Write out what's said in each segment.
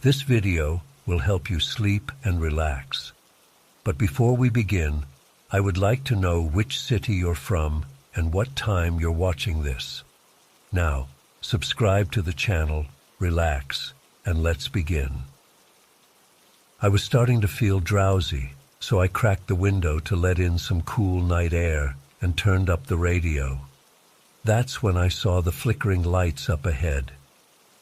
This video will help you sleep and relax. But before we begin, I would like to know which city you're from and what time you're watching this. Now, subscribe to the channel, relax, and let's begin. I was starting to feel drowsy, so I cracked the window to let in some cool night air and turned up the radio. That's when I saw the flickering lights up ahead.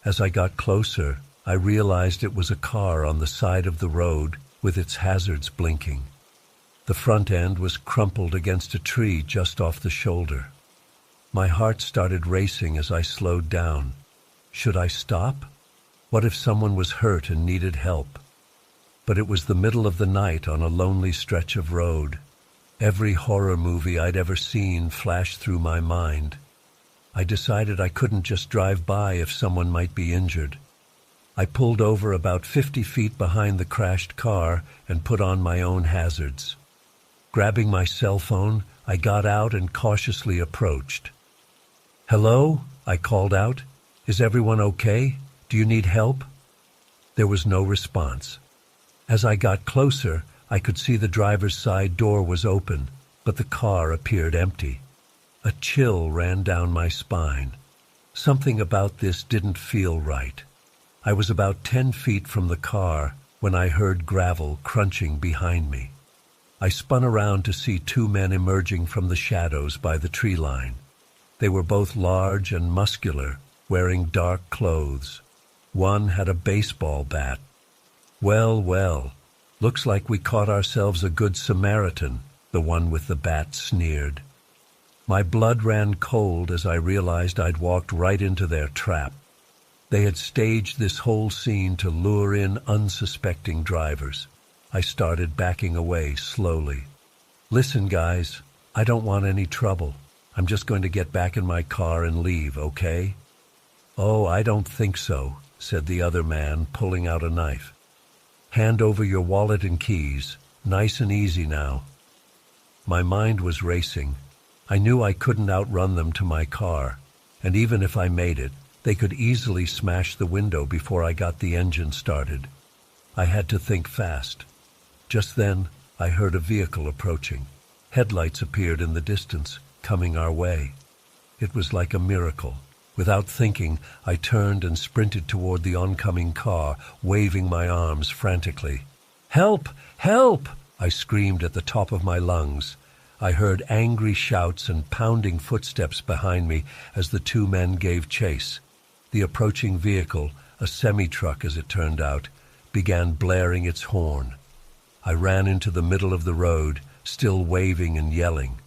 As I got closer, I realized it was a car on the side of the road with its hazards blinking. The front end was crumpled against a tree just off the shoulder. My heart started racing as I slowed down. Should I stop? What if someone was hurt and needed help? But it was the middle of the night on a lonely stretch of road. Every horror movie I'd ever seen flashed through my mind. I decided I couldn't just drive by if someone might be injured. I pulled over about 50 feet behind the crashed car and put on my own hazards. Grabbing my cell phone, I got out and cautiously approached. "Hello?" I called out. "Is everyone okay? Do you need help?" There was no response. As I got closer, I could see the driver's side door was open, but the car appeared empty. A chill ran down my spine. Something about this didn't feel right. I was about 10 feet from the car when I heard gravel crunching behind me. I spun around to see two men emerging from the shadows by the tree line. They were both large and muscular, wearing dark clothes. One had a baseball bat. Well, looks like we caught ourselves a good Samaritan," the one with the bat sneered. My blood ran cold as I realized I'd walked right into their trap. They had staged this whole scene to lure in unsuspecting drivers. I started backing away slowly. "Listen, guys, I don't want any trouble. I'm just going to get back in my car and leave, okay?" "Oh, I don't think so," said the other man, pulling out a knife. "Hand over your wallet and keys. Nice and easy now." My mind was racing. I knew I couldn't outrun them to my car, and even if I made it, they could easily smash the window before I got the engine started. I had to think fast. Just then, I heard a vehicle approaching. Headlights appeared in the distance, coming our way. It was like a miracle. Without thinking, I turned and sprinted toward the oncoming car, waving my arms frantically. "Help! Help!" I screamed at the top of my lungs. I heard angry shouts and pounding footsteps behind me as the two men gave chase. The approaching vehicle, a semi-truck as it turned out, began blaring its horn. I ran into the middle of the road, still waving and yelling.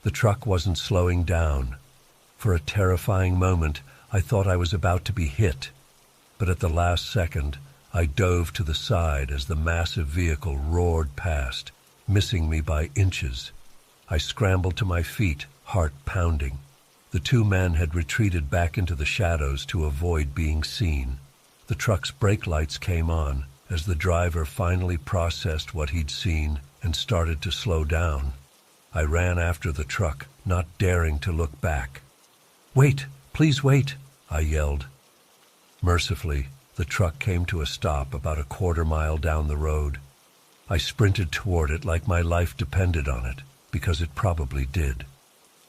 The truck wasn't slowing down. For a terrifying moment, I thought I was about to be hit. But at the last second, I dove to the side as the massive vehicle roared past, missing me by inches. I scrambled to my feet, heart pounding. The two men had retreated back into the shadows to avoid being seen. The truck's brake lights came on as the driver finally processed what he'd seen and started to slow down. I ran after the truck, not daring to look back. "Wait! Please wait!" I yelled. Mercifully, the truck came to a stop about a quarter-mile down the road. I sprinted toward it like my life depended on it, because it probably did.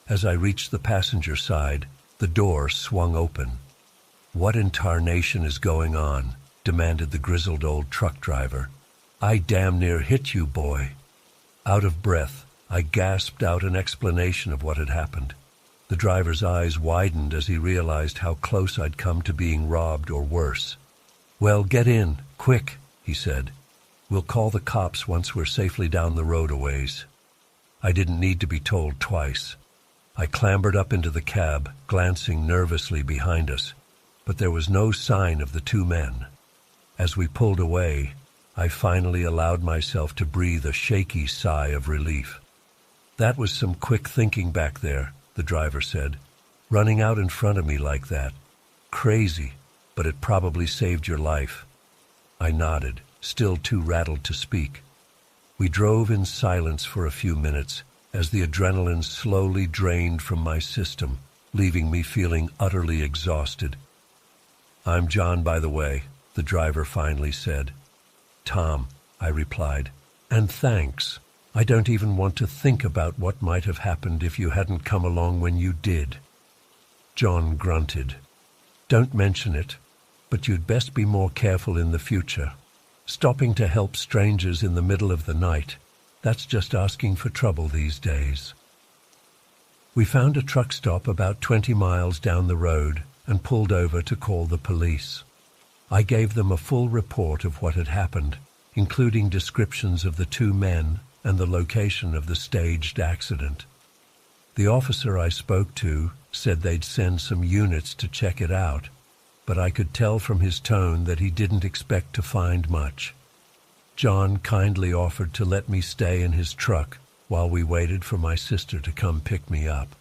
As I reached the passenger side, the door swung open. "What in tarnation is going on?" demanded the grizzled old truck driver. "I damn near hit you, boy." Out of breath, I gasped out an explanation of what had happened. The driver's eyes widened as he realized how close I'd come to being robbed or worse. "Well, get in, quick," he said. "We'll call the cops once we're safely down the road a ways." I didn't need to be told twice. I clambered up into the cab, glancing nervously behind us, but there was no sign of the two men. As we pulled away, I finally allowed myself to breathe a shaky sigh of relief. "That was some quick thinking back there," the driver said. "Running out in front of me like that. Crazy, but it probably saved your life." I nodded, still too rattled to speak. We drove in silence for a few minutes as the adrenaline slowly drained from my system, leaving me feeling utterly exhausted. "I'm John, by the way," the driver finally said. "Tom," I replied, "and thanks. I don't even want to think about what might have happened if you hadn't come along when you did." John grunted. "Don't mention it, but you'd best be more careful in the future. Stopping to help strangers in the middle of the night, that's just asking for trouble these days." We found a truck stop about 20 miles down the road and pulled over to call the police. I gave them a full report of what had happened, including descriptions of the two men and the location of the staged accident. The officer I spoke to said they'd send some units to check it out, but I could tell from his tone that he didn't expect to find much. John kindly offered to let me stay in his truck while we waited for my sister to come pick me up.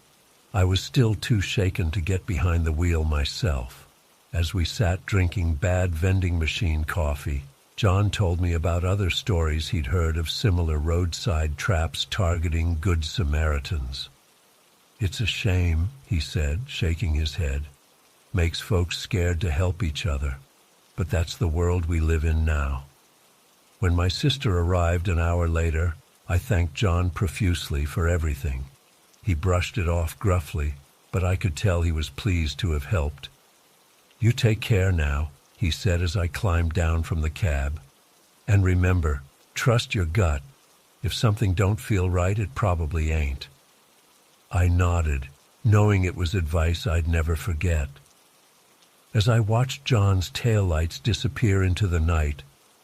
I was still too shaken to get behind the wheel myself. As we sat drinking bad vending machine coffee, John told me about other stories he'd heard of similar roadside traps targeting Good Samaritans. "It's a shame," he said, shaking his head. "Makes folks scared to help each other. But that's the world we live in now." When my sister arrived an hour later, I thanked John profusely for everything. He brushed it off gruffly, but I could tell he was pleased to have helped. "You take care now," he said as I climbed down from the cab. "And remember, trust your gut. If something don't feel right, it probably ain't." I nodded, knowing it was advice I'd never forget. As I watched John's taillights disappear into the night,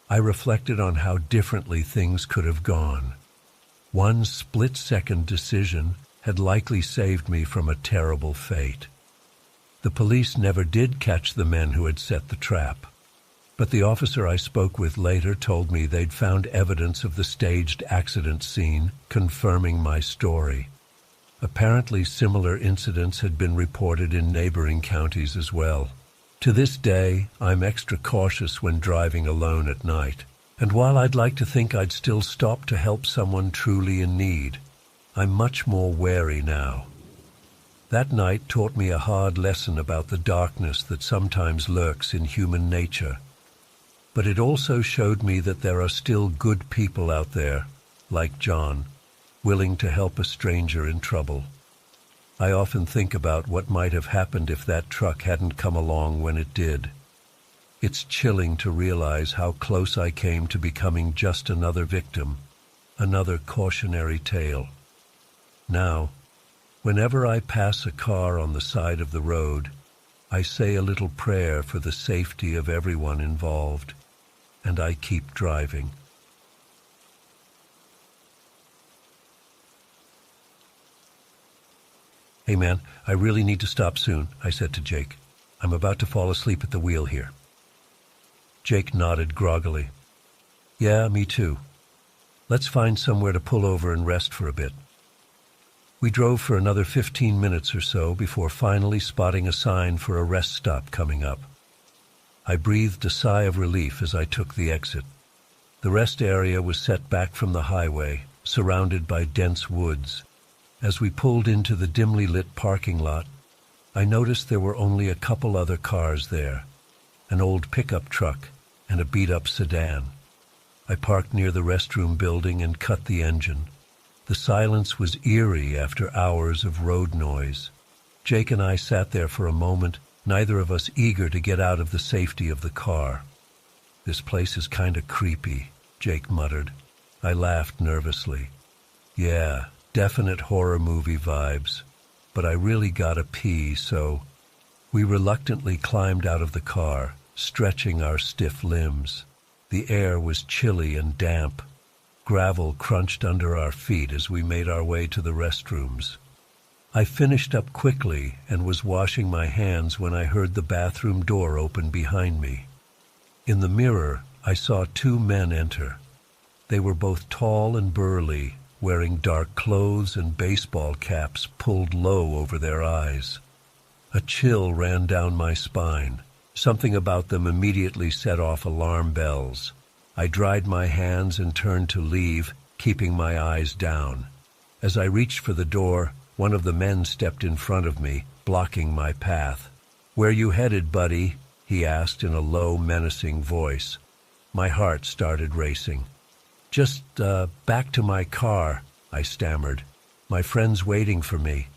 I reflected on how differently things could have gone. One split-second decision had likely saved me from a terrible fate. The police never did catch the men who had set the trap, but the officer I spoke with later told me they'd found evidence of the staged accident scene, confirming my story. Apparently similar incidents had been reported in neighboring counties as well. To this day, I'm extra cautious when driving alone at night, and while I'd like to think I'd still stop to help someone truly in need, I'm much more wary now. That night taught me a hard lesson about the darkness that sometimes lurks in human nature. But it also showed me that there are still good people out there, like John, willing to help a stranger in trouble. I often think about what might have happened if that truck hadn't come along when it did. It's chilling to realize how close I came to becoming just another victim, another cautionary tale. Now, whenever I pass a car on the side of the road, I say a little prayer for the safety of everyone involved, and I keep driving. "Hey man, I really need to stop soon," I said to Jake. "I'm about to fall asleep at the wheel here." Jake nodded groggily. "Yeah, me too. Let's find somewhere to pull over and rest for a bit." We drove for another 15 minutes or so before finally spotting a sign for a rest stop coming up. I breathed a sigh of relief as I took the exit. The rest area was set back from the highway, surrounded by dense woods. As we pulled into the dimly lit parking lot, I noticed there were only a couple other cars there, an old pickup truck and a beat-up sedan. I parked near the restroom building and cut the engine. The silence was eerie after hours of road noise. Jake and I sat there for a moment, neither of us eager to get out of the safety of the car. "This place is kinda creepy," Jake muttered. I laughed nervously. "Yeah, definite horror movie vibes, but I really gotta pee, so..." We reluctantly climbed out of the car, stretching our stiff limbs. The air was chilly and damp. Gravel crunched under our feet as we made our way to the restrooms. I finished up quickly and was washing my hands when I heard the bathroom door open behind me. In the mirror, I saw two men enter. They were both tall and burly, wearing dark clothes and baseball caps pulled low over their eyes. A chill ran down my spine. Something about them immediately set off alarm bells. I dried my hands and turned to leave, keeping my eyes down. As I reached for the door, one of the men stepped in front of me, blocking my path. "Where you headed, buddy?" he asked in a low, menacing voice. My heart started racing. Just, back to my car, I stammered. My friend's waiting for me.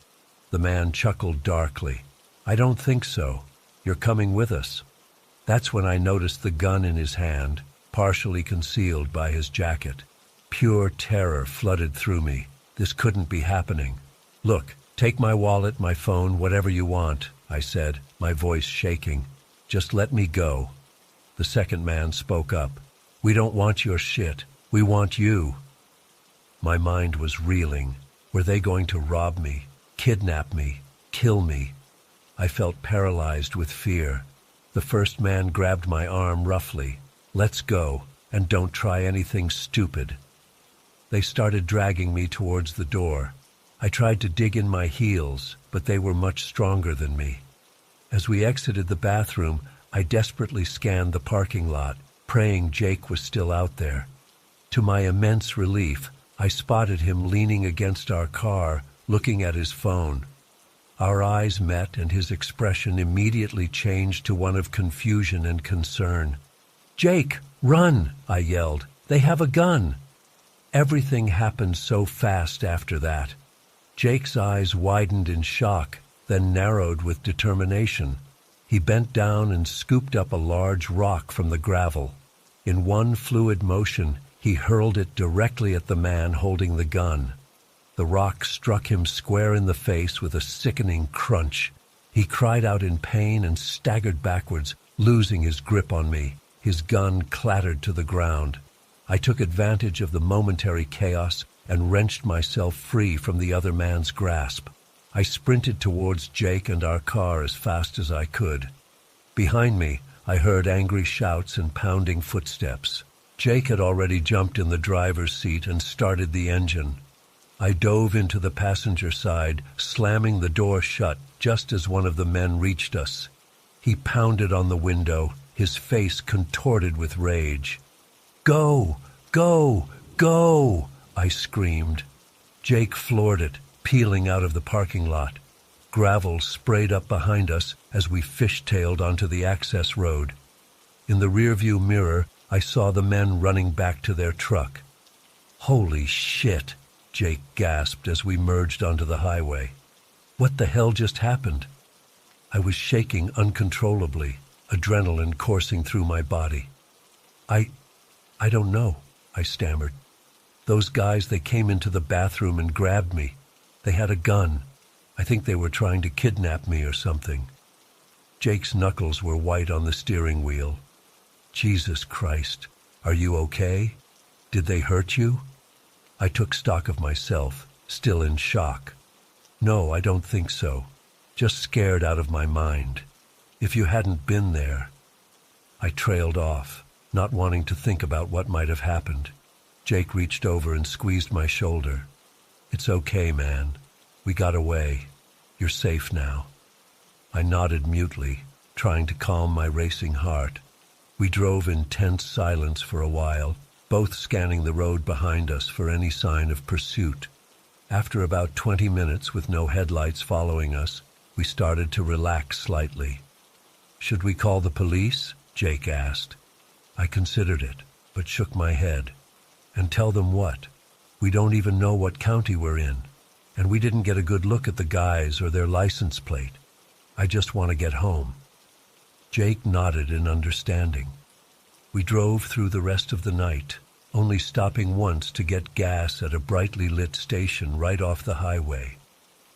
The man chuckled darkly. I don't think so. You're coming with us. That's when I noticed the gun in his hand, partially concealed by his jacket. Pure terror flooded through me. This couldn't be happening. Look, take my wallet, my phone, whatever you want, I said, my voice shaking. Just let me go. The second man spoke up. We don't want your shit. We want you. My mind was reeling. Were they going to rob me, kidnap me, kill me? I felt paralyzed with fear. The first man grabbed my arm roughly. Let's go, and don't try anything stupid. They started dragging me towards the door. I tried to dig in my heels, but they were much stronger than me. As we exited the bathroom, I desperately scanned the parking lot, praying Jake was still out there. To my immense relief, I spotted him leaning against our car, looking at his phone. Our eyes met, and his expression immediately changed to one of confusion and concern. Jake, run, I yelled. They have a gun. Everything happened so fast after that. Jake's eyes widened in shock, then narrowed with determination. He bent down and scooped up a large rock from the gravel. In one fluid motion, he hurled it directly at the man holding the gun. The rock struck him square in the face with a sickening crunch. He cried out in pain and staggered backwards, losing his grip on me. His gun clattered to the ground. I took advantage of the momentary chaos and wrenched myself free from the other man's grasp. I sprinted towards Jake and our car as fast as I could. Behind me, I heard angry shouts and pounding footsteps. Jake had already jumped in the driver's seat and started the engine. I dove into the passenger side, slamming the door shut just as one of the men reached us. He pounded on the window, his face contorted with rage. Go! Go! Go! I screamed. Jake floored it, peeling out of the parking lot. Gravel sprayed up behind us as we fishtailed onto the access road. In the rearview mirror, I saw the men running back to their truck. Holy shit, Jake gasped as we merged onto the highway. What the hell just happened? I was shaking uncontrollably, adrenaline coursing through my body. I don't know, I stammered. Those guys, they came into the bathroom and grabbed me. They had a gun. I think they were trying to kidnap me or something. Jake's knuckles were white on the steering wheel. Jesus Christ, are you okay? Did they hurt you? I took stock of myself, still in shock. No, I don't think so. Just scared out of my mind. If you hadn't been there. I trailed off, not wanting to think about what might have happened. Jake reached over and squeezed my shoulder. It's okay, man. We got away. You're safe now. I nodded mutely, trying to calm my racing heart. We drove in tense silence for a while, both scanning the road behind us for any sign of pursuit. After about 20 minutes with no headlights following us, we started to relax slightly. Should we call the police? Jake asked. I considered it, but shook my head. And tell them what? We don't even know what county we're in, and we didn't get a good look at the guys or their license plate. I just want to get home. Jake nodded in understanding. We drove through the rest of the night, only stopping once to get gas at a brightly lit station right off the highway.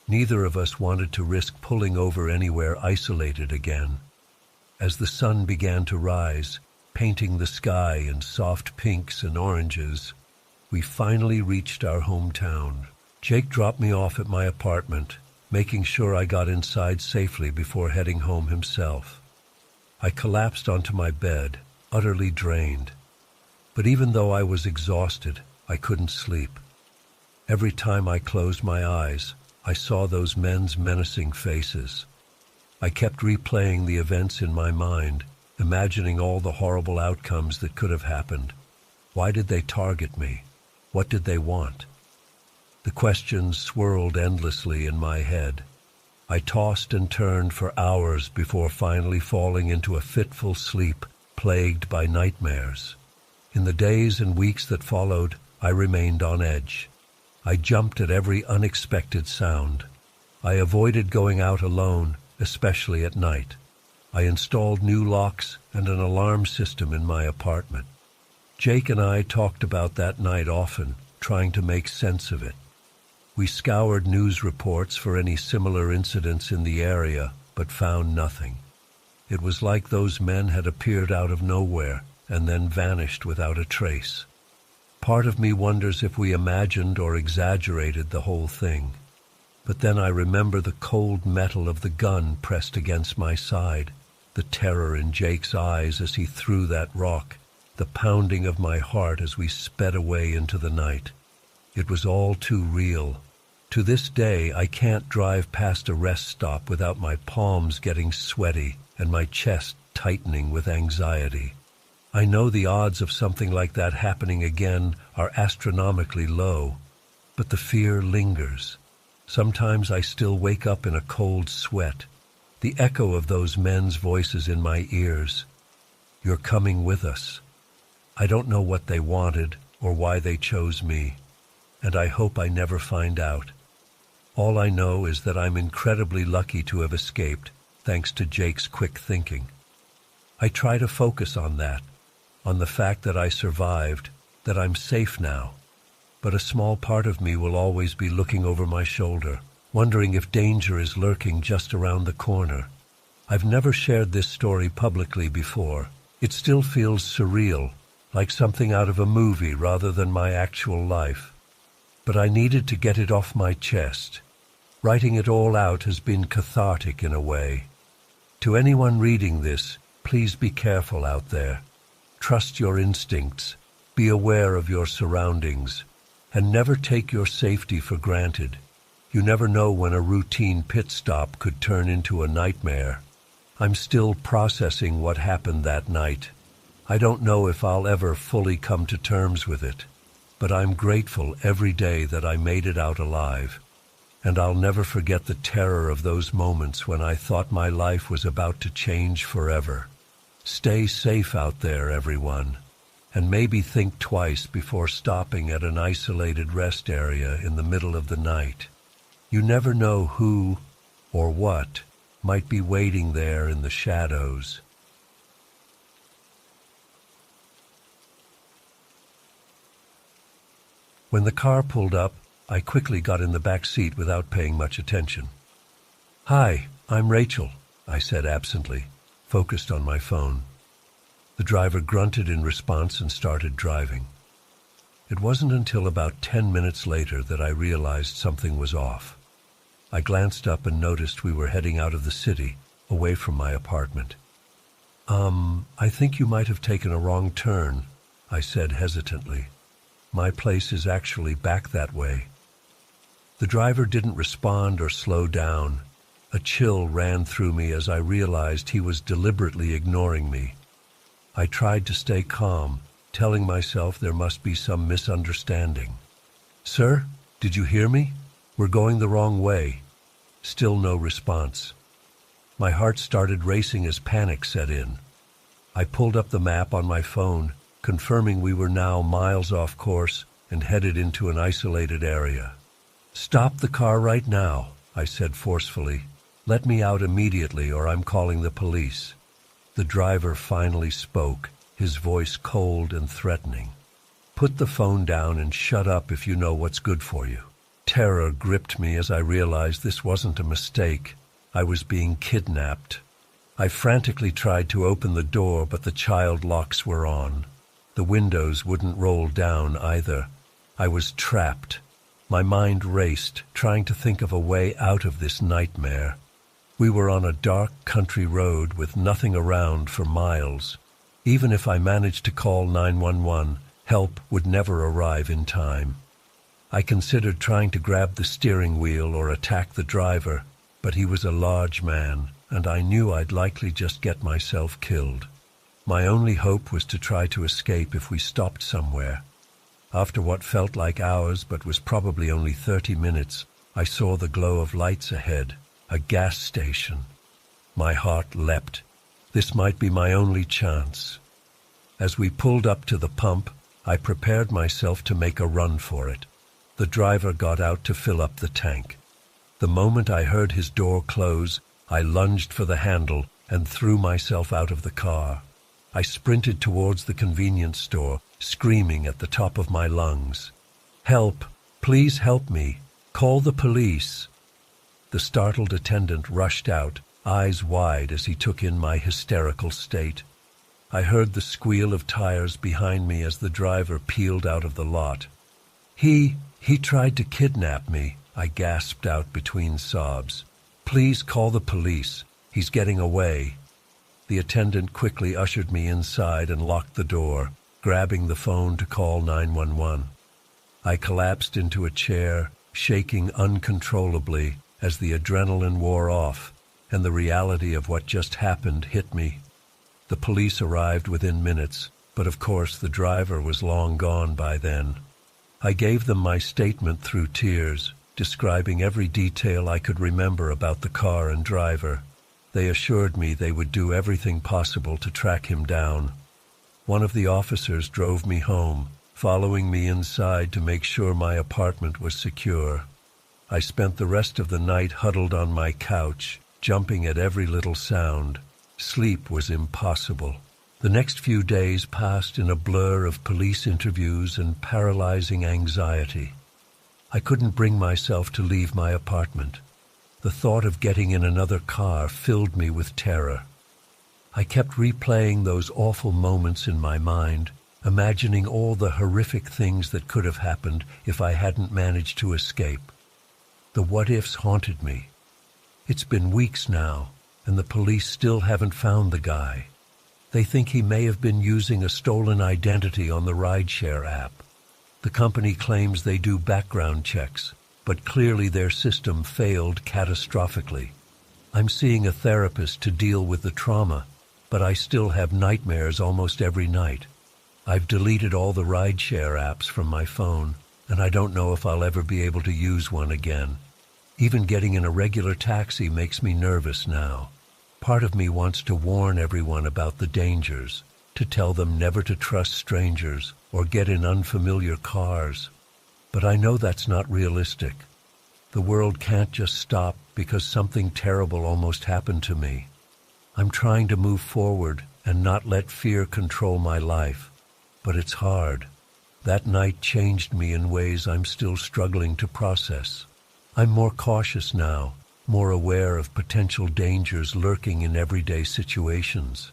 Neither of us wanted to risk pulling over anywhere isolated again. As the sun began to rise, painting the sky in soft pinks and oranges, we finally reached our hometown. Jake dropped me off at my apartment, making sure I got inside safely before heading home himself. I collapsed onto my bed, utterly drained. But even though I was exhausted, I couldn't sleep. Every time I closed my eyes, I saw those men's menacing faces. I kept replaying the events in my mind, imagining all the horrible outcomes that could have happened. Why did they target me? What did they want? The questions swirled endlessly in my head. I tossed and turned for hours before finally falling into a fitful sleep plagued by nightmares. In the days and weeks that followed, I remained on edge. I jumped at every unexpected sound. I avoided going out alone, especially at night. I installed new locks and an alarm system in my apartment. Jake and I talked about that night often, trying to make sense of it. We scoured news reports for any similar incidents in the area, but found nothing. It was like those men had appeared out of nowhere and then vanished without a trace. Part of me wonders if we imagined or exaggerated the whole thing. But then I remember the cold metal of the gun pressed against my side, the terror in Jake's eyes as he threw that rock, the pounding of my heart as we sped away into the night. It was all too real. To this day, I can't drive past a rest stop without my palms getting sweaty and my chest tightening with anxiety. I know the odds of something like that happening again are astronomically low, but the fear lingers. Sometimes I still wake up in a cold sweat, the echo of those men's voices in my ears. "You're coming with us." I don't know what they wanted or why they chose me, and I hope I never find out. All I know is that I'm incredibly lucky to have escaped, thanks to Jake's quick thinking. I try to focus on that, on the fact that I survived, that I'm safe now. But a small part of me will always be looking over my shoulder, wondering if danger is lurking just around the corner. I've never shared this story publicly before. It still feels surreal, like something out of a movie rather than my actual life. But I needed to get it off my chest. Writing it all out has been cathartic in a way. To anyone reading this, please be careful out there. Trust your instincts, be aware of your surroundings, and never take your safety for granted. You never know when a routine pit stop could turn into a nightmare. I'm still processing what happened that night. I don't know if I'll ever fully come to terms with it, but I'm grateful every day that I made it out alive. And I'll never forget the terror of those moments when I thought my life was about to change forever. Stay safe out there, everyone, and maybe think twice before stopping at an isolated rest area in the middle of the night. You never know who or what might be waiting there in the shadows. When the car pulled up, I quickly got in the back seat without paying much attention. "Hi, I'm Rachel," I said absently, focused on my phone. The driver grunted in response and started driving. It wasn't until about 10 minutes later that I realized something was off. I glanced up and noticed we were heading out of the city, away from my apartment. I think you might have taken a wrong turn," I said hesitantly. "My place is actually back that way." The driver didn't respond or slow down. A chill ran through me as I realized he was deliberately ignoring me. I tried to stay calm, telling myself there must be some misunderstanding. "Sir, did you hear me? We're going the wrong way." Still no response. My heart started racing as panic set in. I pulled up the map on my phone, confirming we were now miles off course and headed into an isolated area. "Stop the car right now," I said forcefully. "Let me out immediately or I'm calling the police." The driver finally spoke, his voice cold and threatening. "Put the phone down and shut up if you know what's good for you." Terror gripped me as I realized this wasn't a mistake. I was being kidnapped. I frantically tried to open the door, but the child locks were on. The windows wouldn't roll down either. I was trapped. My mind raced, trying to think of a way out of this nightmare. We were on a dark country road with nothing around for miles. Even if I managed to call 911, help would never arrive in time. I considered trying to grab the steering wheel or attack the driver, but he was a large man, and I knew I'd likely just get myself killed. My only hope was to try to escape if we stopped somewhere. After what felt like hours but was probably only 30 minutes, I saw the glow of lights ahead. A gas station. My heart leapt. This might be my only chance. As we pulled up to the pump, I prepared myself to make a run for it. The driver got out to fill up the tank. The moment I heard his door close, I lunged for the handle and threw myself out of the car. I sprinted towards the convenience store, screaming at the top of my lungs. "Help! Please help me! Call the police!" The startled attendant rushed out, eyes wide as he took in my hysterical state. I heard the squeal of tires behind me as the driver peeled out of the lot. He tried to kidnap me," I gasped out between sobs. "Please call the police. He's getting away." The attendant quickly ushered me inside and locked the door, grabbing the phone to call 911. I collapsed into a chair, shaking uncontrollably as the adrenaline wore off and the reality of what just happened hit me. The police arrived within minutes, but of course the driver was long gone by then. I gave them my statement through tears, describing every detail I could remember about the car and driver. They assured me they would do everything possible to track him down. One of the officers drove me home, following me inside to make sure my apartment was secure. I spent the rest of the night huddled on my couch, jumping at every little sound. Sleep was impossible. The next few days passed in a blur of police interviews and paralyzing anxiety. I couldn't bring myself to leave my apartment. The thought of getting in another car filled me with terror. I kept replaying those awful moments in my mind, imagining all the horrific things that could have happened if I hadn't managed to escape. The what-ifs haunted me. It's been weeks now, and the police still haven't found the guy. They think he may have been using a stolen identity on the rideshare app. The company claims they do background checks, but clearly their system failed catastrophically. I'm seeing a therapist to deal with the trauma, but I still have nightmares almost every night. I've deleted all the rideshare apps from my phone, and I don't know if I'll ever be able to use one again. Even getting in a regular taxi makes me nervous now. Part of me wants to warn everyone about the dangers, to tell them never to trust strangers or get in unfamiliar cars. But I know that's not realistic. The world can't just stop because something terrible almost happened to me. I'm trying to move forward and not let fear control my life, but it's hard. That night changed me in ways I'm still struggling to process. I'm more cautious now, more aware of potential dangers lurking in everyday situations.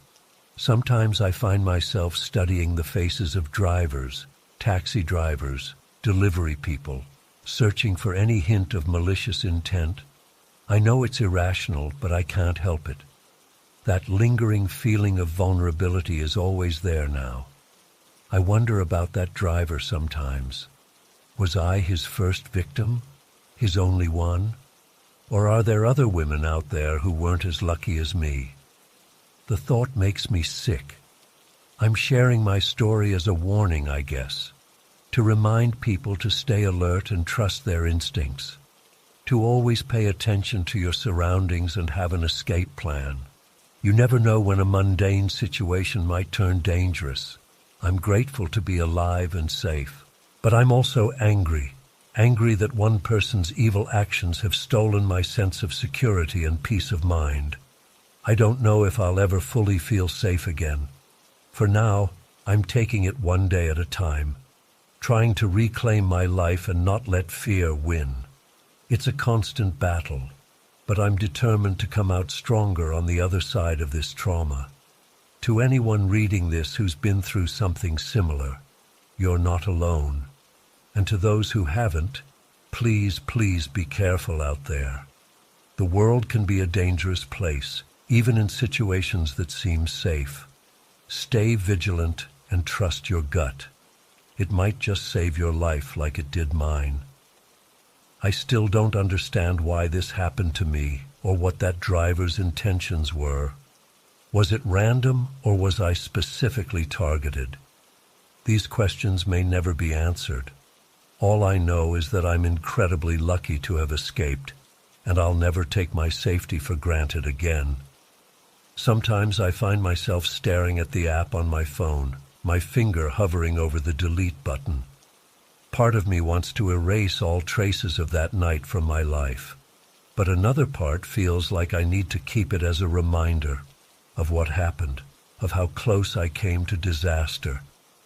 Sometimes I find myself studying the faces of drivers, taxi drivers, delivery people, searching for any hint of malicious intent. I know it's irrational, but I can't help it. That lingering feeling of vulnerability is always there now. I wonder about that driver sometimes. Was I his first victim? His only one? Or are there other women out there who weren't as lucky as me? The thought makes me sick. I'm sharing my story as a warning, I guess, to remind people to stay alert and trust their instincts, to always pay attention to your surroundings and have an escape plan. You never know when a mundane situation might turn dangerous. I'm grateful to be alive and safe, but I'm also angry that one person's evil actions have stolen my sense of security and peace of mind. I don't know if I'll ever fully feel safe again. For now, I'm taking it one day at a time, trying to reclaim my life and not let fear win. It's a constant battle, but I'm determined to come out stronger on the other side of this trauma. To anyone reading this who's been through something similar, you're not alone. And to those who haven't, please be careful out there. The world can be a dangerous place, even in situations that seem safe. Stay vigilant and trust your gut. It might just save your life like it did mine. I still don't understand why this happened to me or what that driver's intentions were. Was it random or was I specifically targeted? These questions may never be answered. All I know is that I'm incredibly lucky to have escaped, and I'll never take my safety for granted again. Sometimes I find myself staring at the app on my phone, my finger hovering over the delete button. Part of me wants to erase all traces of that night from my life, but another part feels like I need to keep it as a reminder of what happened, of how close I came to disaster,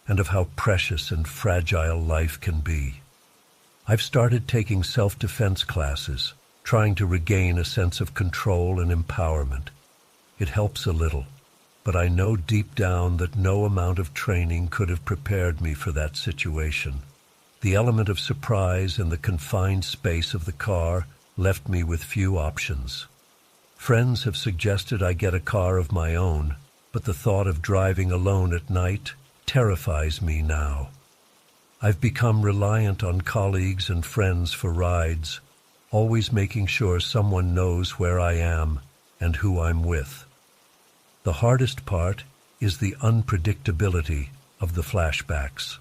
and of how precious and fragile life can be. I've started taking self-defense classes, trying to regain a sense of control and empowerment. It helps a little, but I know deep down that no amount of training could have prepared me for that situation. The element of surprise and the confined space of the car left me with few options. Friends have suggested I get a car of my own, but the thought of driving alone at night terrifies me now. I've become reliant on colleagues and friends for rides, always making sure someone knows where I am and who I'm with. The hardest part is the unpredictability of the flashbacks.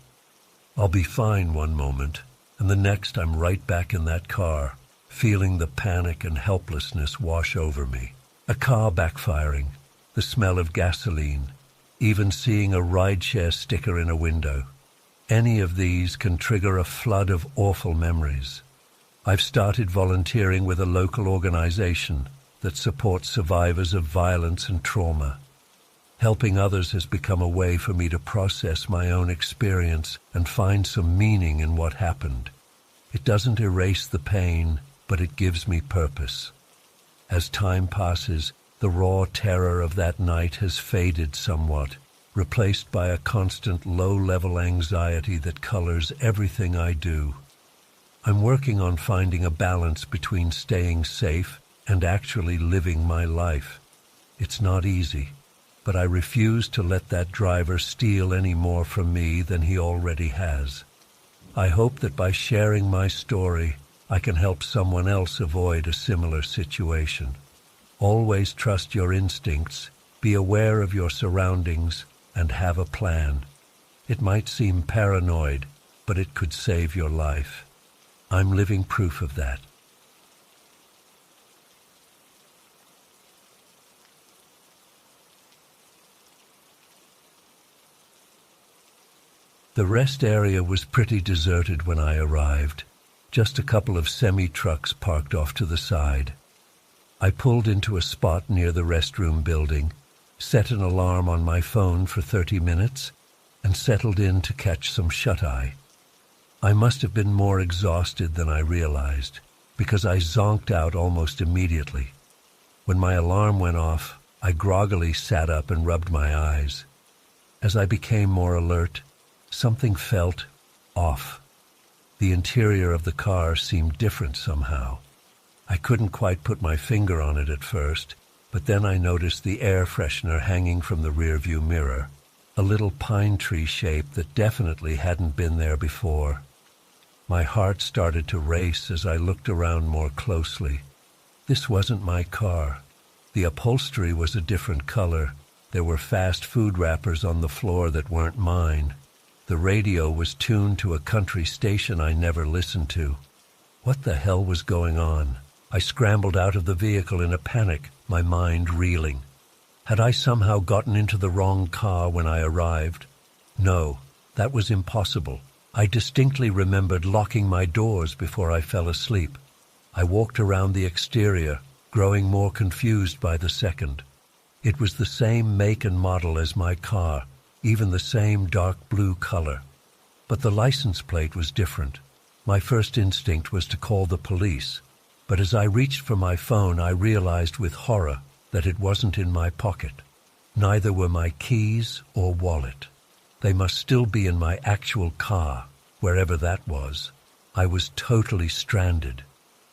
I'll be fine one moment, and the next I'm right back in that car, feeling the panic and helplessness wash over me. A car backfiring, the smell of gasoline, even seeing a rideshare sticker in a window. Any of these can trigger a flood of awful memories. I've started volunteering with a local organization that supports survivors of violence and trauma. Helping others has become a way for me to process my own experience and find some meaning in what happened. It doesn't erase the pain, but it gives me purpose. As time passes, the raw terror of that night has faded somewhat, replaced by a constant low-level anxiety that colors everything I do. I'm working on finding a balance between staying safe and actually living my life. It's not easy, but I refuse to let that driver steal any more from me than he already has. I hope that by sharing my story, I can help someone else avoid a similar situation. Always trust your instincts, be aware of your surroundings, and have a plan. It might seem paranoid, but it could save your life. I'm living proof of that. The rest area was pretty deserted when I arrived, just a couple of semi-trucks parked off to the side. I pulled into a spot near the restroom building, set an alarm on my phone for 30 minutes, and settled in to catch some shut-eye. I must have been more exhausted than I realized, because I zonked out almost immediately. When my alarm went off, I groggily sat up and rubbed my eyes. As I became more alert, something felt off. The interior of the car seemed different somehow. I couldn't quite put my finger on it at first, but then I noticed the air freshener hanging from the rearview mirror, a little pine tree shape that definitely hadn't been there before. My heart started to race as I looked around more closely. This wasn't my car. The upholstery was a different color. There were fast food wrappers on the floor that weren't mine. The radio was tuned to a country station I never listened to. What the hell was going on? I scrambled out of the vehicle in a panic, my mind reeling. Had I somehow gotten into the wrong car when I arrived? No, that was impossible. I distinctly remembered locking my doors before I fell asleep. I walked around the exterior, growing more confused by the second. It was the same make and model as my car, even the same dark blue color. But the license plate was different. My first instinct was to call the police, but as I reached for my phone, I realized with horror that it wasn't in my pocket. Neither were my keys or wallet. They must still be in my actual car, wherever that was. I was totally stranded.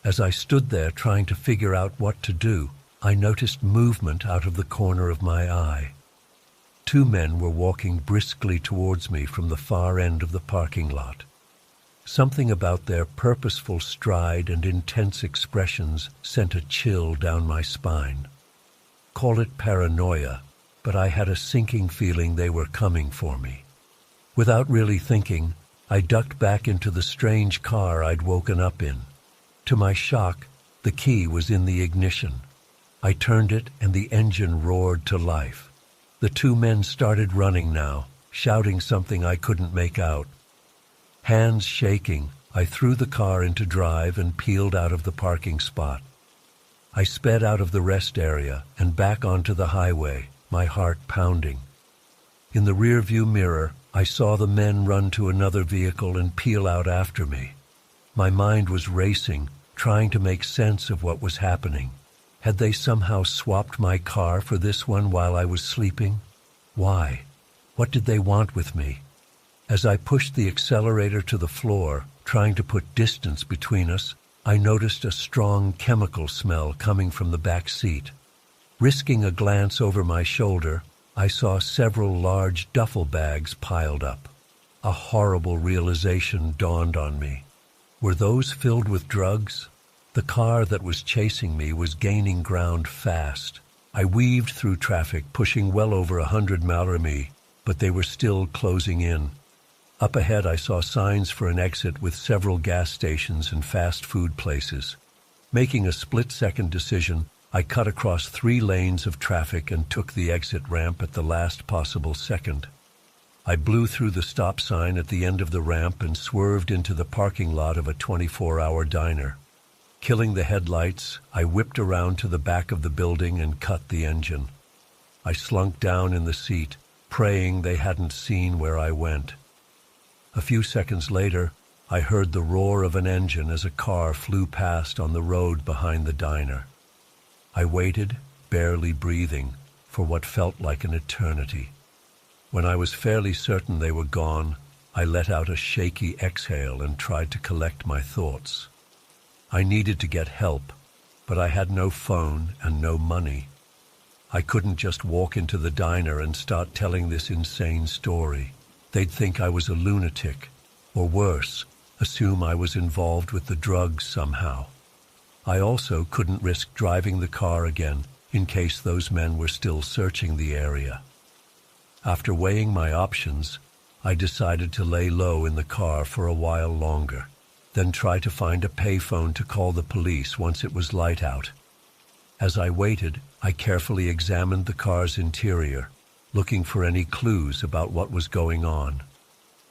As I stood there trying to figure out what to do, I noticed movement out of the corner of my eye. Two men were walking briskly towards me from the far end of the parking lot. Something about their purposeful stride and intense expressions sent a chill down my spine. Call it paranoia, but I had a sinking feeling they were coming for me. Without really thinking, I ducked back into the strange car I'd woken up in. To my shock, The key was in the ignition. I turned it and the engine roared to life. The two men started running now, shouting something I couldn't make out. Hands shaking, I threw the car into drive and peeled out of the parking spot. I sped out of the rest area and back onto the highway, my heart pounding. In the rearview mirror, I saw the men run to another vehicle and peel out after me. My mind was racing, trying to make sense of what was happening. Had they somehow swapped my car for this one while I was sleeping? Why? What did they want with me? As I pushed the accelerator to the floor, trying to put distance between us, I noticed a strong chemical smell coming from the back seat. Risking a glance over my shoulder, I saw several large duffel bags piled up. A horrible realization dawned on me. Were those filled with drugs? The car that was chasing me was gaining ground fast. I weaved through traffic, pushing well over 100 mph, but they were still closing in. Up ahead I saw signs for an exit with several gas stations and fast food places. Making a split-second decision, I cut across 3 lanes of traffic and took the exit ramp at the last possible second. I blew through the stop sign at the end of the ramp and swerved into the parking lot of a 24-hour diner. Killing the headlights, I whipped around to the back of the building and cut the engine. I slunk down in the seat, praying they hadn't seen where I went. A few seconds later, I heard the roar of an engine as a car flew past on the road behind the diner. I waited, barely breathing, for what felt like an eternity. When I was fairly certain they were gone, I let out a shaky exhale and tried to collect my thoughts. I needed to get help, but I had no phone and no money. I couldn't just walk into the diner and start telling this insane story. They'd think I was a lunatic, or worse, assume I was involved with the drugs somehow. I also couldn't risk driving the car again in case those men were still searching the area. After weighing my options, I decided to lay low in the car for a while longer, then try to find a payphone to call the police once it was light out. As I waited, I carefully examined the car's interior, looking for any clues about what was going on.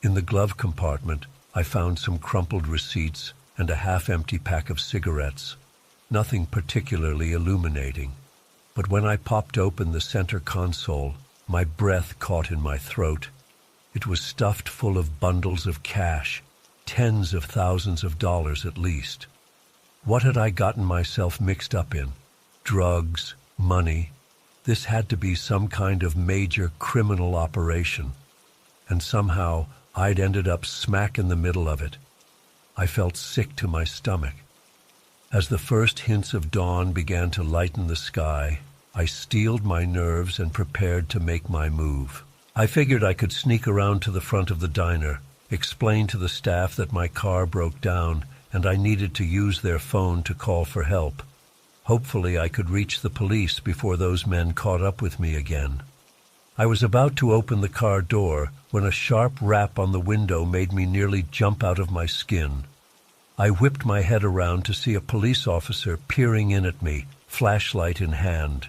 In the glove compartment, I found some crumpled receipts and a half-empty pack of cigarettes. Nothing particularly illuminating. But when I popped open the center console, my breath caught in my throat. It was stuffed full of bundles of cash, tens of thousands of dollars at least. What had I gotten myself mixed up in? Drugs, money. This had to be some kind of major criminal operation. And somehow I'd ended up smack in the middle of it. I felt sick to my stomach. As the first hints of dawn began to lighten the sky, I steeled my nerves and prepared to make my move. I figured I could sneak around to the front of the diner, explain to the staff that my car broke down and I needed to use their phone to call for help. Hopefully I could reach the police before those men caught up with me again. I was about to open the car door when a sharp rap on the window made me nearly jump out of my skin. I whipped my head around to see a police officer peering in at me, flashlight in hand.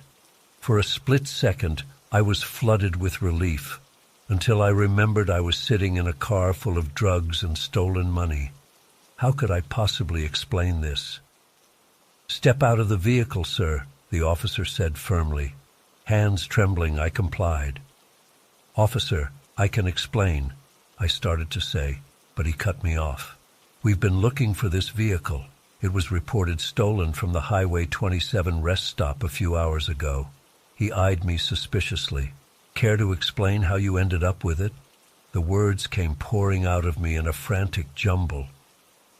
For a split second, I was flooded with relief, until I remembered I was sitting in a car full of drugs and stolen money. How could I possibly explain this? "Step out of the vehicle, sir," the officer said firmly. Hands trembling, I complied. "Officer, I can explain," I started to say, but he cut me off. "We've been looking for this vehicle. It was reported stolen from the Highway 27 rest stop a few hours ago." He eyed me suspiciously. "Care to explain how you ended up with it?" The words came pouring out of me in a frantic jumble.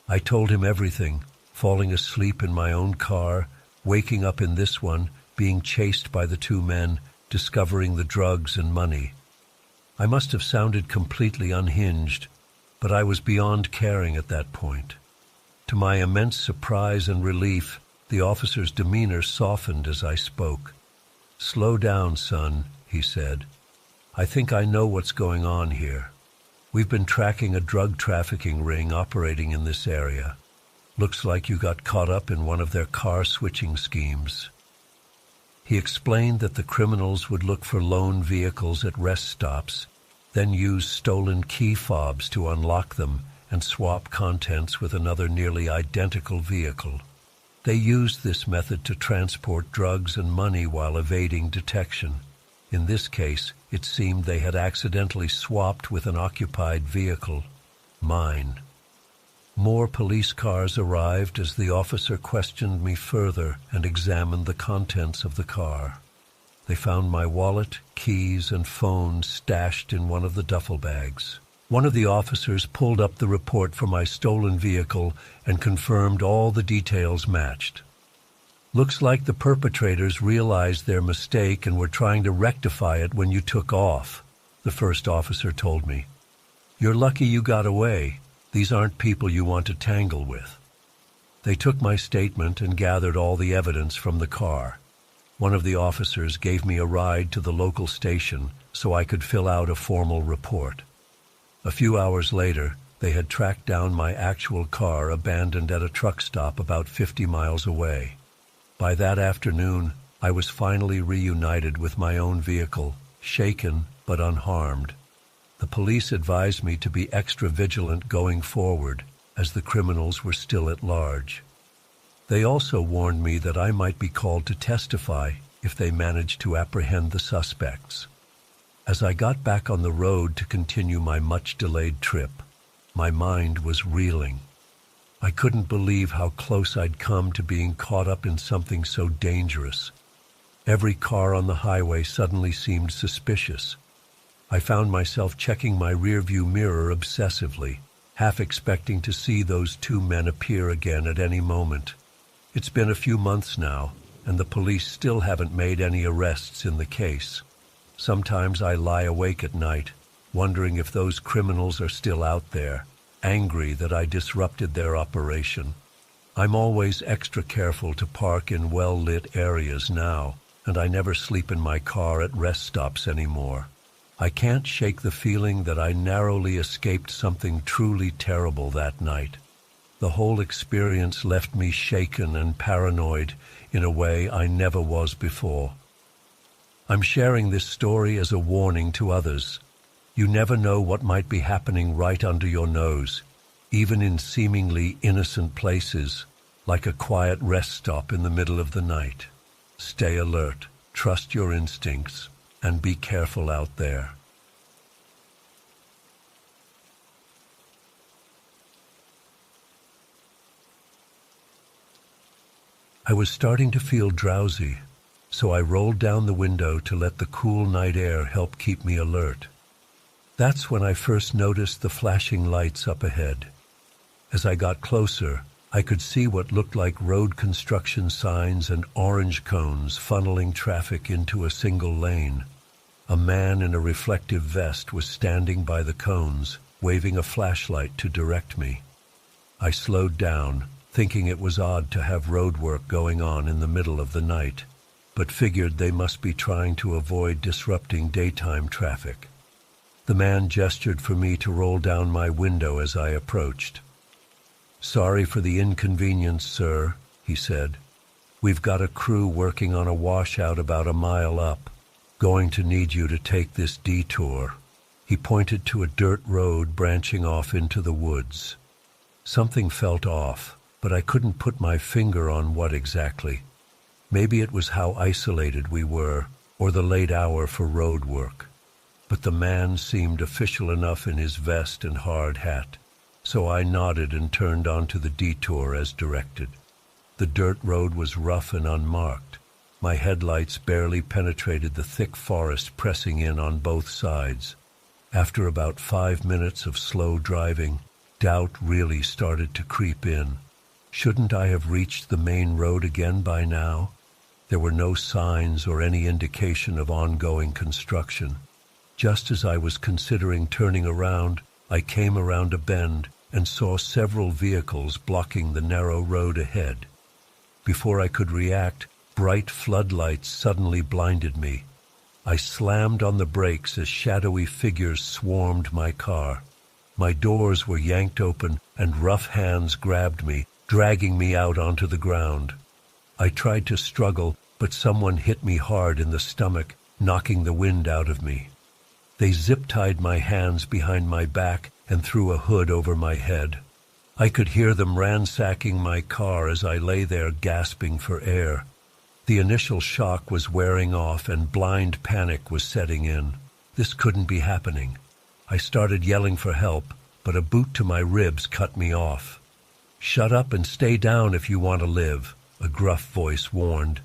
I told him everything, falling asleep in my own car, waking up in this one, being chased by the two men, discovering the drugs and money. I must have sounded completely unhinged, but I was beyond caring at that point. To my immense surprise and relief, the officer's demeanor softened as I spoke. "Slow down, son," he said. "I think I know what's going on here. We've been tracking a drug trafficking ring operating in this area. Looks like you got caught up in one of their car switching schemes." He explained that the criminals would look for lone vehicles at rest stops, then use stolen key fobs to unlock them and swap contents with another nearly identical vehicle. They used this method to transport drugs and money while evading detection. In this case, it seemed they had accidentally swapped with an occupied vehicle, mine. More police cars arrived as the officer questioned me further and examined the contents of the car. They found my wallet, keys, and phone stashed in one of the duffel bags. One of the officers pulled up the report for my stolen vehicle and confirmed all the details matched. "Looks like the perpetrators realized their mistake and were trying to rectify it when you took off," the first officer told me. "You're lucky you got away. These aren't people you want to tangle with." They took my statement and gathered all the evidence from the car. One of the officers gave me a ride to the local station so I could fill out a formal report. A few hours later, they had tracked down my actual car abandoned at a truck stop about 50 miles away. By that afternoon, I was finally reunited with my own vehicle, shaken but unharmed. The police advised me to be extra vigilant going forward, as the criminals were still at large. They also warned me that I might be called to testify if they managed to apprehend the suspects. As I got back on the road to continue my much-delayed trip, my mind was reeling. I couldn't believe how close I'd come to being caught up in something so dangerous. Every car on the highway suddenly seemed suspicious. I found myself checking my rearview mirror obsessively, half expecting to see those two men appear again at any moment. It's been a few months now, and the police still haven't made any arrests in the case. Sometimes I lie awake at night, wondering if those criminals are still out there, angry that I disrupted their operation. I'm always extra careful to park in well-lit areas now, and I never sleep in my car at rest stops anymore. I can't shake the feeling that I narrowly escaped something truly terrible that night. The whole experience left me shaken and paranoid in a way I never was before. I'm sharing this story as a warning to others. You never know what might be happening right under your nose, even in seemingly innocent places, like a quiet rest stop in the middle of the night. Stay alert, trust your instincts, and be careful out there. I was starting to feel drowsy, so I rolled down the window to let the cool night air help keep me alert. That's when I first noticed the flashing lights up ahead. As I got closer, I could see what looked like road construction signs and orange cones funneling traffic into a single lane. A man in a reflective vest was standing by the cones, waving a flashlight to direct me. I slowed down, thinking it was odd to have road work going on in the middle of the night, but figured they must be trying to avoid disrupting daytime traffic. The man gestured for me to roll down my window as I approached. "Sorry for the inconvenience, sir," he said. "We've got a crew working on a washout about a mile up. Going to need you to take this detour." He pointed to a dirt road branching off into the woods. Something felt off, but I couldn't put my finger on what exactly. Maybe it was how isolated we were, or the late hour for road work. But the man seemed official enough in his vest and hard hat, so I nodded and turned onto the detour as directed. The dirt road was rough and unmarked. My headlights barely penetrated the thick forest pressing in on both sides. After about 5 minutes of slow driving, doubt really started to creep in. Shouldn't I have reached the main road again by now? There were no signs or any indication of ongoing construction. Just as I was considering turning around, I came around a bend and saw several vehicles blocking the narrow road ahead. Before I could react, bright floodlights suddenly blinded me. I slammed on the brakes as shadowy figures swarmed my car. My doors were yanked open and rough hands grabbed me, dragging me out onto the ground. I tried to struggle, but someone hit me hard in the stomach, knocking the wind out of me. They zip-tied my hands behind my back and threw a hood over my head. I could hear them ransacking my car as I lay there gasping for air. The initial shock was wearing off and blind panic was setting in. This couldn't be happening. I started yelling for help, but a boot to my ribs cut me off. "Shut up and stay down if you want to live," a gruff voice warned.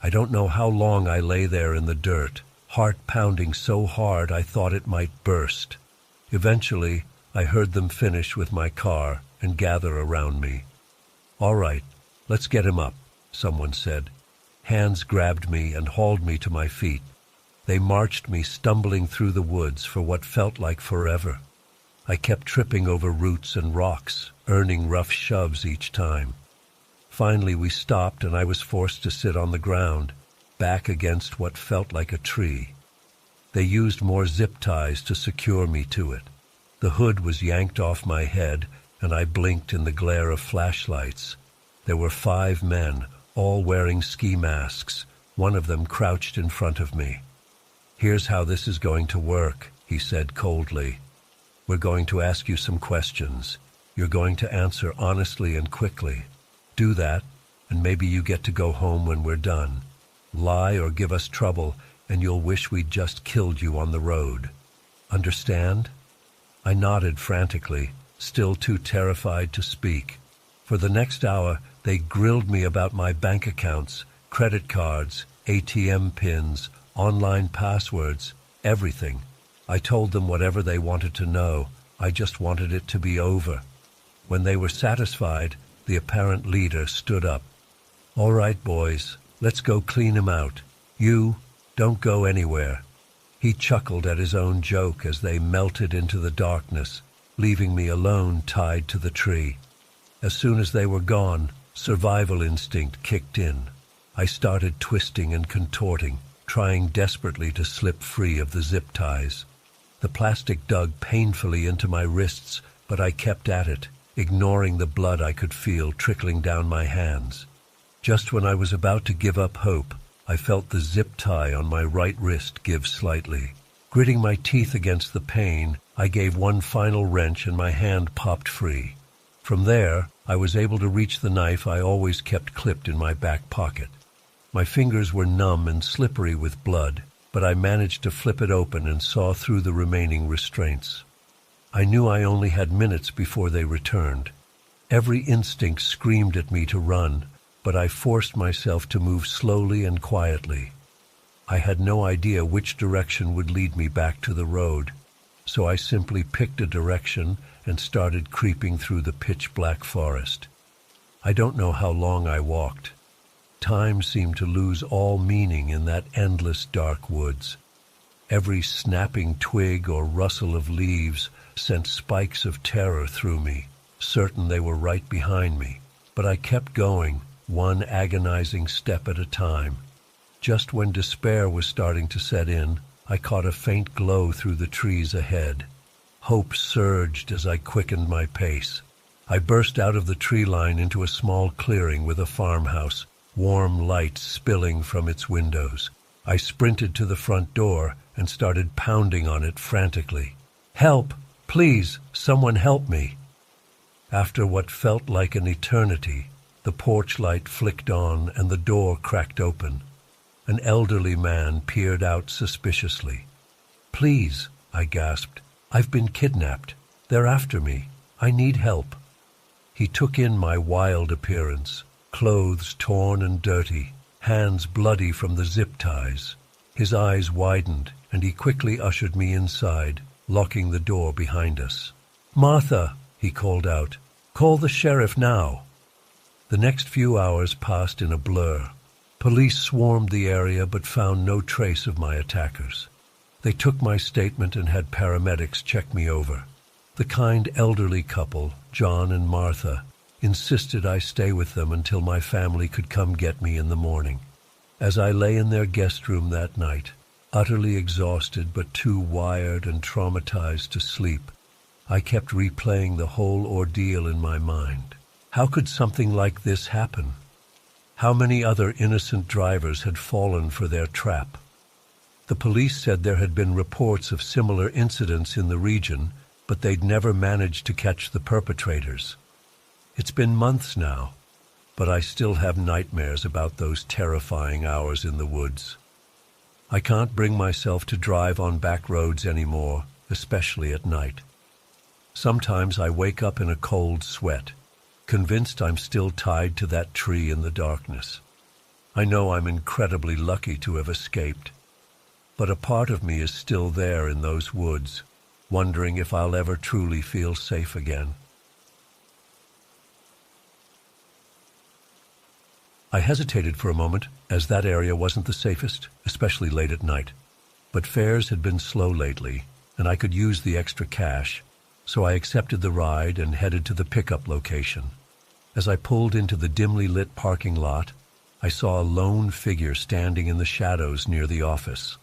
I don't know how long I lay there in the dirt, heart pounding so hard I thought it might burst. Eventually, I heard them finish with my car and gather around me. "All right, let's get him up," someone said. Hands grabbed me and hauled me to my feet. They marched me stumbling through the woods for what felt like forever. I kept tripping over roots and rocks, earning rough shoves each time. Finally, we stopped and I was forced to sit on the ground, back against what felt like a tree. They used more zip ties to secure me to it. The hood was yanked off my head and I blinked in the glare of flashlights. There were 5 men, all wearing ski masks. One of them crouched in front of me. "Here's how this is going to work," he said coldly. "We're going to ask you some questions. You're going to answer honestly and quickly. Do that, and maybe you get to go home when we're done. Lie or give us trouble, and you'll wish we'd just killed you on the road. Understand?" I nodded frantically, still too terrified to speak. For the next hour, they grilled me about my bank accounts, credit cards, ATM pins, online passwords, everything. I told them whatever they wanted to know. I just wanted it to be over. When they were satisfied, the apparent leader stood up. "All right, boys, let's go clean him out. You, don't go anywhere." He chuckled at his own joke as they melted into the darkness, leaving me alone tied to the tree. As soon as they were gone, survival instinct kicked in. I started twisting and contorting, trying desperately to slip free of the zip ties. The plastic dug painfully into my wrists, but I kept at it, ignoring the blood I could feel trickling down my hands. Just when I was about to give up hope, I felt the zip tie on my right wrist give slightly. Gritting my teeth against the pain, I gave one final wrench and my hand popped free. From there, I was able to reach the knife I always kept clipped in my back pocket. My fingers were numb and slippery with blood, but I managed to flip it open and saw through the remaining restraints. I knew I only had minutes before they returned. Every instinct screamed at me to run, but I forced myself to move slowly and quietly. I had no idea which direction would lead me back to the road, so I simply picked a direction and started creeping through the pitch-black forest. I don't know how long I walked. Time seemed to lose all meaning in that endless dark woods. Every snapping twig or rustle of leaves sent spikes of terror through me, certain they were right behind me. But I kept going, one agonizing step at a time. Just when despair was starting to set in, I caught a faint glow through the trees ahead. Hope surged as I quickened my pace. I burst out of the tree line into a small clearing with a farmhouse, warm light spilling from its windows. I sprinted to the front door and started pounding on it frantically. "Help! Please, someone help me!" After what felt like an eternity, the porch light flicked on and the door cracked open. An elderly man peered out suspiciously. "Please," I gasped, "I've been kidnapped. They're after me. I need help." He took in my wild appearance, clothes torn and dirty, hands bloody from the zip ties. His eyes widened, and he quickly ushered me inside, locking the door behind us. "Martha," he called out, "call the sheriff now." The next few hours passed in a blur. Police swarmed the area but found no trace of my attackers. They took my statement and had paramedics check me over. The kind elderly couple, John and Martha, insisted I stay with them until my family could come get me in the morning. As I lay in their guest room that night, utterly exhausted but too wired and traumatized to sleep, I kept replaying the whole ordeal in my mind. How could something like this happen? How many other innocent drivers had fallen for their trap? The police said there had been reports of similar incidents in the region, but they'd never managed to catch the perpetrators. It's been months now, but I still have nightmares about those terrifying hours in the woods. I can't bring myself to drive on back roads anymore, especially at night. Sometimes I wake up in a cold sweat, convinced I'm still tied to that tree in the darkness. I know I'm incredibly lucky to have escaped, but a part of me is still there in those woods, wondering if I'll ever truly feel safe again. I hesitated for a moment, as that area wasn't the safest, especially late at night. But fares had been slow lately, and I could use the extra cash, so I accepted the ride and headed to the pickup location. As I pulled into the dimly lit parking lot, I saw a lone figure standing in the shadows near the office.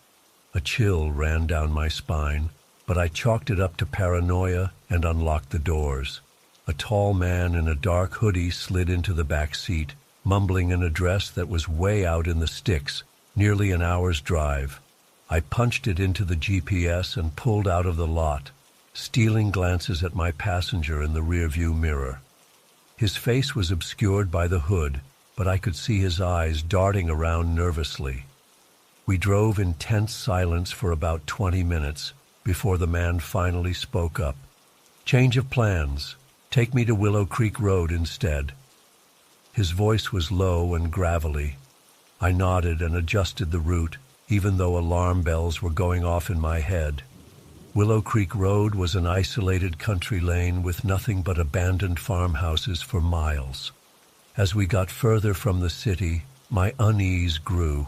A chill ran down my spine, but I chalked it up to paranoia and unlocked the doors. A tall man in a dark hoodie slid into the back seat, mumbling an address that was way out in the sticks, nearly an hour's drive. I punched it into the GPS and pulled out of the lot, stealing glances at my passenger in the rearview mirror. His face was obscured by the hood, but I could see his eyes darting around nervously. We drove in tense silence for about 20 minutes before the man finally spoke up. "Change of plans. Take me to Willow Creek Road instead." His voice was low and gravelly. I nodded and adjusted the route, even though alarm bells were going off in my head. Willow Creek Road was an isolated country lane with nothing but abandoned farmhouses for miles. As we got further from the city, my unease grew.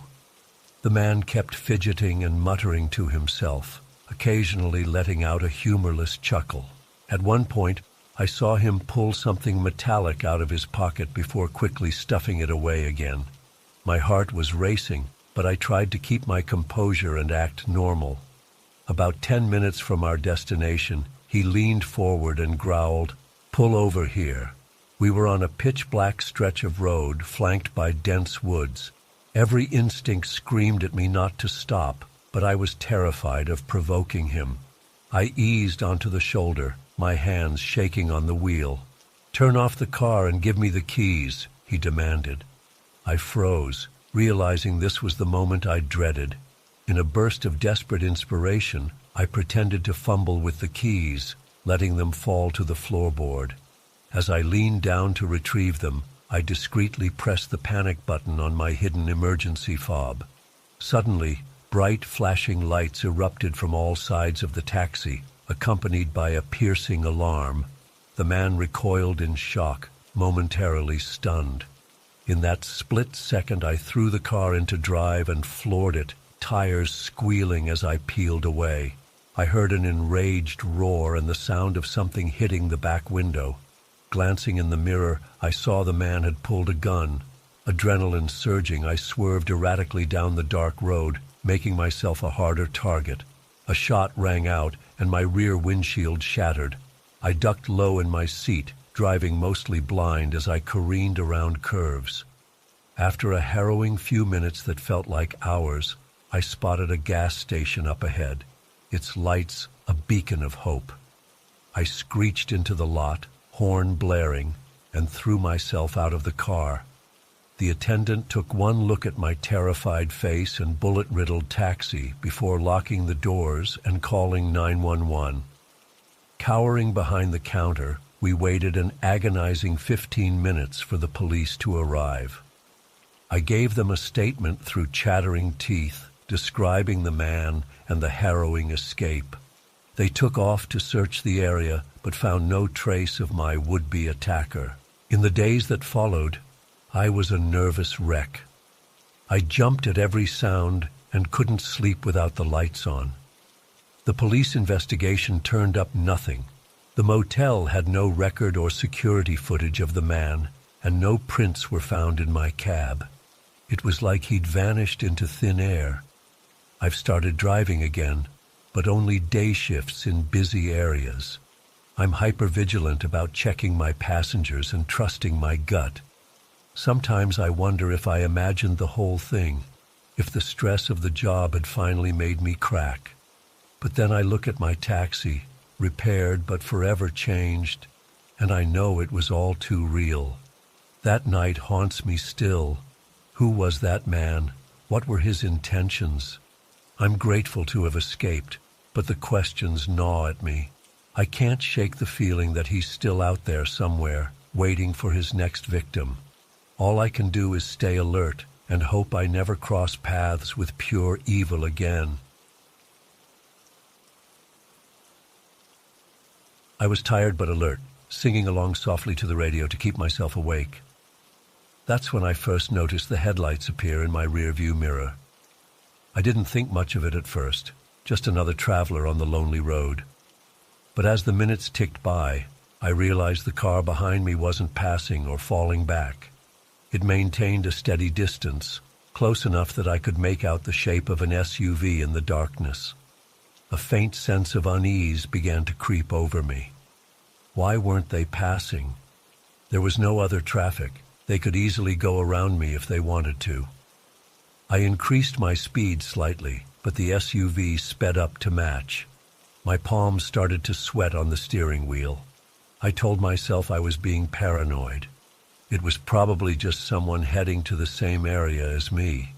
The man kept fidgeting and muttering to himself, occasionally letting out a humorless chuckle. At one point, I saw him pull something metallic out of his pocket before quickly stuffing it away again. My heart was racing, but I tried to keep my composure and act normal. About 10 minutes from our destination, he leaned forward and growled, "Pull over here." We were on a pitch-black stretch of road flanked by dense woods. Every instinct screamed at me not to stop, but I was terrified of provoking him. I eased onto the shoulder, my hands shaking on the wheel. "Turn off the car and give me the keys," he demanded. I froze, realizing this was the moment I dreaded. In a burst of desperate inspiration, I pretended to fumble with the keys, letting them fall to the floorboard. As I leaned down to retrieve them, I discreetly pressed the panic button on my hidden emergency fob. Suddenly, bright flashing lights erupted from all sides of the taxi, accompanied by a piercing alarm. The man recoiled in shock, momentarily stunned. In that split second, I threw the car into drive and floored it, tires squealing as I peeled away. I heard an enraged roar and the sound of something hitting the back window. Glancing in the mirror, I saw the man had pulled a gun. Adrenaline surging, I swerved erratically down the dark road, making myself a harder target. A shot rang out, and my rear windshield shattered. I ducked low in my seat, driving mostly blind as I careened around curves. After a harrowing few minutes that felt like hours, I spotted a gas station up ahead, its lights a beacon of hope. I screeched into the lot, horn blaring, and threw myself out of the car. The attendant took one look at my terrified face and bullet-riddled taxi before locking the doors and calling 911. Cowering behind the counter, we waited an agonizing 15 minutes for the police to arrive. I gave them a statement through chattering teeth, describing the man and the harrowing escape. They took off to search the area, but found no trace of my would-be attacker. In the days that followed, I was a nervous wreck. I jumped at every sound and couldn't sleep without the lights on. The police investigation turned up nothing. The motel had no record or security footage of the man, and no prints were found in my cab. It was like he'd vanished into thin air. I've started driving again, but only day shifts in busy areas. I'm hyper-vigilant about checking my passengers and trusting my gut. Sometimes I wonder if I imagined the whole thing, if the stress of the job had finally made me crack. But then I look at my taxi, repaired but forever changed, and I know it was all too real. That night haunts me still. Who was that man? What were his intentions? I'm grateful to have escaped, but the questions gnaw at me. I can't shake the feeling that he's still out there somewhere, waiting for his next victim. All I can do is stay alert and hope I never cross paths with pure evil again. I was tired but alert, singing along softly to the radio to keep myself awake. That's when I first noticed the headlights appear in my rearview mirror. I didn't think much of it at first, just another traveler on the lonely road. But as the minutes ticked by, I realized the car behind me wasn't passing or falling back. It maintained a steady distance, close enough that I could make out the shape of an SUV in the darkness. A faint sense of unease began to creep over me. Why weren't they passing? There was no other traffic. They could easily go around me if they wanted to. I increased my speed slightly, but the SUV sped up to match. My palms started to sweat on the steering wheel. I told myself I was being paranoid. It was probably just someone heading to the same area as me.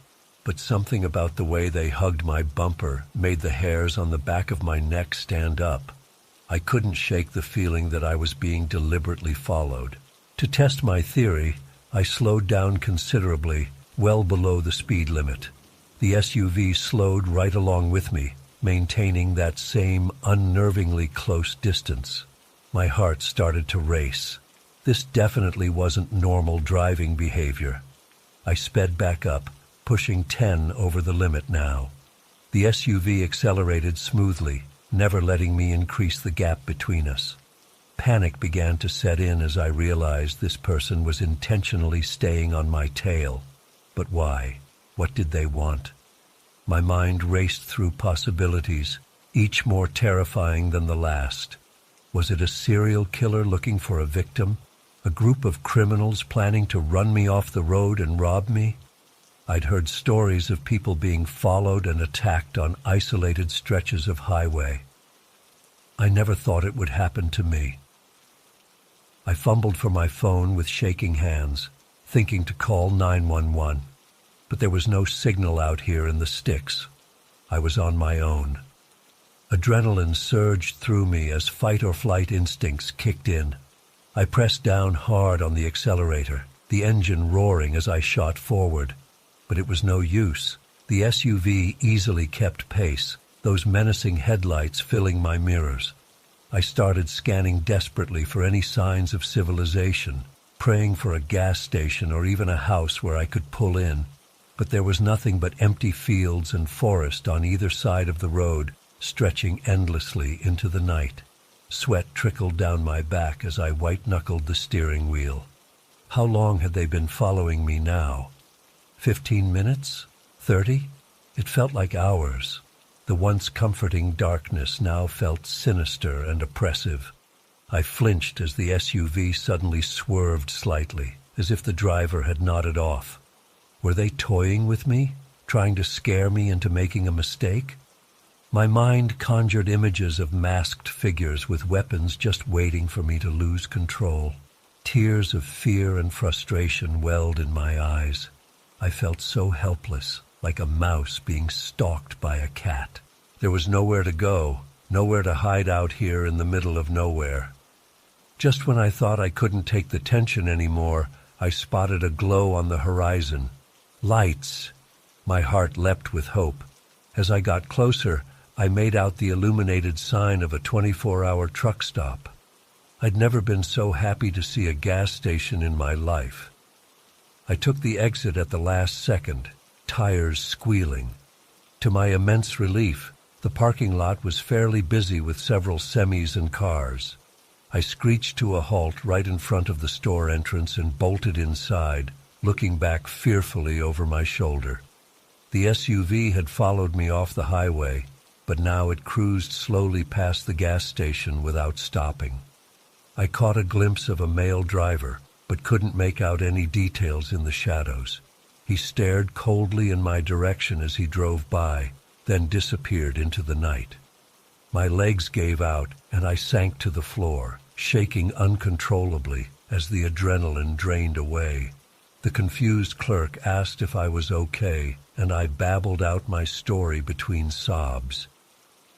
But something about the way they hugged my bumper made the hairs on the back of my neck stand up. I couldn't shake the feeling that I was being deliberately followed. To test my theory, I slowed down considerably, well below the speed limit. The SUV slowed right along with me, maintaining that same unnervingly close distance. My heart started to race. This definitely wasn't normal driving behavior. I sped back up, pushing 10 over the limit now. The SUV accelerated smoothly, never letting me increase the gap between us. Panic began to set in as I realized this person was intentionally staying on my tail. But why? What did they want? My mind raced through possibilities, each more terrifying than the last. Was it a serial killer looking for a victim? A group of criminals planning to run me off the road and rob me? I'd heard stories of people being followed and attacked on isolated stretches of highway. I never thought it would happen to me. I fumbled for my phone with shaking hands, thinking to call 911. But there was no signal out here in the sticks. I was on my own. Adrenaline surged through me as fight-or-flight instincts kicked in. I pressed down hard on the accelerator, the engine roaring as I shot forward. But it was no use. The SUV easily kept pace, those menacing headlights filling my mirrors. I started scanning desperately for any signs of civilization, praying for a gas station or even a house where I could pull in. But there was nothing but empty fields and forest on either side of the road, stretching endlessly into the night. Sweat trickled down my back as I white-knuckled the steering wheel. How long had they been following me now? 15 minutes? 30? It felt like hours. The once comforting darkness now felt sinister and oppressive. I flinched as the SUV suddenly swerved slightly, as if the driver had nodded off. Were they toying with me, trying to scare me into making a mistake? My mind conjured images of masked figures with weapons just waiting for me to lose control. Tears of fear and frustration welled in my eyes. I felt so helpless, like a mouse being stalked by a cat. There was nowhere to go, nowhere to hide out here in the middle of nowhere. Just when I thought I couldn't take the tension anymore, I spotted a glow on the horizon. Lights! My heart leapt with hope. As I got closer, I made out the illuminated sign of a 24-hour truck stop. I'd never been so happy to see a gas station in my life. I took the exit at the last second, tires squealing. To my immense relief, the parking lot was fairly busy with several semis and cars. I screeched to a halt right in front of the store entrance and bolted inside, looking back fearfully over my shoulder. The SUV had followed me off the highway, but now it cruised slowly past the gas station without stopping. I caught a glimpse of a male driver, but couldn't make out any details in the shadows. He stared coldly in my direction as he drove by, then disappeared into the night. My legs gave out, and I sank to the floor, shaking uncontrollably as the adrenaline drained away. The confused clerk asked if I was okay, and I babbled out my story between sobs.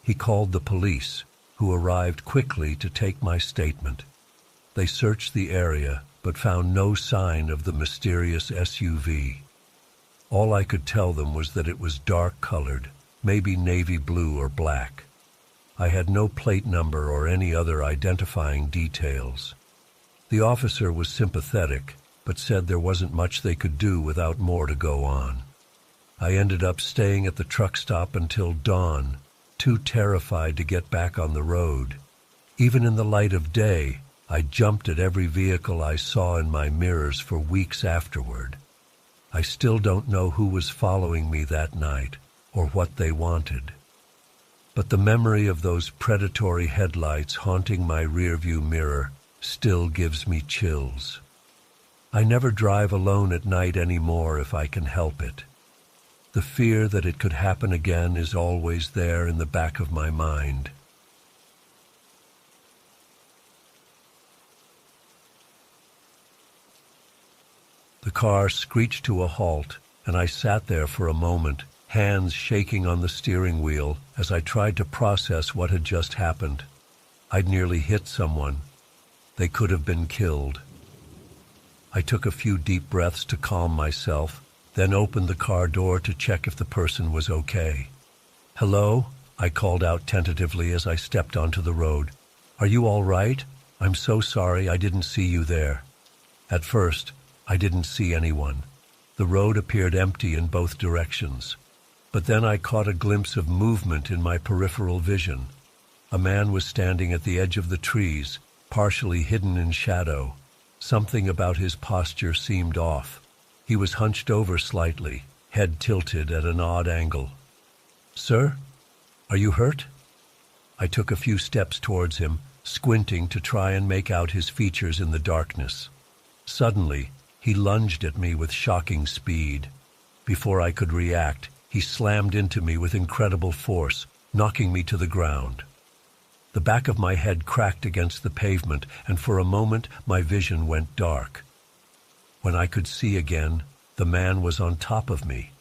He called the police, who arrived quickly to take my statement. They searched the area, but found no sign of the mysterious SUV. All I could tell them was that it was dark-colored, maybe navy blue or black. I had no plate number or any other identifying details. The officer was sympathetic, but said there wasn't much they could do without more to go on. I ended up staying at the truck stop until dawn, too terrified to get back on the road. Even in the light of day, I jumped at every vehicle I saw in my mirrors for weeks afterward. I still don't know who was following me that night or what they wanted. But the memory of those predatory headlights haunting my rearview mirror still gives me chills. I never drive alone at night anymore if I can help it. The fear that it could happen again is always there in the back of my mind. The car screeched to a halt, and I sat there for a moment, hands shaking on the steering wheel as I tried to process what had just happened. I'd nearly hit someone. They could have been killed. I took a few deep breaths to calm myself, then opened the car door to check if the person was okay. "Hello?" I called out tentatively as I stepped onto the road. "Are you all right? I'm so sorry I didn't see you there." At first, I didn't see anyone. The road appeared empty in both directions. But then I caught a glimpse of movement in my peripheral vision. A man was standing at the edge of the trees, partially hidden in shadow. Something about his posture seemed off. He was hunched over slightly, head tilted at an odd angle. "Sir? Are you hurt?" I took a few steps towards him, squinting to try and make out his features in the darkness. Suddenly, he lunged at me with shocking speed. Before I could react, he slammed into me with incredible force, knocking me to the ground. The back of my head cracked against the pavement, and for a moment my vision went dark. When I could see again, the man was on top of me.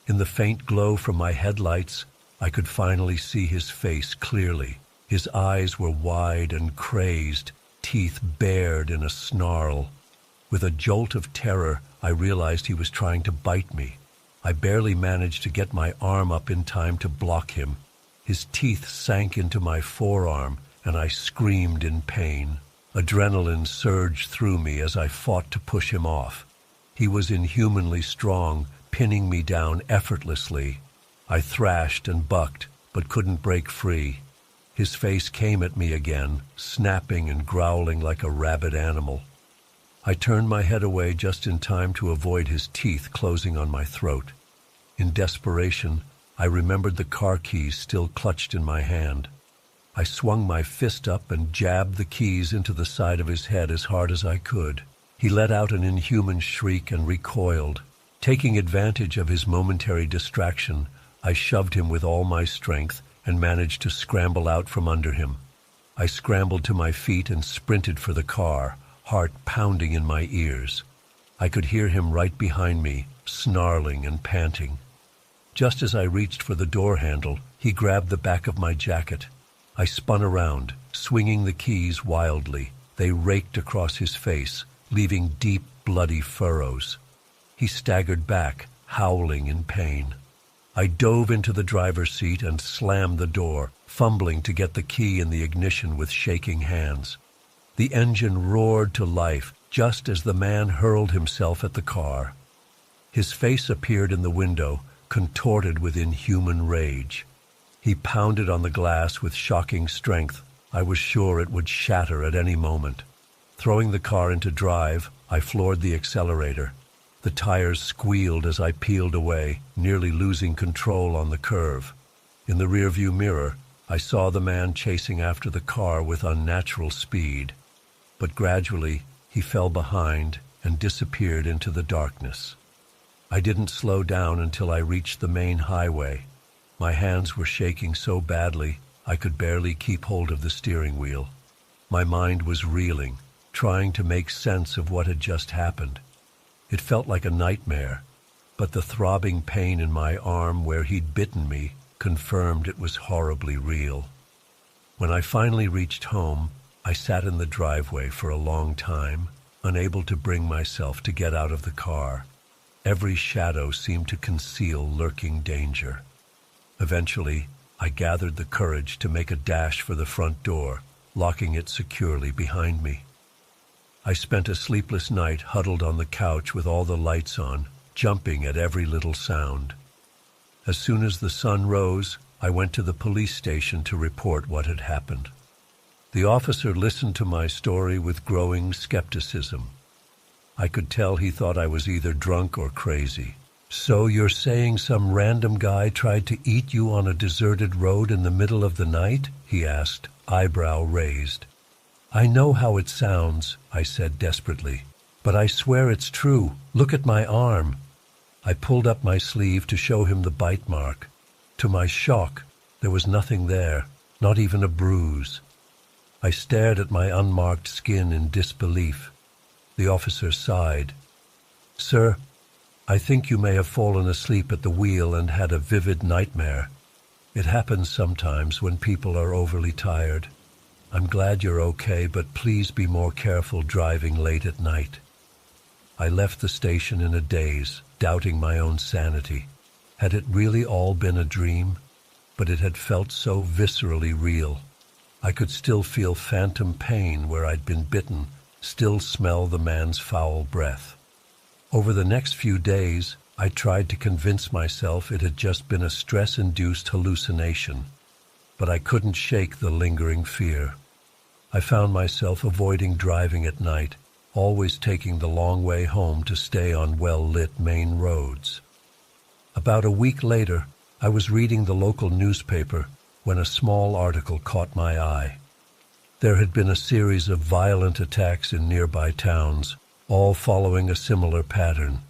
In the faint glow from my headlights, I could finally see his face clearly. His eyes were wide and crazed, teeth bared in a snarl. With a jolt of terror, I realized he was trying to bite me. I barely managed to get my arm up in time to block him. His teeth sank into my forearm, and I screamed in pain. Adrenaline surged through me as I fought to push him off. He was inhumanly strong, pinning me down effortlessly. I thrashed and bucked, but couldn't break free. His face came at me again, snapping and growling like a rabid animal. I turned my head away just in time to avoid his teeth closing on my throat. In desperation, I remembered the car keys still clutched in my hand. I swung my fist up and jabbed the keys into the side of his head as hard as I could. He let out an inhuman shriek and recoiled. Taking advantage of his momentary distraction, I shoved him with all my strength and managed to scramble out from under him. I scrambled to my feet and sprinted for the car, heart pounding in my ears. I could hear him right behind me, snarling and panting. Just as I reached for the door handle, he grabbed the back of my jacket. I spun around, swinging the keys wildly. They raked across his face, leaving deep, bloody furrows. He staggered back, howling in pain. I dove into the driver's seat and slammed the door, fumbling to get the key in the ignition with shaking hands. The engine roared to life just as the man hurled himself at the car. His face appeared in the window, contorted with inhuman rage. He pounded on the glass with shocking strength. I was sure it would shatter at any moment. Throwing the car into drive, I floored the accelerator. The tires squealed as I peeled away, nearly losing control on the curve. In the rearview mirror, I saw the man chasing after the car with unnatural speed. but gradually he fell behind and disappeared into the darkness. I didn't slow down until I reached the main highway. My hands were shaking so badly I could barely keep hold of the steering wheel. My mind was reeling, trying to make sense of what had just happened. It felt like a nightmare, but the throbbing pain in my arm where he'd bitten me confirmed it was horribly real. When I finally reached home, I sat in the driveway for a long time, unable to bring myself to get out of the car. Every shadow seemed to conceal lurking danger. Eventually, I gathered the courage to make a dash for the front door, locking it securely behind me. I spent a sleepless night huddled on the couch with all the lights on, jumping at every little sound. As soon as the sun rose, I went to the police station to report what had happened. The officer listened to my story with growing skepticism. I could tell he thought I was either drunk or crazy. "So you're saying some random guy tried to eat you on a deserted road in the middle of the night?" he asked, eyebrow raised. "I know how it sounds," I said desperately, "but I swear it's true. Look at my arm." I pulled up my sleeve to show him the bite mark. To my shock, there was nothing there, not even a bruise. I stared at my unmarked skin in disbelief. The officer sighed. "Sir, I think you may have fallen asleep at the wheel and had a vivid nightmare. It happens sometimes when people are overly tired. I'm glad you're okay, but please be more careful driving late at night." I left the station in a daze, doubting my own sanity. Had it really all been a dream? But it had felt so viscerally real. I could still feel phantom pain where I'd been bitten, still smell the man's foul breath. Over the next few days, I tried to convince myself it had just been a stress-induced hallucination, but I couldn't shake the lingering fear. I found myself avoiding driving at night, always taking the long way home to stay on well-lit main roads. About a week later, I was reading the local newspaper when a small article caught my eye. There had been a series of violent attacks in nearby towns, all following a similar pattern.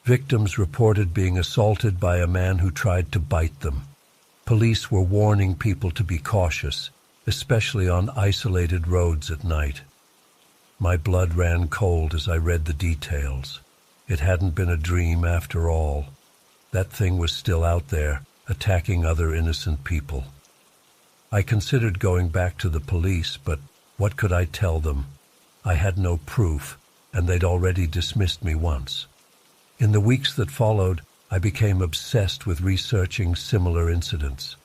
Victims reported being assaulted by a man who tried to bite them. Police were warning people to be cautious, especially on isolated roads at night. My blood ran cold as I read the details. It hadn't been a dream after all. That thing was still out there, attacking other innocent people. I considered going back to the police, but what could I tell them? I had no proof, and they'd already dismissed me once. In the weeks that followed, I became obsessed with researching similar incidents.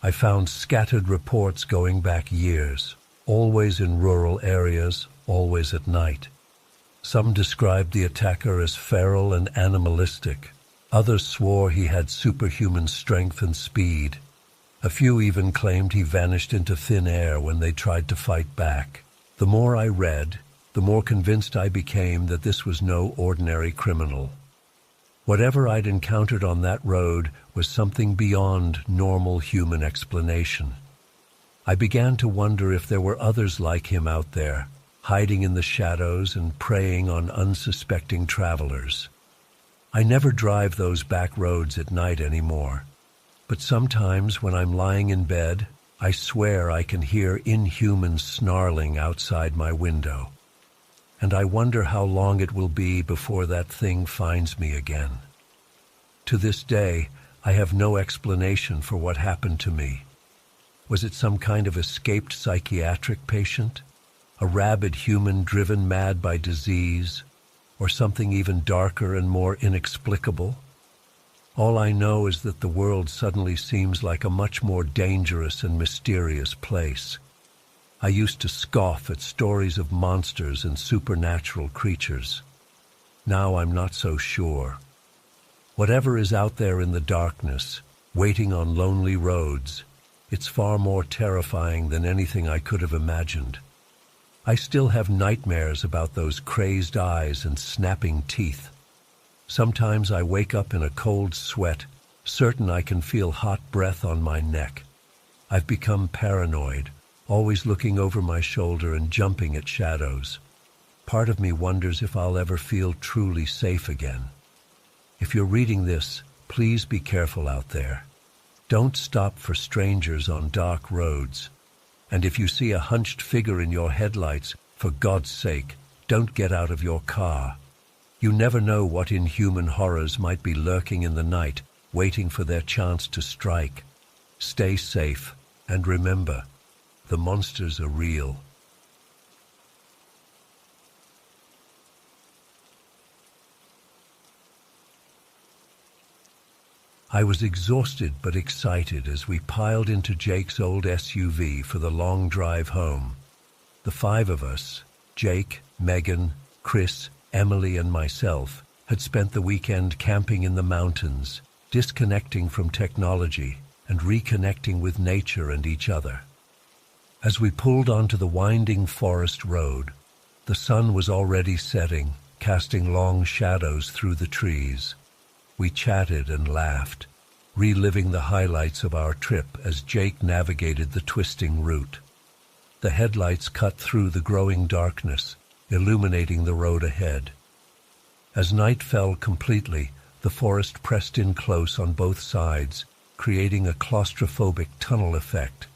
I found scattered reports going back years, always in rural areas, always at night. Some described the attacker as feral and animalistic. Others swore he had superhuman strength and speed. A few even claimed he vanished into thin air when they tried to fight back. The more I read, the more convinced I became that this was no ordinary criminal. Whatever I'd encountered on that road was something beyond normal human explanation. I began to wonder if there were others like him out there, hiding in the shadows and preying on unsuspecting travelers. I never drive those back roads at night anymore, but sometimes when I'm lying in bed, I swear I can hear inhuman snarling outside my window. And I wonder how long it will be before that thing finds me again. To this day, I have no explanation for what happened to me. Was it some kind of escaped psychiatric patient? A rabid human driven mad by disease? Or something even darker and more inexplicable? All I know is that the world suddenly seems like a much more dangerous and mysterious place. I used to scoff at stories of monsters and supernatural creatures. Now I'm not so sure. Whatever is out there in the darkness, waiting on lonely roads, it's far more terrifying than anything I could have imagined. I still have nightmares about those crazed eyes and snapping teeth. Sometimes I wake up in a cold sweat, certain I can feel hot breath on my neck. I've become paranoid, always looking over my shoulder and jumping at shadows. Part of me wonders if I'll ever feel truly safe again. If you're reading this, please be careful out there. Don't stop for strangers on dark roads. And if you see a hunched figure in your headlights, for God's sake, don't get out of your car. You never know what inhuman horrors might be lurking in the night, waiting for their chance to strike. Stay safe, and remember, the monsters are real. I was exhausted but excited as we piled into Jake's old SUV for the long drive home. The five of us, Jake, Megan, Chris, Emily, and myself, had spent the weekend camping in the mountains, disconnecting from technology and reconnecting with nature and each other. As we pulled onto the winding forest road, the sun was already setting, casting long shadows through the trees. We chatted and laughed, reliving the highlights of our trip as Jake navigated the twisting route. The headlights cut through the growing darkness, illuminating the road ahead. As night fell completely, the forest pressed in close on both sides, creating a claustrophobic tunnel effect.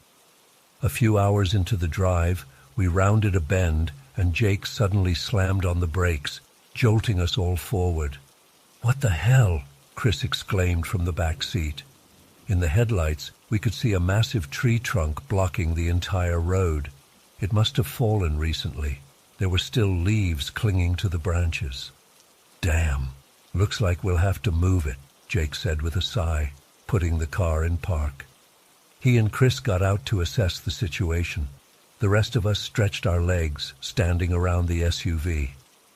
A few hours into the drive, we rounded a bend, and Jake suddenly slammed on the brakes, jolting us all forward. "What the hell?" Chris exclaimed from the back seat. In the headlights, we could see a massive tree trunk blocking the entire road. It must have fallen recently. There were still leaves clinging to the branches. "Damn, looks like we'll have to move it," Jake said with a sigh, putting the car in park. He and Chris got out to assess the situation. The rest of us stretched our legs, standing around the SUV.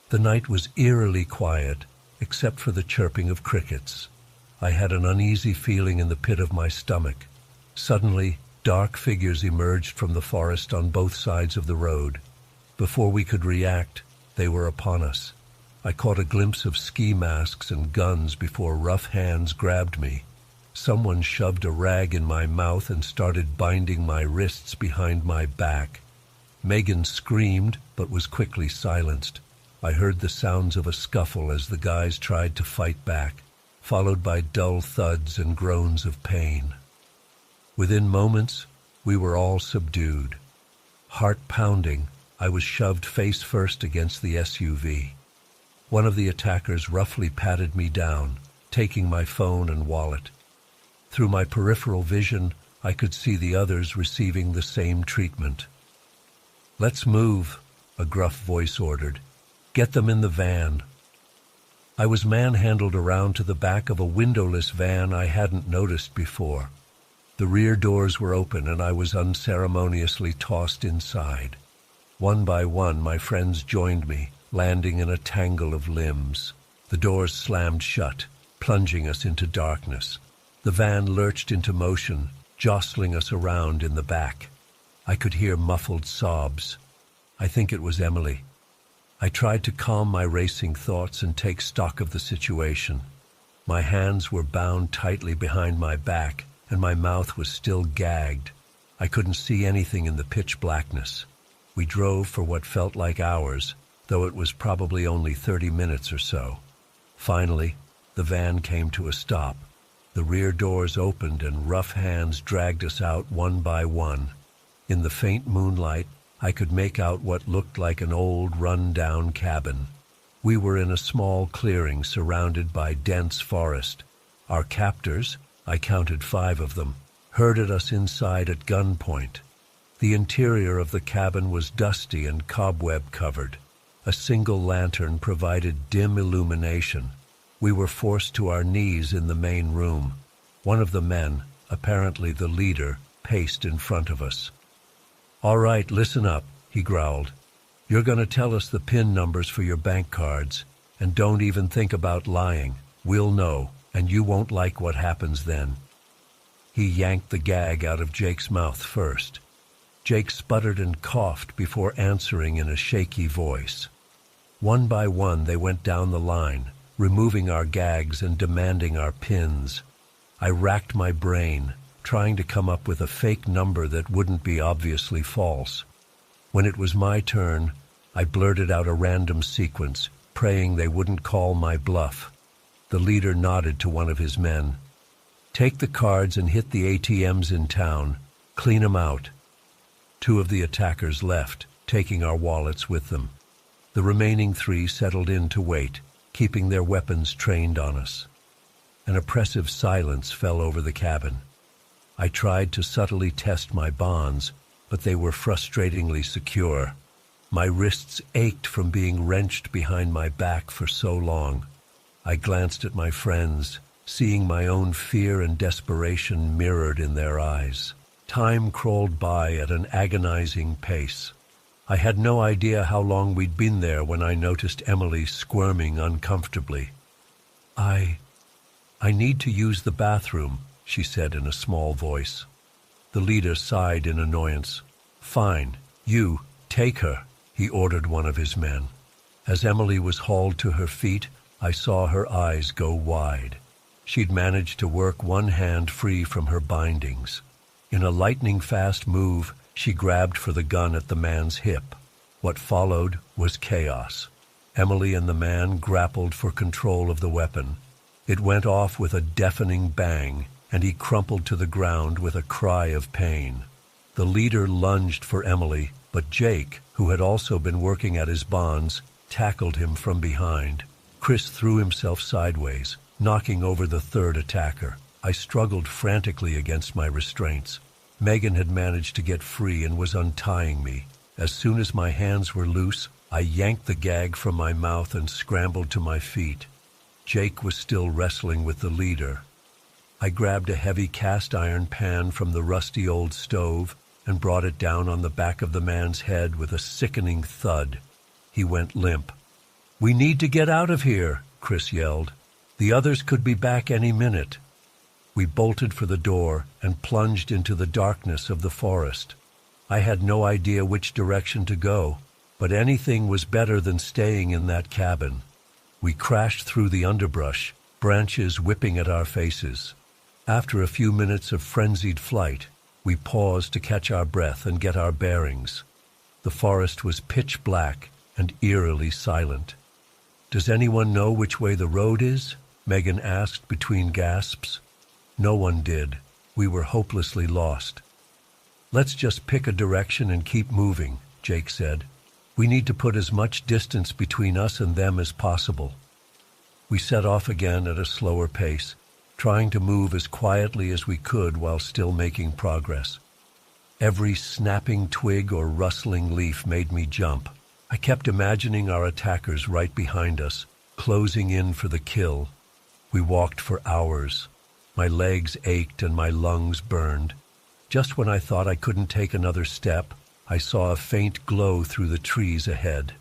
The night was eerily quiet, except for the chirping of crickets. I had an uneasy feeling in the pit of my stomach. Suddenly, dark figures emerged from the forest on both sides of the road. Before we could react, they were upon us. I caught a glimpse of ski masks and guns before rough hands grabbed me. Someone shoved a rag in my mouth and started binding my wrists behind my back. Megan screamed, but was quickly silenced. I heard the sounds of a scuffle as the guys tried to fight back, followed by dull thuds and groans of pain. Within moments, we were all subdued. Heart pounding, I was shoved face first against the SUV. One of the attackers roughly patted me down, taking my phone and wallet. Through my peripheral vision, I could see the others receiving the same treatment. "Let's move," a gruff voice ordered. "Get them in the van." I was manhandled around to the back of a windowless van I hadn't noticed before. The rear doors were open and I was unceremoniously tossed inside. One by one, my friends joined me, landing in a tangle of limbs. The doors slammed shut, plunging us into darkness. The van lurched into motion, jostling us around in the back. I could hear muffled sobs. I think it was Emily. I tried to calm my racing thoughts and take stock of the situation. My hands were bound tightly behind my back, and my mouth was still gagged. I couldn't see anything in the pitch blackness. We drove for what felt like hours, though it was probably only 30 minutes or so. Finally, the van came to a stop. The rear doors opened and rough hands dragged us out one by one. In the faint moonlight, I could make out what looked like an old, run-down cabin. We were in a small clearing surrounded by dense forest. Our captors, I counted 5 of them, herded us inside at gunpoint. The interior of the cabin was dusty and cobweb-covered. A single lantern provided dim illumination. We were forced to our knees in the main room. One of the men, apparently the leader, paced in front of us. "All right, listen up," he growled. "You're going to tell us the PIN numbers for your bank cards, and don't even think about lying. We'll know, and you won't like what happens then." He yanked the gag out of Jake's mouth first. Jake sputtered and coughed before answering in a shaky voice. One by one, they went down the line, removing our gags and demanding our PINs. I racked my brain, trying to come up with a fake number that wouldn't be obviously false. When it was my turn, I blurted out a random sequence, praying they wouldn't call my bluff. The leader nodded to one of his men. "Take the cards and hit the ATMs in town. Clean 'em out." 2 of the attackers left, taking our wallets with them. The remaining 3 settled in to wait, keeping their weapons trained on us. An oppressive silence fell over the cabin. I tried to subtly test my bonds, but they were frustratingly secure. My wrists ached from being wrenched behind my back for so long. I glanced at my friends, seeing my own fear and desperation mirrored in their eyes. Time crawled by at an agonizing pace. I had no idea how long we'd been there when I noticed Emily squirming uncomfortably. I need to use the bathroom," she said in a small voice. The leader sighed in annoyance. "Fine, you, take her," he ordered one of his men. As Emily was hauled to her feet, I saw her eyes go wide. She'd managed to work one hand free from her bindings. In a lightning-fast move, she grabbed for the gun at the man's hip. What followed was chaos. Emily and the man grappled for control of the weapon. It went off with a deafening bang, and he crumpled to the ground with a cry of pain. The leader lunged for Emily, but Jake, who had also been working at his bonds, tackled him from behind. Chris threw himself sideways, knocking over the 3rd attacker. I struggled frantically against my restraints. Megan had managed to get free and was untying me. As soon as my hands were loose, I yanked the gag from my mouth and scrambled to my feet. Jake was still wrestling with the leader. I grabbed a heavy cast-iron pan from the rusty old stove and brought it down on the back of the man's head with a sickening thud. He went limp. "We need to get out of here," Chris yelled. "The others could be back any minute." We bolted for the door and plunged into the darkness of the forest. I had no idea which direction to go, but anything was better than staying in that cabin. We crashed through the underbrush, branches whipping at our faces. After a few minutes of frenzied flight, we paused to catch our breath and get our bearings. The forest was pitch black and eerily silent. "Does anyone know which way the road is?" Megan asked between gasps. No one did. We were hopelessly lost. "Let's just pick a direction and keep moving," Jake said. "We need to put as much distance between us and them as possible." We set off again at a slower pace, trying to move as quietly as we could while still making progress. Every snapping twig or rustling leaf made me jump. I kept imagining our attackers right behind us, closing in for the kill. We walked for hours. My legs ached and my lungs burned. Just when I thought I couldn't take another step, I saw a faint glow through the trees ahead.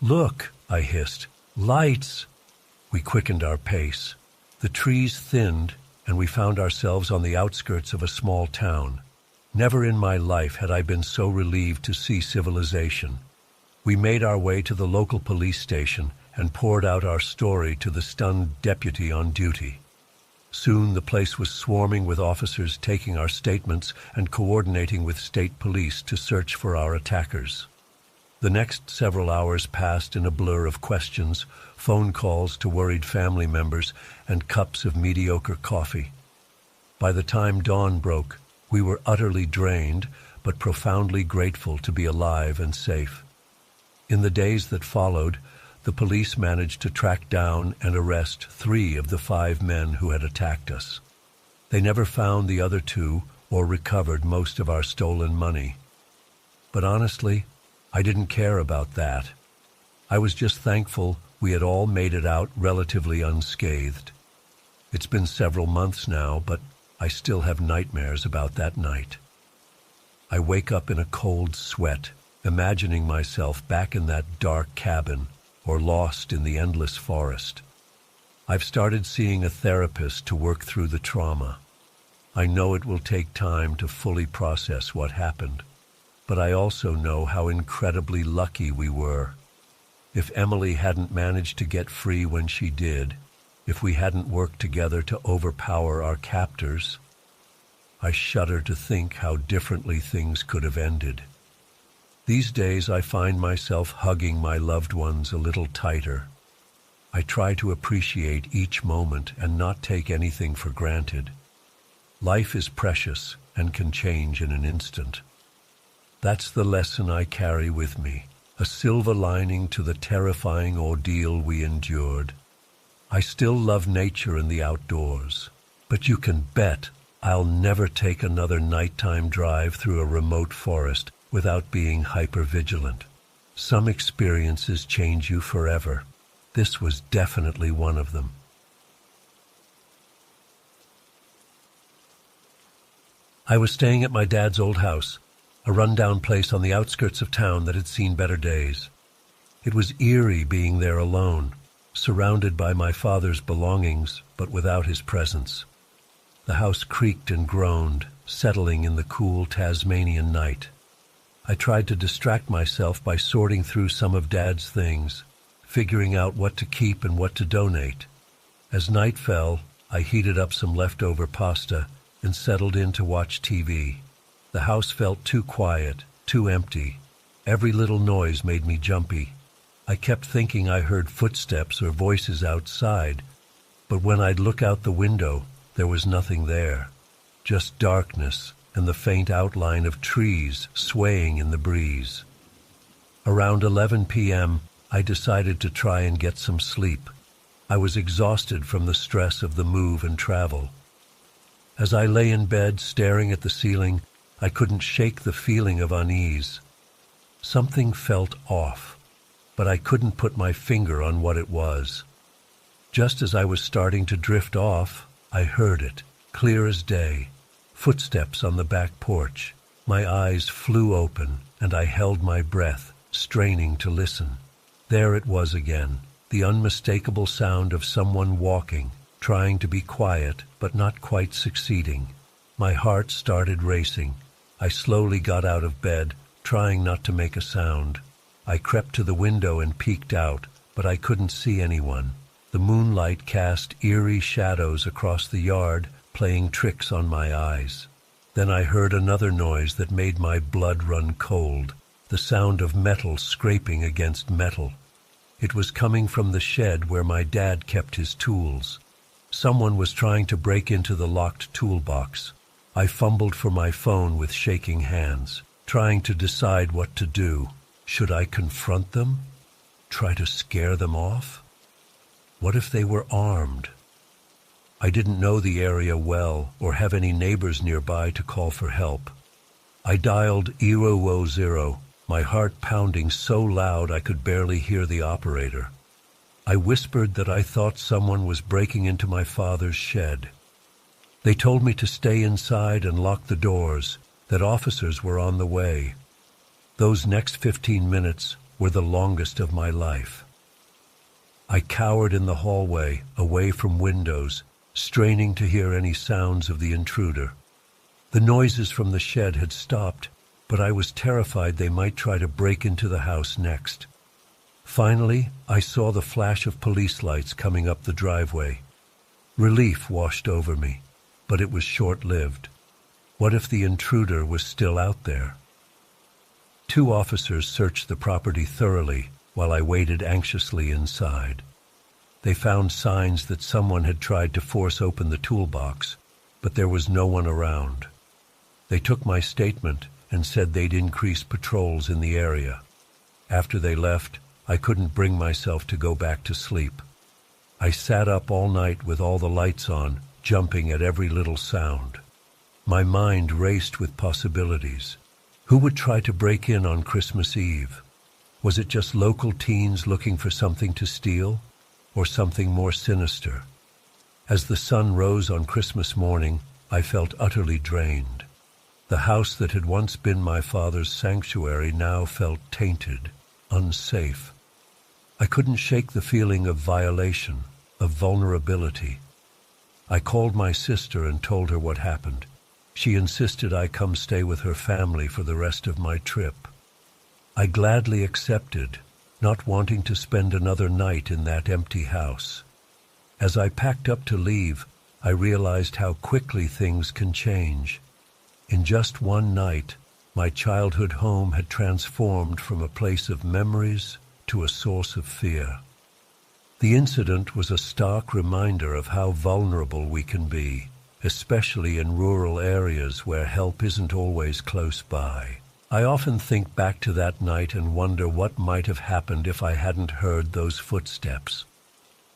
"Look," I hissed. "Lights!" We quickened our pace. The trees thinned, and we found ourselves on the outskirts of a small town. Never in my life had I been so relieved to see civilization. We made our way to the local police station and poured out our story to the stunned deputy on duty. Soon the place was swarming with officers taking our statements and coordinating with state police to search for our attackers. The next several hours passed in a blur of questions, phone calls to worried family members, and cups of mediocre coffee. By the time dawn broke, we were utterly drained, but profoundly grateful to be alive and safe. In the days that followed, the police managed to track down and arrest 3 of the 5 men who had attacked us. They never found the other 2 or recovered most of our stolen money. But honestly, I didn't care about that. I was just thankful we had all made it out relatively unscathed. It's been several months now, but I still have nightmares about that night. I wake up in a cold sweat, imagining myself back in that dark cabin or lost in the endless forest. I've started seeing a therapist to work through the trauma. I know it will take time to fully process what happened, but I also know how incredibly lucky we were. If Emily hadn't managed to get free when she did, if we hadn't worked together to overpower our captors, I shudder to think how differently things could have ended. These days I find myself hugging my loved ones a little tighter. I try to appreciate each moment and not take anything for granted. Life is precious and can change in an instant. That's the lesson I carry with me, a silver lining to the terrifying ordeal we endured. I still love nature and the outdoors, but you can bet I'll never take another nighttime drive through a remote forest without being hyper-vigilant. Some experiences change you forever. This was definitely one of them. I was staying at my dad's old house, a rundown place on the outskirts of town that had seen better days. It was eerie being there alone, surrounded by my father's belongings, but without his presence. The house creaked and groaned, settling in the cool Tasmanian night. I tried to distract myself by sorting through some of Dad's things, figuring out what to keep and what to donate. As night fell, I heated up some leftover pasta and settled in to watch TV. The house felt too quiet, too empty. Every little noise made me jumpy. I kept thinking I heard footsteps or voices outside, but when I'd look out the window, there was nothing there, just darkness and the faint outline of trees swaying in the breeze. Around 11 p.m., I decided to try and get some sleep. I was exhausted from the stress of the move and travel. As I lay in bed staring at the ceiling, I couldn't shake the feeling of unease. Something felt off, but I couldn't put my finger on what it was. Just as I was starting to drift off, I heard it, clear as day. Footsteps on the back porch. My eyes flew open, and I held my breath, straining to listen. There it was again, the unmistakable sound of someone walking, trying to be quiet, but not quite succeeding. My heart started racing. I slowly got out of bed, trying not to make a sound. I crept to the window and peeked out, but I couldn't see anyone. The moonlight cast eerie shadows across the yard, playing tricks on my eyes. Then I heard another noise that made my blood run cold, the sound of metal scraping against metal. It was coming from the shed where my dad kept his tools. Someone was trying to break into the locked toolbox. I fumbled for my phone with shaking hands, trying to decide what to do. Should I confront them? Try to scare them off? What if they were armed? I didn't know the area well or have any neighbors nearby to call for help. I dialed 000, my heart pounding so loud I could barely hear the operator. I whispered that I thought someone was breaking into my father's shed. They told me to stay inside and lock the doors, that officers were on the way. Those next 15 minutes were the longest of my life. I cowered in the hallway, away from windows, straining to hear any sounds of the intruder. The noises from the shed had stopped, but I was terrified they might try to break into the house next. Finally, I saw the flash of police lights coming up the driveway. Relief washed over me, but it was short-lived. What if the intruder was still out there? 2 officers searched the property thoroughly while I waited anxiously inside. They found signs that someone had tried to force open the toolbox, but there was no one around. They took my statement and said they'd increase patrols in the area. After they left, I couldn't bring myself to go back to sleep. I sat up all night with all the lights on, jumping at every little sound. My mind raced with possibilities. Who would try to break in on Christmas Eve? Was it just local teens looking for something to steal, or something more sinister? As the sun rose on Christmas morning, I felt utterly drained. The house that had once been my father's sanctuary now felt tainted, unsafe. I couldn't shake the feeling of violation, of vulnerability. I called my sister and told her what happened. She insisted I come stay with her family for the rest of my trip. I gladly accepted, not wanting to spend another night in that empty house. As I packed up to leave, I realized how quickly things can change. In just one night, my childhood home had transformed from a place of memories to a source of fear. The incident was a stark reminder of how vulnerable we can be, especially in rural areas where help isn't always close by. I often think back to that night and wonder what might have happened if I hadn't heard those footsteps.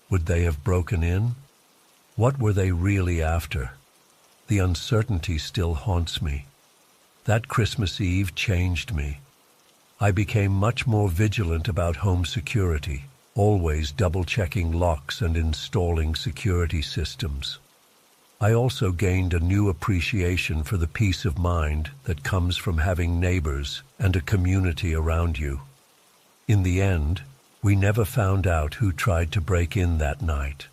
Would they have broken in? What were they really after? The uncertainty still haunts me. That Christmas Eve changed me. I became much more vigilant about home security, always double-checking locks and installing security systems. I also gained a new appreciation for the peace of mind that comes from having neighbors and a community around you. In the end, we never found out who tried to break in that night.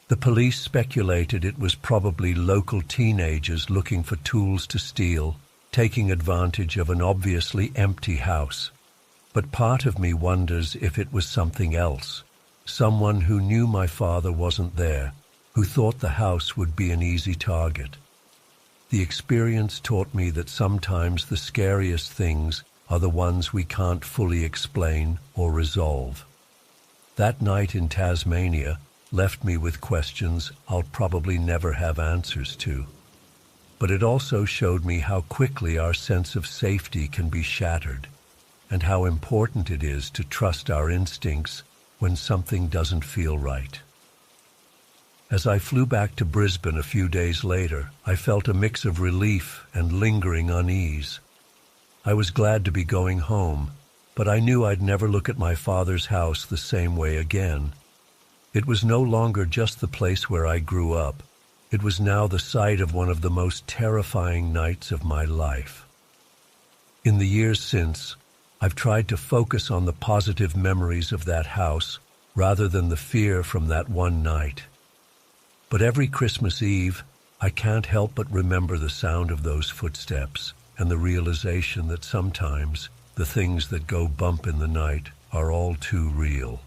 The police speculated it was probably local teenagers looking for tools to steal, taking advantage of an obviously empty house. But part of me wonders if it was something else, someone who knew my father wasn't there, who thought the house would be an easy target. The experience taught me that sometimes the scariest things are the ones we can't fully explain or resolve. That night in Tasmania left me with questions I'll probably never have answers to. But it also showed me how quickly our sense of safety can be shattered, and how important it is to trust our instincts when something doesn't feel right. As I flew back to Brisbane a few days later, I felt a mix of relief and lingering unease. I was glad to be going home, but I knew I'd never look at my father's house the same way again. It was no longer just the place where I grew up. It was now the site of one of the most terrifying nights of my life. In the years since, I've tried to focus on the positive memories of that house rather than the fear from that one night. But every Christmas Eve, I can't help but remember the sound of those footsteps and the realization that sometimes the things that go bump in the night are all too real.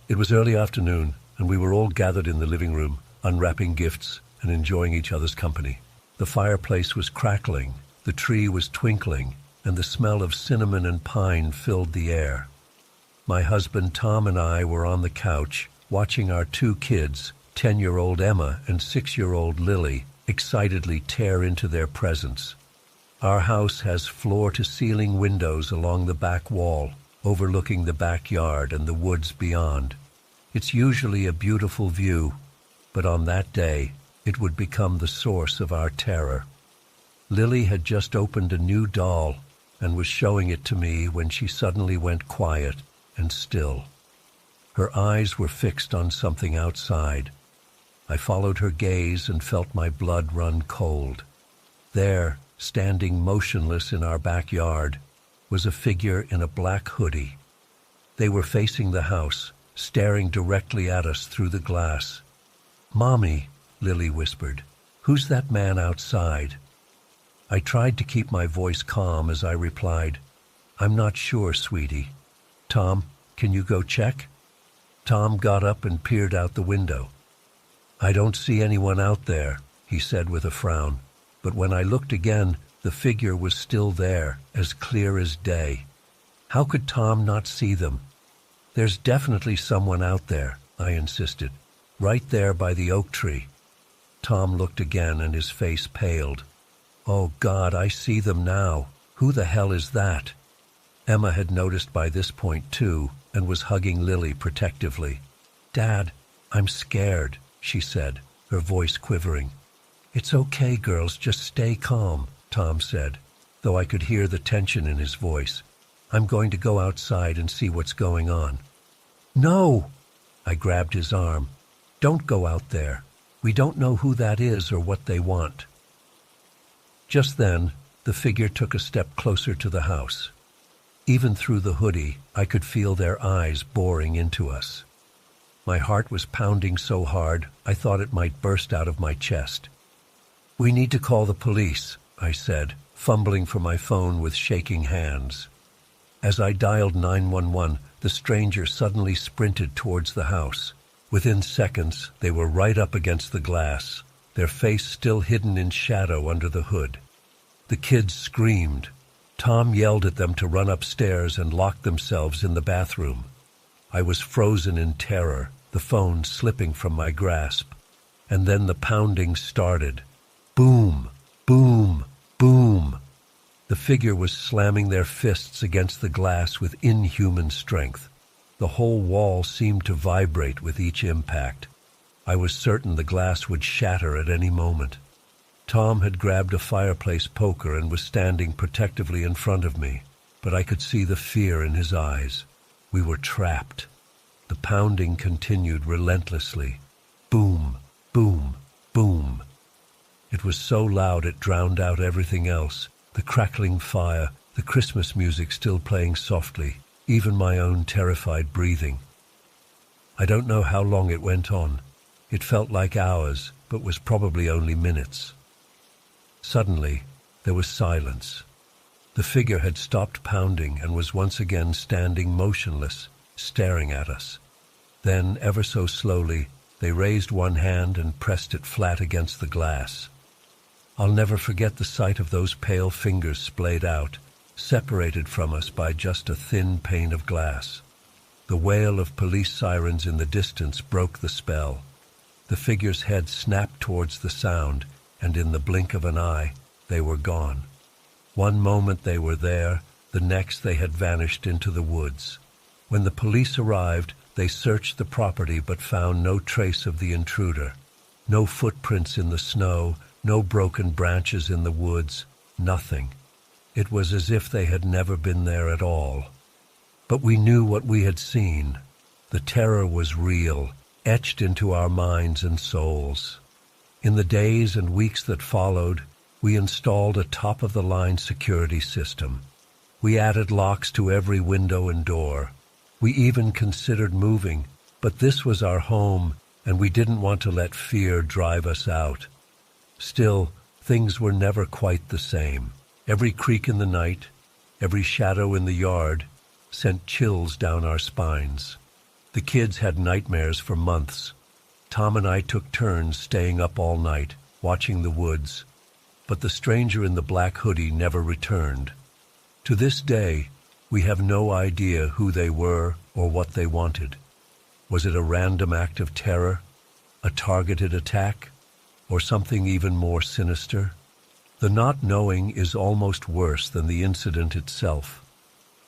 It was early afternoon, and we were all gathered in the living room, unwrapping gifts and enjoying each other's company. The fireplace was crackling, the tree was twinkling, and the smell of cinnamon and pine filled the air. My husband Tom and I were on the couch, watching our two kids, 10-year-old Emma and 6-year-old Lily, excitedly tear into their presents. Our house has floor-to-ceiling windows along the back wall, overlooking the backyard and the woods beyond. It's usually a beautiful view, but on that day, it would become the source of our terror. Lily had just opened a new doll and was showing it to me when she suddenly went quiet and still. Her eyes were fixed on something outside. I followed her gaze and felt my blood run cold. There, standing motionless in our backyard, was a figure in a black hoodie. They were facing the house, staring directly at us through the glass. "Mommy," Lily whispered, "who's that man outside?" I tried to keep my voice calm as I replied, "I'm not sure, sweetie. Tom, can you go check?" Tom got up and peered out the window. "I don't see anyone out there," he said with a frown, but when I looked again, the figure was still there, as clear as day. How could Tom not see them? "There's definitely someone out there," I insisted, "right there by the oak tree." Tom looked again and his face paled. "Oh God, I see them now. Who the hell is that?" Emma had noticed by this point too, and was hugging Lily protectively. "Dad, I'm scared," she said, her voice quivering. "It's okay, girls, just stay calm," Tom said, though I could hear the tension in his voice. "I'm going to go outside and see what's going on." "No!" I grabbed his arm. "Don't go out there. We don't know who that is or what they want." Just then, the figure took a step closer to the house. Even through the hoodie, I could feel their eyes boring into us. My heart was pounding so hard, I thought it might burst out of my chest. "We need to call the police," I said, fumbling for my phone with shaking hands. As I dialed 911, the stranger suddenly sprinted towards the house. Within seconds, they were right up against the glass, their face still hidden in shadow under the hood. The kids screamed. Tom yelled at them to run upstairs and lock themselves in the bathroom. I was frozen in terror, the phone slipping from my grasp. And then the pounding started. Boom, boom, boom. The figure was slamming their fists against the glass with inhuman strength. The whole wall seemed to vibrate with each impact. I was certain the glass would shatter at any moment. Tom had grabbed a fireplace poker and was standing protectively in front of me, but I could see the fear in his eyes. We were trapped. The pounding continued relentlessly. Boom, boom, boom. It was so loud it drowned out everything else. The crackling fire, the Christmas music still playing softly, even my own terrified breathing. I don't know how long it went on. It felt like hours, but was probably only minutes. Suddenly, there was silence. The figure had stopped pounding and was once again standing motionless, staring at us. Then, ever so slowly, they raised one hand and pressed it flat against the glass. I'll never forget the sight of those pale fingers splayed out, separated from us by just a thin pane of glass. The wail of police sirens in the distance broke the spell. The figure's head snapped towards the sound, and in the blink of an eye, they were gone. One moment they were there, the next they had vanished into the woods. When the police arrived, they searched the property but found no trace of the intruder. No footprints in the snow, no broken branches in the woods, nothing. It was as if they had never been there at all. But we knew what we had seen. The terror was real, etched into our minds and souls. In the days and weeks that followed, we installed a top-of-the-line security system. We added locks to every window and door. We even considered moving, but this was our home, and we didn't want to let fear drive us out. Still, things were never quite the same. Every creak in the night, every shadow in the yard, sent chills down our spines. The kids had nightmares for months. Tom and I took turns staying up all night, watching the woods. But the stranger in the black hoodie never returned. To this day, we have no idea who they were or what they wanted. Was it a random act of terror, a targeted attack, or something even more sinister? The not knowing is almost worse than the incident itself.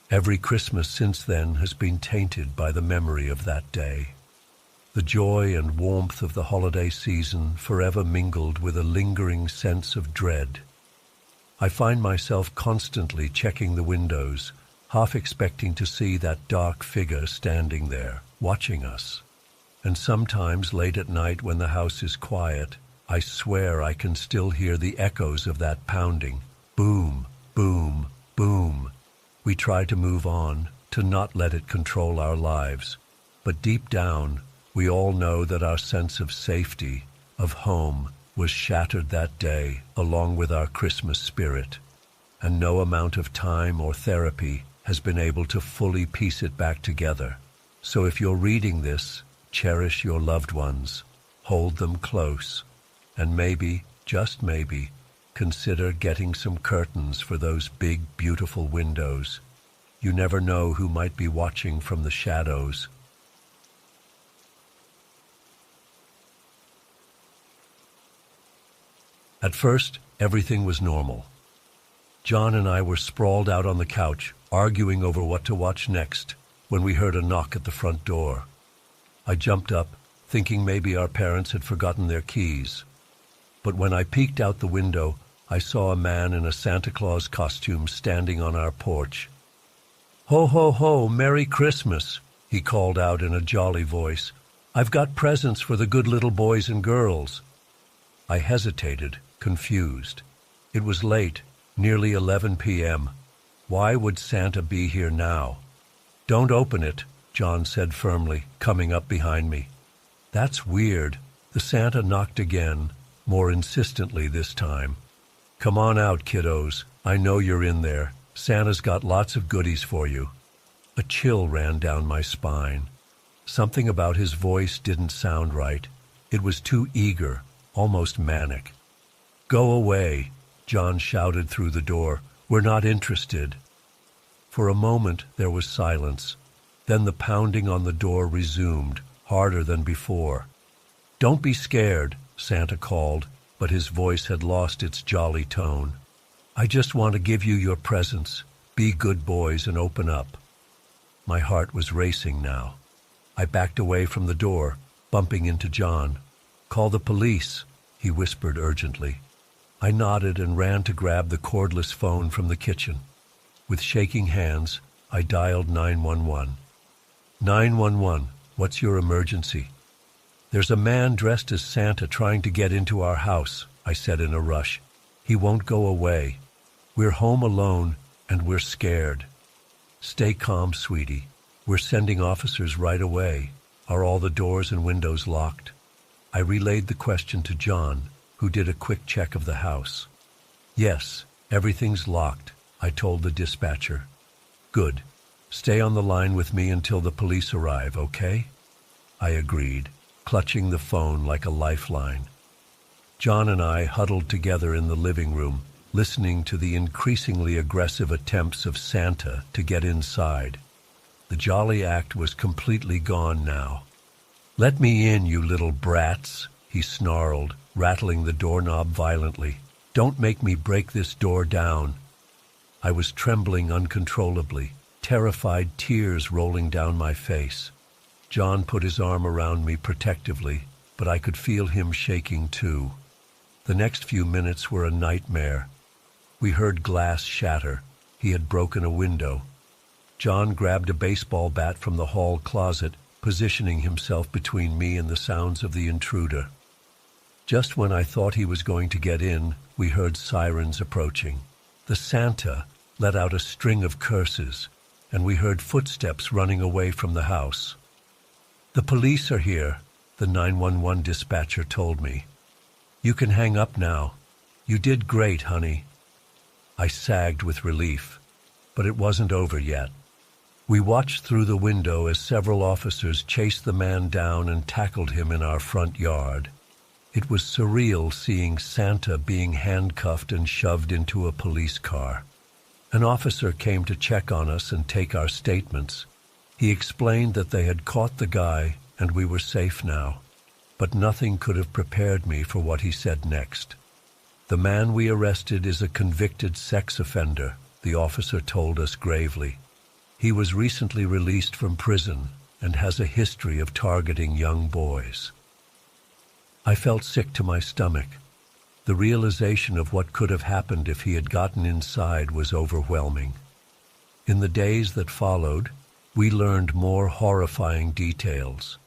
Every Christmas since then has been tainted by the memory of that day. The joy and warmth of the holiday season forever mingled with a lingering sense of dread. I find myself constantly checking the windows, half expecting to see that dark figure standing there, watching us. And sometimes late at night when the house is quiet, I swear I can still hear the echoes of that pounding. Boom, boom, boom. We try to move on, to not let it control our lives. But deep down, we all know that our sense of safety, of home, was shattered that day, along with our Christmas spirit. And no amount of time or therapy has been able to fully piece it back together. So if you're reading this, cherish your loved ones, hold them close, and maybe, just maybe, consider getting some curtains for those big, beautiful windows. You never know who might be watching from the shadows. At first, everything was normal. John and I were sprawled out on the couch, arguing over what to watch next, when we heard a knock at the front door. I jumped up, thinking maybe our parents had forgotten their keys. But when I peeked out the window, I saw a man in a Santa Claus costume standing on our porch. "Ho, ho, ho, Merry Christmas," he called out in a jolly voice. "I've got presents for the good little boys and girls." I hesitated, confused. It was late, nearly 11 p.m. Why would Santa be here now? "Don't open it," John said firmly, coming up behind me. "That's weird." The Santa knocked again, more insistently this time. "Come on out, kiddos. I know you're in there. Santa's got lots of goodies for you." A chill ran down my spine. Something about his voice didn't sound right. It was too eager, almost manic. "Go away," John shouted through the door. "We're not interested." For a moment there was silence. Then the pounding on the door resumed, harder than before. "Don't be scared," Santa called, but his voice had lost its jolly tone. "I just want to give you your presents. Be good boys and open up." My heart was racing now. I backed away from the door, bumping into John. "Call the police," he whispered urgently. I nodded and ran to grab the cordless phone from the kitchen. With shaking hands, I dialed 911. "911, what's your emergency?" "There's a man dressed as Santa trying to get into our house," I said in a rush. "He won't go away. We're home alone, and we're scared." "Stay calm, sweetie. We're sending officers right away. Are all the doors and windows locked?" I relayed the question to John, who did a quick check of the house. "Yes, everything's locked," I told the dispatcher. "Good. Stay on the line with me until the police arrive, okay?" I agreed, clutching the phone like a lifeline. John and I huddled together in the living room, listening to the increasingly aggressive attempts of Santa to get inside. The jolly act was completely gone now. "Let me in, you little brats," he snarled, rattling the doorknob violently. "Don't make me break this door down." I was trembling uncontrollably, terrified tears rolling down my face. John put his arm around me protectively, but I could feel him shaking too. The next few minutes were a nightmare. We heard glass shatter. He had broken a window. John grabbed a baseball bat from the hall closet, positioning himself between me and the sounds of the intruder. Just when I thought he was going to get in, we heard sirens approaching. The Santa let out a string of curses, and we heard footsteps running away from the house. "The police are here," the 911 dispatcher told me. "You can hang up now. You did great, honey." I sagged with relief, but it wasn't over yet. We watched through the window as several officers chased the man down and tackled him in our front yard. It was surreal seeing Santa being handcuffed and shoved into a police car. An officer came to check on us and take our statements. He explained that they had caught the guy and we were safe now, but nothing could have prepared me for what he said next. "The man we arrested is a convicted sex offender," the officer told us gravely. "He was recently released from prison and has a history of targeting young boys." I felt sick to my stomach. The realization of what could have happened if he had gotten inside was overwhelming. In the days that followed, we learned more horrifying details.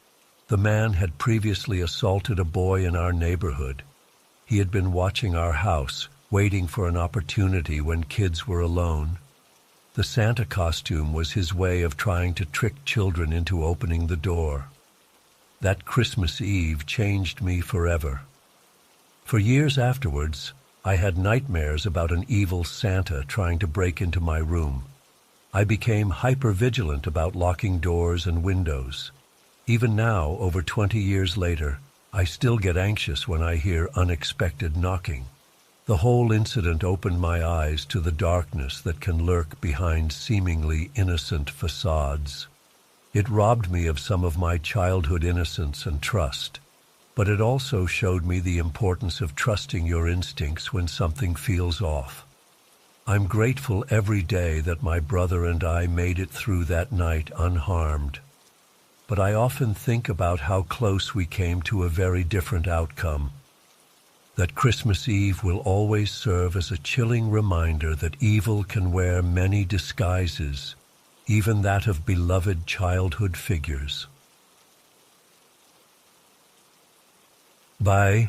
The man had previously assaulted a boy in our neighborhood. He had been watching our house, waiting for an opportunity when kids were alone. The Santa costume was his way of trying to trick children into opening the door. That Christmas Eve changed me forever. For years afterwards, I had nightmares about an evil Santa trying to break into my room. I became hyper-vigilant about locking doors and windows. Even now, over 20 years later, I still get anxious when I hear unexpected knocking. The whole incident opened my eyes to the darkness that can lurk behind seemingly innocent facades. It robbed me of some of my childhood innocence and trust, but it also showed me the importance of trusting your instincts when something feels off. I'm grateful every day that my brother and I made it through that night unharmed. But I often think about how close we came to a very different outcome. That Christmas Eve will always serve as a chilling reminder that evil can wear many disguises, even that of beloved childhood figures. Bye.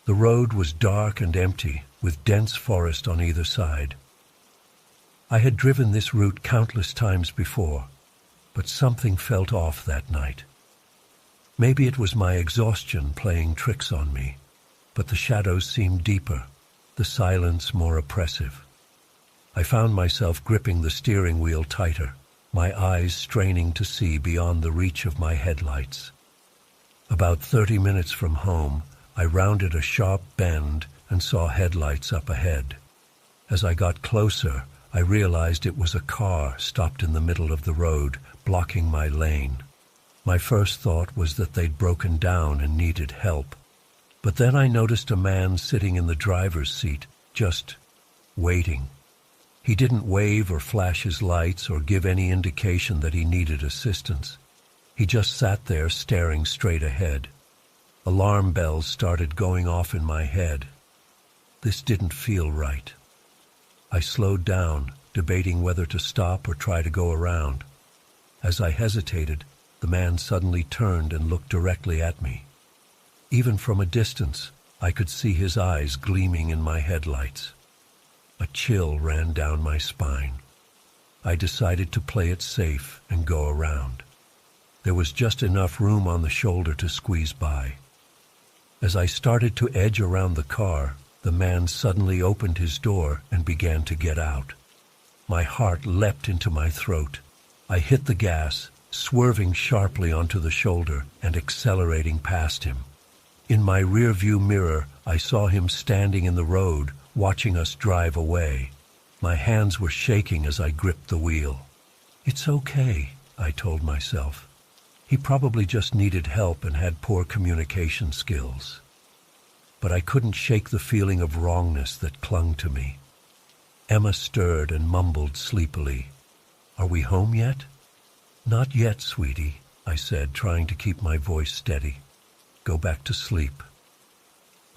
The road was dark and empty, with dense forest on either side. I had driven this route countless times before, but something felt off that night. Maybe it was my exhaustion playing tricks on me, but the shadows seemed deeper, the silence more oppressive. I found myself gripping the steering wheel tighter, my eyes straining to see beyond the reach of my headlights. About 30 minutes from home, I rounded a sharp bend and saw headlights up ahead. As I got closer, I realized it was a car stopped in the middle of the road, blocking my lane. My first thought was that they'd broken down and needed help. But then I noticed a man sitting in the driver's seat, just waiting. He didn't wave or flash his lights or give any indication that he needed assistance. He just sat there staring straight ahead. Alarm bells started going off in my head. This didn't feel right. I slowed down, debating whether to stop or try to go around. As I hesitated, the man suddenly turned and looked directly at me. Even from a distance, I could see his eyes gleaming in my headlights. A chill ran down my spine. I decided to play it safe and go around. There was just enough room on the shoulder to squeeze by. As I started to edge around the car, the man suddenly opened his door and began to get out. My heart leapt into my throat. I hit the gas, swerving sharply onto the shoulder and accelerating past him. In my rearview mirror, I saw him standing in the road, watching us drive away. My hands were shaking as I gripped the wheel. "It's okay," I told myself. He probably just needed help and had poor communication skills. But I couldn't shake the feeling of wrongness that clung to me. Emma stirred and mumbled sleepily. "Are we home yet?" "Not yet, sweetie," I said, trying to keep my voice steady. "Go back to sleep."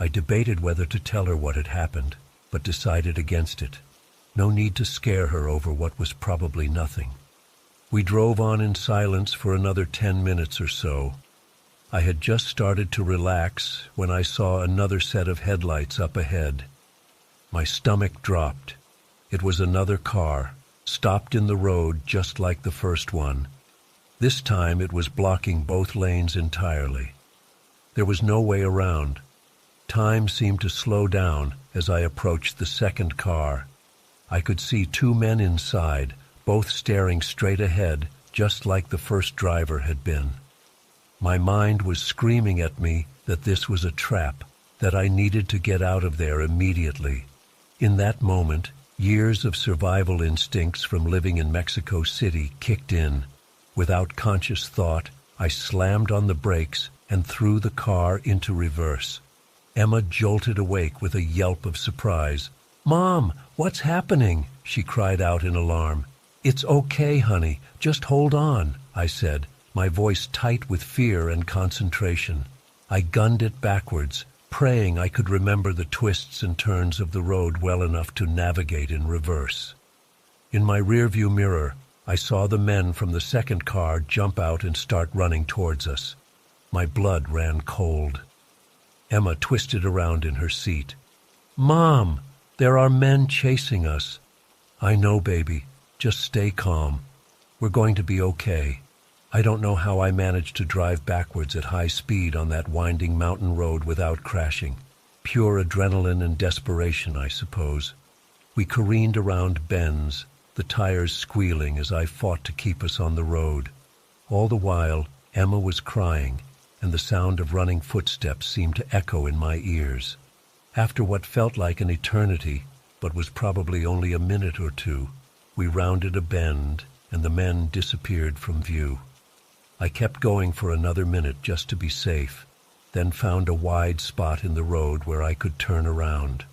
I debated whether to tell her what had happened, but decided against it. No need to scare her over what was probably nothing. We drove on in silence for another 10 minutes or so. I had just started to relax when I saw another set of headlights up ahead. My stomach dropped. It was another car, stopped in the road just like the first one. This time it was blocking both lanes entirely. There was no way around. Time seemed to slow down as I approached the second car. I could see two men inside, both staring straight ahead, just like the first driver had been. My mind was screaming at me that this was a trap, that I needed to get out of there immediately. In that moment, years of survival instincts from living in Mexico City kicked in. Without conscious thought, I slammed on the brakes and threw the car into reverse. Emma jolted awake with a yelp of surprise. "Mom, what's happening?" she cried out in alarm. "It's okay, honey. Just hold on," I said, my voice tight with fear and concentration. I gunned it backwards, praying I could remember the twists and turns of the road well enough to navigate in reverse. In my rearview mirror, I saw the men from the second car jump out and start running towards us. My blood ran cold. Emma twisted around in her seat. "Mom, there are men chasing us." "I know, baby. Just stay calm. We're going to be okay." I don't know how I managed to drive backwards at high speed on that winding mountain road without crashing. Pure adrenaline and desperation, I suppose. We careened around bends, the tires squealing as I fought to keep us on the road. All the while, Emma was crying, and the sound of running footsteps seemed to echo in my ears. After what felt like an eternity, but was probably only a minute or two, we rounded a bend, and the men disappeared from view. I kept going for another minute just to be safe, then found a wide spot in the road where I could turn around.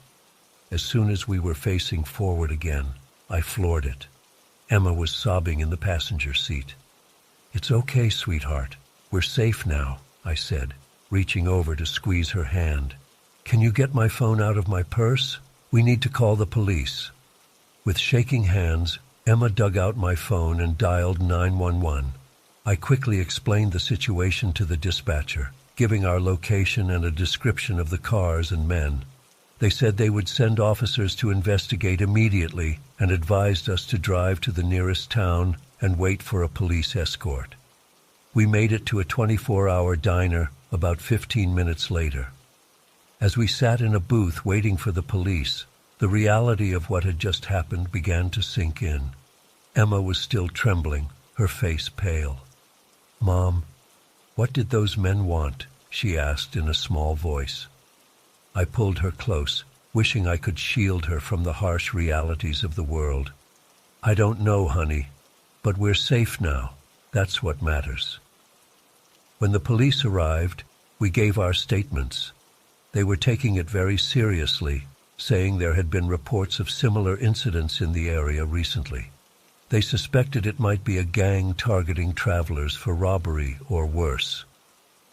As soon as we were facing forward again, I floored it. Emma was sobbing in the passenger seat. "It's okay, sweetheart. We're safe now," I said, reaching over to squeeze her hand. "Can you get my phone out of my purse? We need to call the police." With shaking hands, Emma dug out my phone and dialed 911. I quickly explained the situation to the dispatcher, giving our location and a description of the cars and men. They said they would send officers to investigate immediately and advised us to drive to the nearest town and wait for a police escort. We made it to a 24-hour diner about 15 minutes later. As we sat in a booth waiting for the police, the reality of what had just happened began to sink in. Emma was still trembling, her face pale. "Mom, what did those men want?" she asked in a small voice. I pulled her close, wishing I could shield her from the harsh realities of the world. "I don't know, honey, but we're safe now. That's what matters." When the police arrived, we gave our statements. They were taking it very seriously, saying there had been reports of similar incidents in the area recently. They suspected it might be a gang targeting travelers for robbery or worse.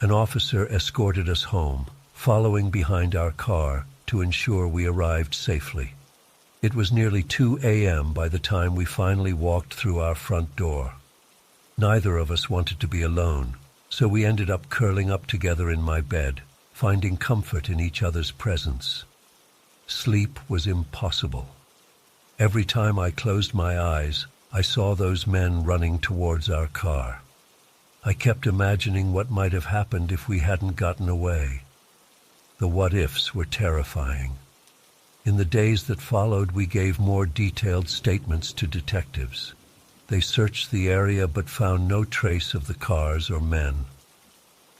An officer escorted us home, following behind our car to ensure we arrived safely. It was nearly 2 a.m. by the time we finally walked through our front door. Neither of us wanted to be alone, so we ended up curling up together in my bed, finding comfort in each other's presence. Sleep was impossible. Every time I closed my eyes, I saw those men running towards our car. I kept imagining what might have happened if we hadn't gotten away. The what-ifs were terrifying. In the days that followed, we gave more detailed statements to detectives. They searched the area but found no trace of the cars or men.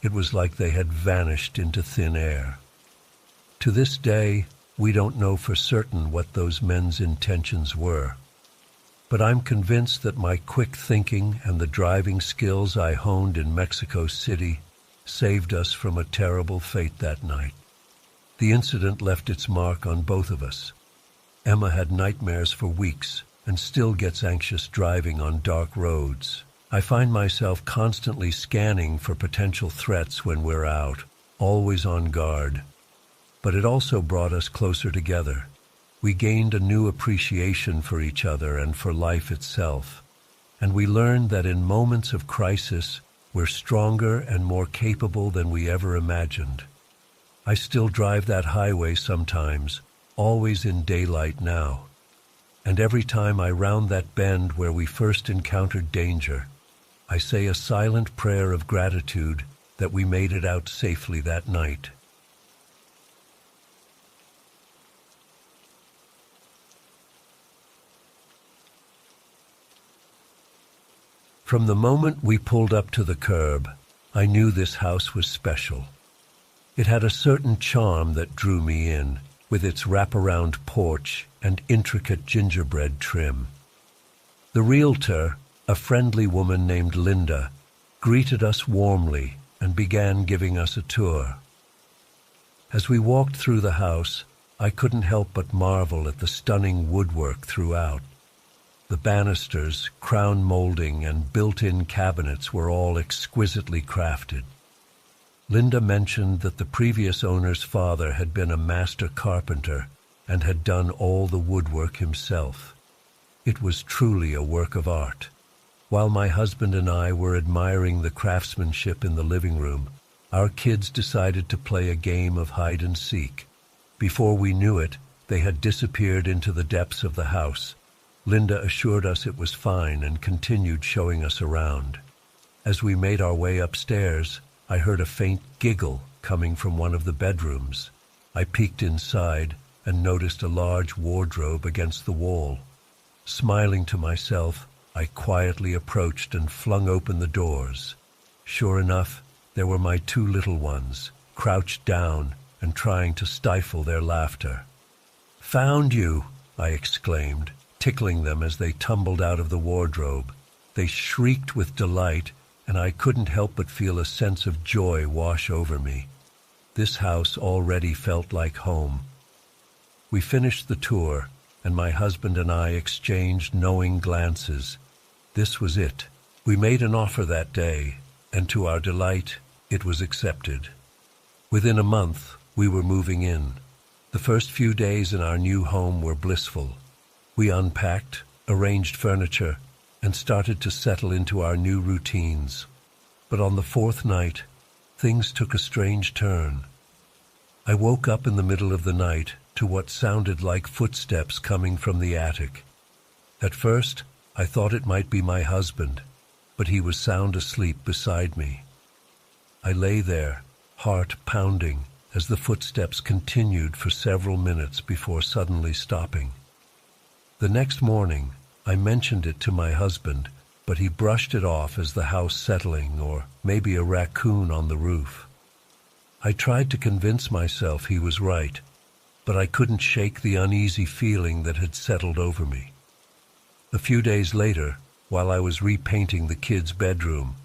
It was like they had vanished into thin air. To this day, we don't know for certain what those men's intentions were. But I'm convinced that my quick thinking and the driving skills I honed in Mexico City saved us from a terrible fate that night. The incident left its mark on both of us. Emma had nightmares for weeks and still gets anxious driving on dark roads. I find myself constantly scanning for potential threats when we're out, always on guard. But it also brought us closer together. We gained a new appreciation for each other and for life itself. And we learned that in moments of crisis, we're stronger and more capable than we ever imagined. I still drive that highway sometimes, always in daylight now. And every time I round that bend where we first encountered danger, I say a silent prayer of gratitude that we made it out safely that night. From the moment we pulled up to the curb, I knew this house was special. It had a certain charm that drew me in, with its wraparound porch and intricate gingerbread trim. The realtor, a friendly woman named Linda, greeted us warmly and began giving us a tour. As we walked through the house, I couldn't help but marvel at the stunning woodwork throughout. The banisters, crown molding, and built-in cabinets were all exquisitely crafted. Linda mentioned that the previous owner's father had been a master carpenter and had done all the woodwork himself. It was truly a work of art. While my husband and I were admiring the craftsmanship in the living room, our kids decided to play a game of hide-and-seek. Before we knew it, they had disappeared into the depths of the house. Linda assured us it was fine and continued showing us around. As we made our way upstairs, I heard a faint giggle coming from one of the bedrooms. I peeked inside and noticed a large wardrobe against the wall. Smiling to myself, I quietly approached and flung open the doors. Sure enough, there were my 2 little ones, crouched down and trying to stifle their laughter. "Found you!" I exclaimed, tickling them as they tumbled out of the wardrobe. They shrieked with delight, and I couldn't help but feel a sense of joy wash over me. This house already felt like home. We finished the tour, and my husband and I exchanged knowing glances. This was it. We made an offer that day, and to our delight, it was accepted. Within a month, we were moving in. The first few days in our new home were blissful. We unpacked, arranged furniture, and started to settle into our new routines. But on the 4th night, things took a strange turn. I woke up in the middle of the night to what sounded like footsteps coming from the attic. At first, I thought it might be my husband, but he was sound asleep beside me. I lay there, heart pounding, as the footsteps continued for several minutes before suddenly stopping. The next morning, I mentioned it to my husband, but he brushed it off as the house settling or maybe a raccoon on the roof. I tried to convince myself he was right, but I couldn't shake the uneasy feeling that had settled over me. A few days later, while I was repainting the kids' bedroom,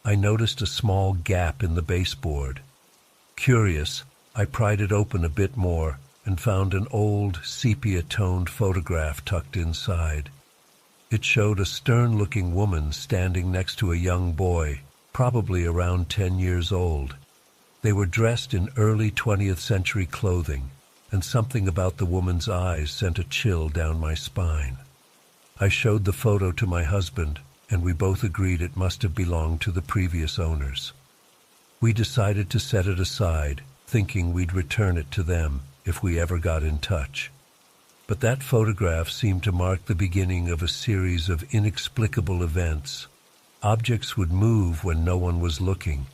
I noticed a small gap in the baseboard. Curious, I pried it open a bit more and found an old, sepia-toned photograph tucked inside. It showed a stern-looking woman standing next to a young boy, probably around 10 years old. They were dressed in early 20th century clothing, and something about the woman's eyes sent a chill down my spine. I showed the photo to my husband, and we both agreed it must have belonged to the previous owners. We decided to set it aside, thinking we'd return it to them if we ever got in touch. But that photograph seemed to mark the beginning of a series of inexplicable events. Objects would move when no one was looking.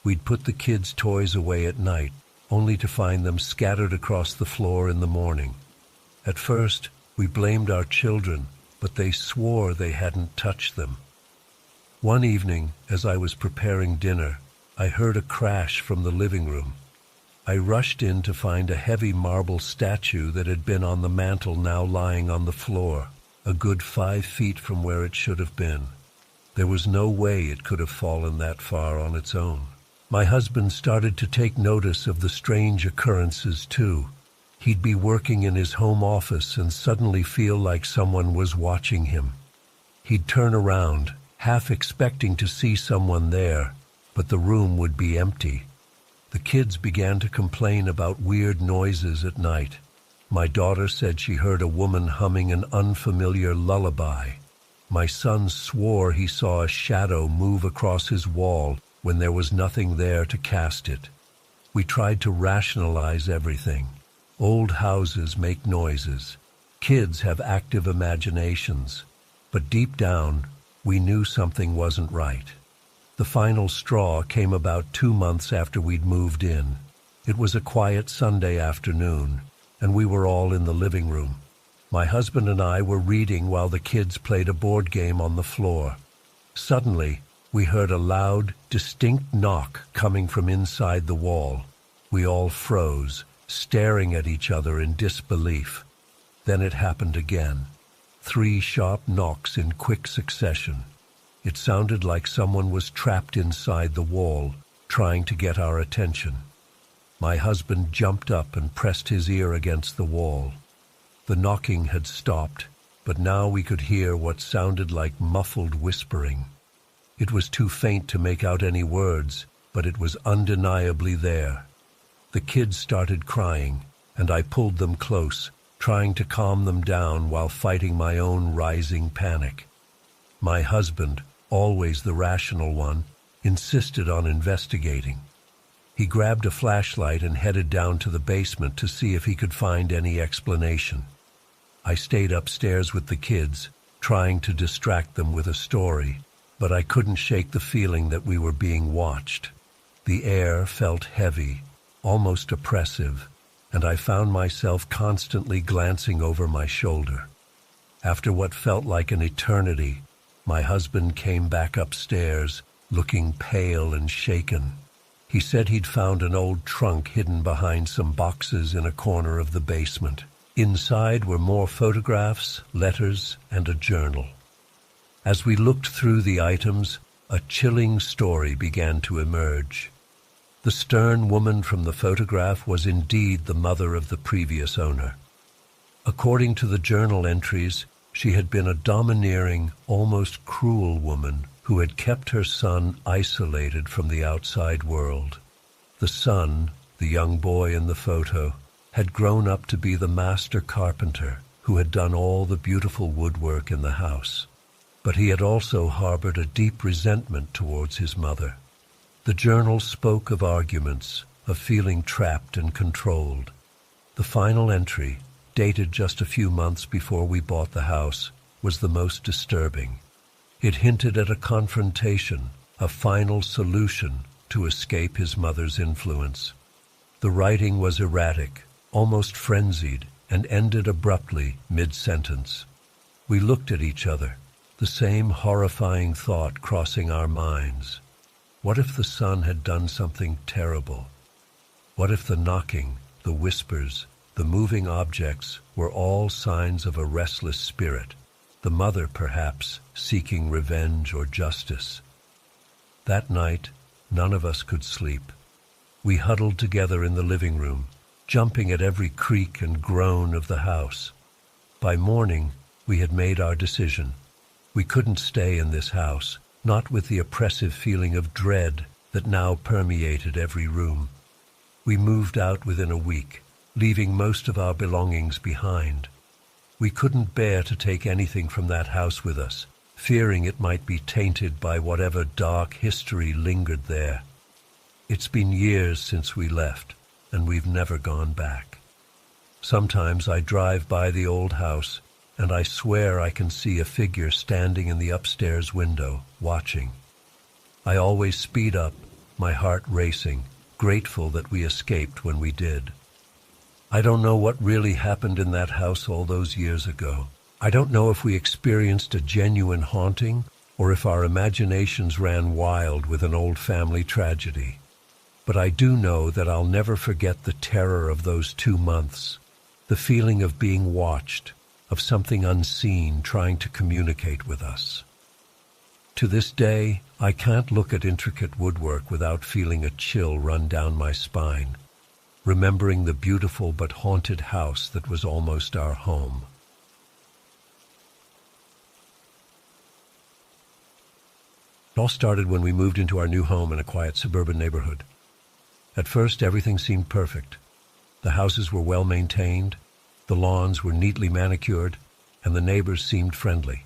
We'd put the kids' toys away at night, only to find them scattered across the floor in the morning. At first, we blamed our children, but they swore they hadn't touched them. One evening, as I was preparing dinner, I heard a crash from the living room. I rushed in to find a heavy marble statue that had been on the mantel now lying on the floor, a good 5 feet from where it should have been. There was no way it could have fallen that far on its own. My husband started to take notice of the strange occurrences too. He'd be working in his home office and suddenly feel like someone was watching him. He'd turn around, half expecting to see someone there, but the room would be empty. The kids began to complain about weird noises at night. My daughter said she heard a woman humming an unfamiliar lullaby. My son swore he saw a shadow move across his wall when there was nothing there to cast it. We tried to rationalize everything. Old houses make noises. Kids have active imaginations. But deep down, we knew something wasn't right. The final straw came about 2 months after we'd moved in. It was a quiet Sunday afternoon, and we were all in the living room. My husband and I were reading while the kids played a board game on the floor. Suddenly, we heard a loud, distinct knock coming from inside the wall. We all froze, staring at each other in disbelief. Then it happened again. 3 sharp knocks in quick succession. It sounded like someone was trapped inside the wall, trying to get our attention. My husband jumped up and pressed his ear against the wall. The knocking had stopped, but now we could hear what sounded like muffled whispering. It was too faint to make out any words, but it was undeniably there. The kids started crying, and I pulled them close, trying to calm them down while fighting my own rising panic. My husband, always the rational one, insisted on investigating. He grabbed a flashlight and headed down to the basement to see if he could find any explanation. I stayed upstairs with the kids, trying to distract them with a story, but I couldn't shake the feeling that we were being watched. The air felt heavy, almost oppressive, and I found myself constantly glancing over my shoulder. After what felt like an eternity, my husband came back upstairs, looking pale and shaken. He said he'd found an old trunk hidden behind some boxes in a corner of the basement. Inside were more photographs, letters, and a journal. As we looked through the items, a chilling story began to emerge. The stern woman from the photograph was indeed the mother of the previous owner. According to the journal entries, she had been a domineering, almost cruel woman who had kept her son isolated from the outside world. The son, the young boy in the photo, had grown up to be the master carpenter who had done all the beautiful woodwork in the house. But he had also harbored a deep resentment towards his mother. The journal spoke of arguments, of feeling trapped and controlled. The final entry, dated just a few months before we bought the house, was the most disturbing. It hinted at a confrontation, a final solution to escape his mother's influence. The writing was erratic, almost frenzied, and ended abruptly mid-sentence. We looked at each other, the same horrifying thought crossing our minds. What if the son had done something terrible? What if the knocking, the whispers, the moving objects were all signs of a restless spirit, the mother perhaps seeking revenge or justice? That night, none of us could sleep. We huddled together in the living room, jumping at every creak and groan of the house. By morning, we had made our decision. We couldn't stay in this house, not with the oppressive feeling of dread that now permeated every room. We moved out within a week, leaving most of our belongings behind. We couldn't bear to take anything from that house with us, fearing it might be tainted by whatever dark history lingered there. It's been years since we left, and we've never gone back. Sometimes I drive by the old house, and I swear I can see a figure standing in the upstairs window, watching. I always speed up, my heart racing, grateful that we escaped when we did. I don't know what really happened in that house all those years ago. I don't know if we experienced a genuine haunting, or if our imaginations ran wild with an old family tragedy. But I do know that I'll never forget the terror of those 2 months, the feeling of being watched, of something unseen trying to communicate with us. To this day, I can't look at intricate woodwork without feeling a chill run down my spine, remembering the beautiful but haunted house that was almost our home. It all started when we moved into our new home in a quiet suburban neighborhood. At first, everything seemed perfect. The houses were well maintained, the lawns were neatly manicured, and the neighbors seemed friendly.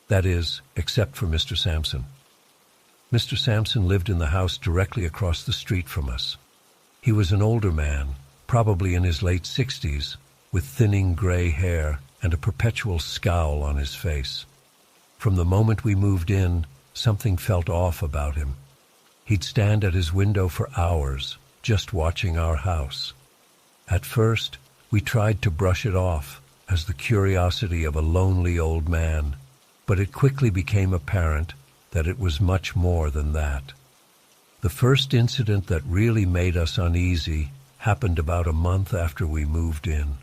That is, except for Mr. Sampson. Mr. Sampson lived in the house directly across the street from us. He was an older man, probably in his late 60s, with thinning gray hair and a perpetual scowl on his face. From the moment we moved in, something felt off about him. He'd stand at his window for hours, just watching our house. At first, we tried to brush it off as the curiosity of a lonely old man, but it quickly became apparent that it was much more than that. The first incident that really made us uneasy happened about a month after we moved in.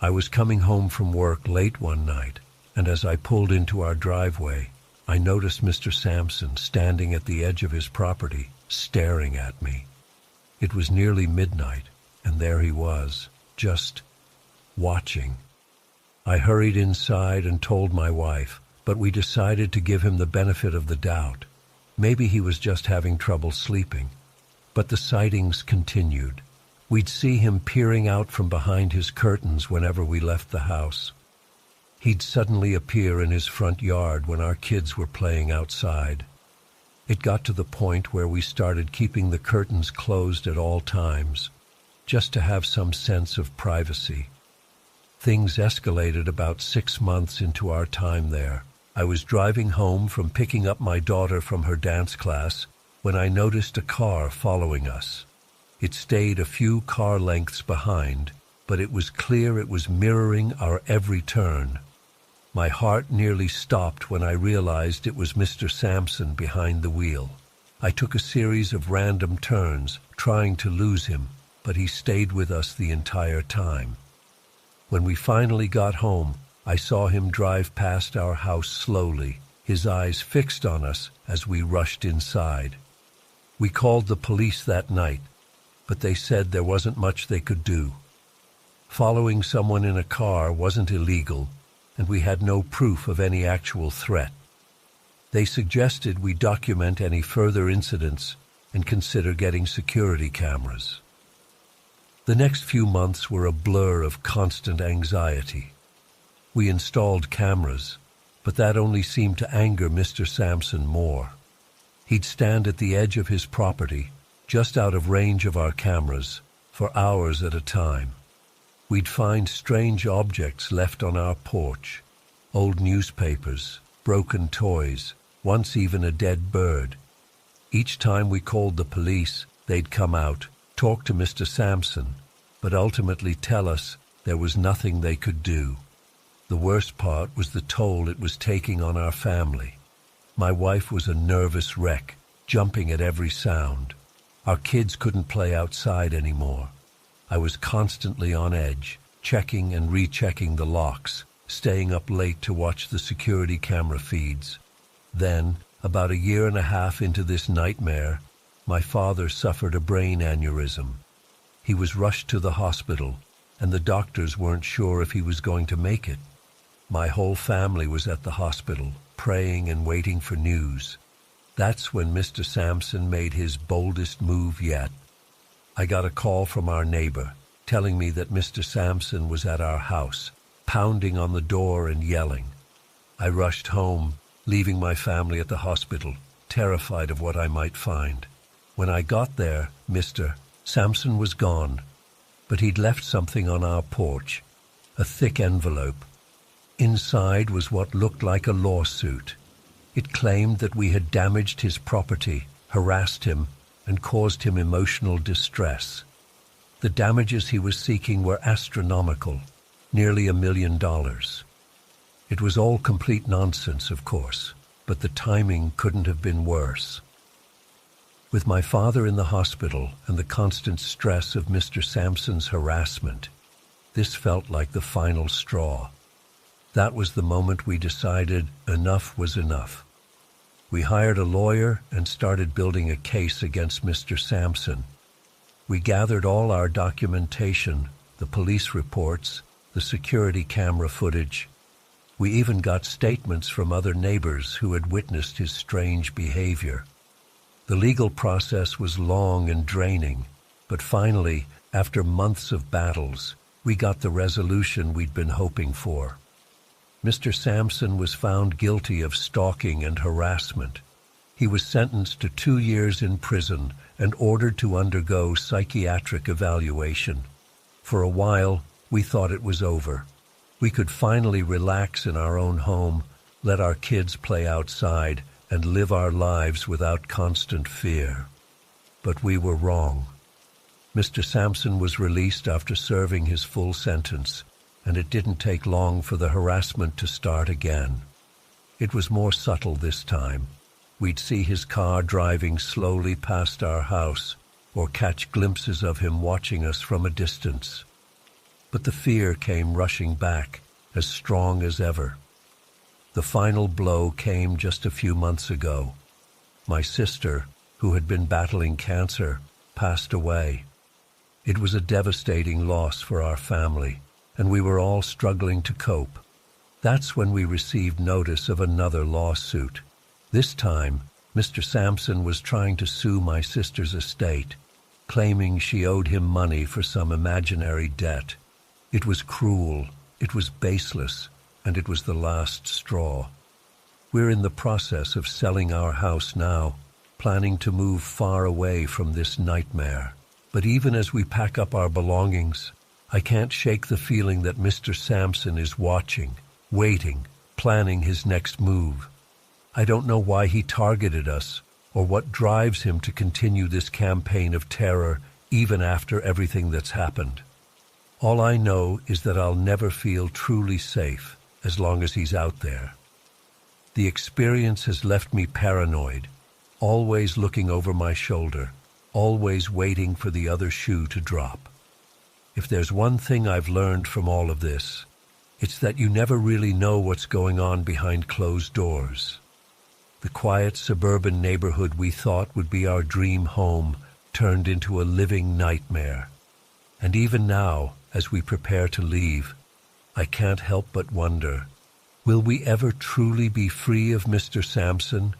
I was coming home from work late one night, and as I pulled into our driveway, I noticed Mr. Sampson standing at the edge of his property, staring at me. It was nearly midnight, and there he was, just watching. I hurried inside and told my wife, but we decided to give him the benefit of the doubt. Maybe he was just having trouble sleeping. But the sightings continued. We'd see him peering out from behind his curtains whenever we left the house. He'd suddenly appear in his front yard when our kids were playing outside. It got to the point where we started keeping the curtains closed at all times, just to have some sense of privacy. Things escalated about 6 months into our time there. I was driving home from picking up my daughter from her dance class when I noticed a car following us. It stayed a few car lengths behind, but it was clear it was mirroring our every turn. My heart nearly stopped when I realized it was Mr. Sampson behind the wheel. I took a series of random turns, trying to lose him, but he stayed with us the entire time. When we finally got home, I saw him drive past our house slowly, his eyes fixed on us as we rushed inside. We called the police that night, but they said there wasn't much they could do. Following someone in a car wasn't illegal, and we had no proof of any actual threat. They suggested we document any further incidents and consider getting security cameras. The next few months were a blur of constant anxiety. We installed cameras, but that only seemed to anger Mr. Sampson more. He'd stand at the edge of his property, just out of range of our cameras, for hours at a time. We'd find strange objects left on our porch, old newspapers, broken toys, once even a dead bird. Each time we called the police, they'd come out, talk to Mr. Sampson, but ultimately tell us there was nothing they could do. The worst part was the toll it was taking on our family. My wife was a nervous wreck, jumping at every sound. Our kids couldn't play outside anymore. I was constantly on edge, checking and rechecking the locks, staying up late to watch the security camera feeds. Then, about a year and a half into this nightmare, my father suffered a brain aneurysm. He was rushed to the hospital, and the doctors weren't sure if he was going to make it. My whole family was at the hospital, praying and waiting for news. That's when Mr. Sampson made his boldest move yet. I got a call from our neighbor, telling me that Mr. Sampson was at our house, pounding on the door and yelling. I rushed home, leaving my family at the hospital, terrified of what I might find. When I got there, Mr. Sampson was gone, but he'd left something on our porch, a thick envelope. Inside was what looked like a lawsuit. It claimed that we had damaged his property, harassed him, and caused him emotional distress. The damages he was seeking were astronomical, nearly $1 million. It was all complete nonsense, of course, but the timing couldn't have been worse. With my father in the hospital and the constant stress of Mr. Sampson's harassment, this felt like the final straw. That was the moment we decided enough was enough. We hired a lawyer and started building a case against Mr. Sampson. We gathered all our documentation, the police reports, the security camera footage. We even got statements from other neighbors who had witnessed his strange behavior. The legal process was long and draining, but finally, after months of battles, we got the resolution we'd been hoping for. Mr. Sampson was found guilty of stalking and harassment. He was sentenced to 2 years in prison and ordered to undergo psychiatric evaluation. For a while, we thought it was over. We could finally relax in our own home, let our kids play outside, and live our lives without constant fear. But we were wrong. Mr. Sampson was released after serving his full sentence, and it didn't take long for the harassment to start again. It was more subtle this time. We'd see his car driving slowly past our house, or catch glimpses of him watching us from a distance. But the fear came rushing back, as strong as ever. The final blow came just a few months ago. My sister, who had been battling cancer, passed away. It was a devastating loss for our family, and we were all struggling to cope. That's when we received notice of another lawsuit. This time, Mr. Sampson was trying to sue my sister's estate, claiming she owed him money for some imaginary debt. It was cruel, it was baseless, and it was the last straw. We're in the process of selling our house now, planning to move far away from this nightmare. But even as we pack up our belongings, I can't shake the feeling that Mr. Sampson is watching, waiting, planning his next move. I don't know why he targeted us, or what drives him to continue this campaign of terror even after everything that's happened. All I know is that I'll never feel truly safe as long as he's out there. The experience has left me paranoid, always looking over my shoulder, always waiting for the other shoe to drop. If there's one thing I've learned from all of this, it's that you never really know what's going on behind closed doors. The quiet suburban neighborhood we thought would be our dream home turned into a living nightmare. And even now, as we prepare to leave, I can't help but wonder, will we ever truly be free of Mr. Sampson,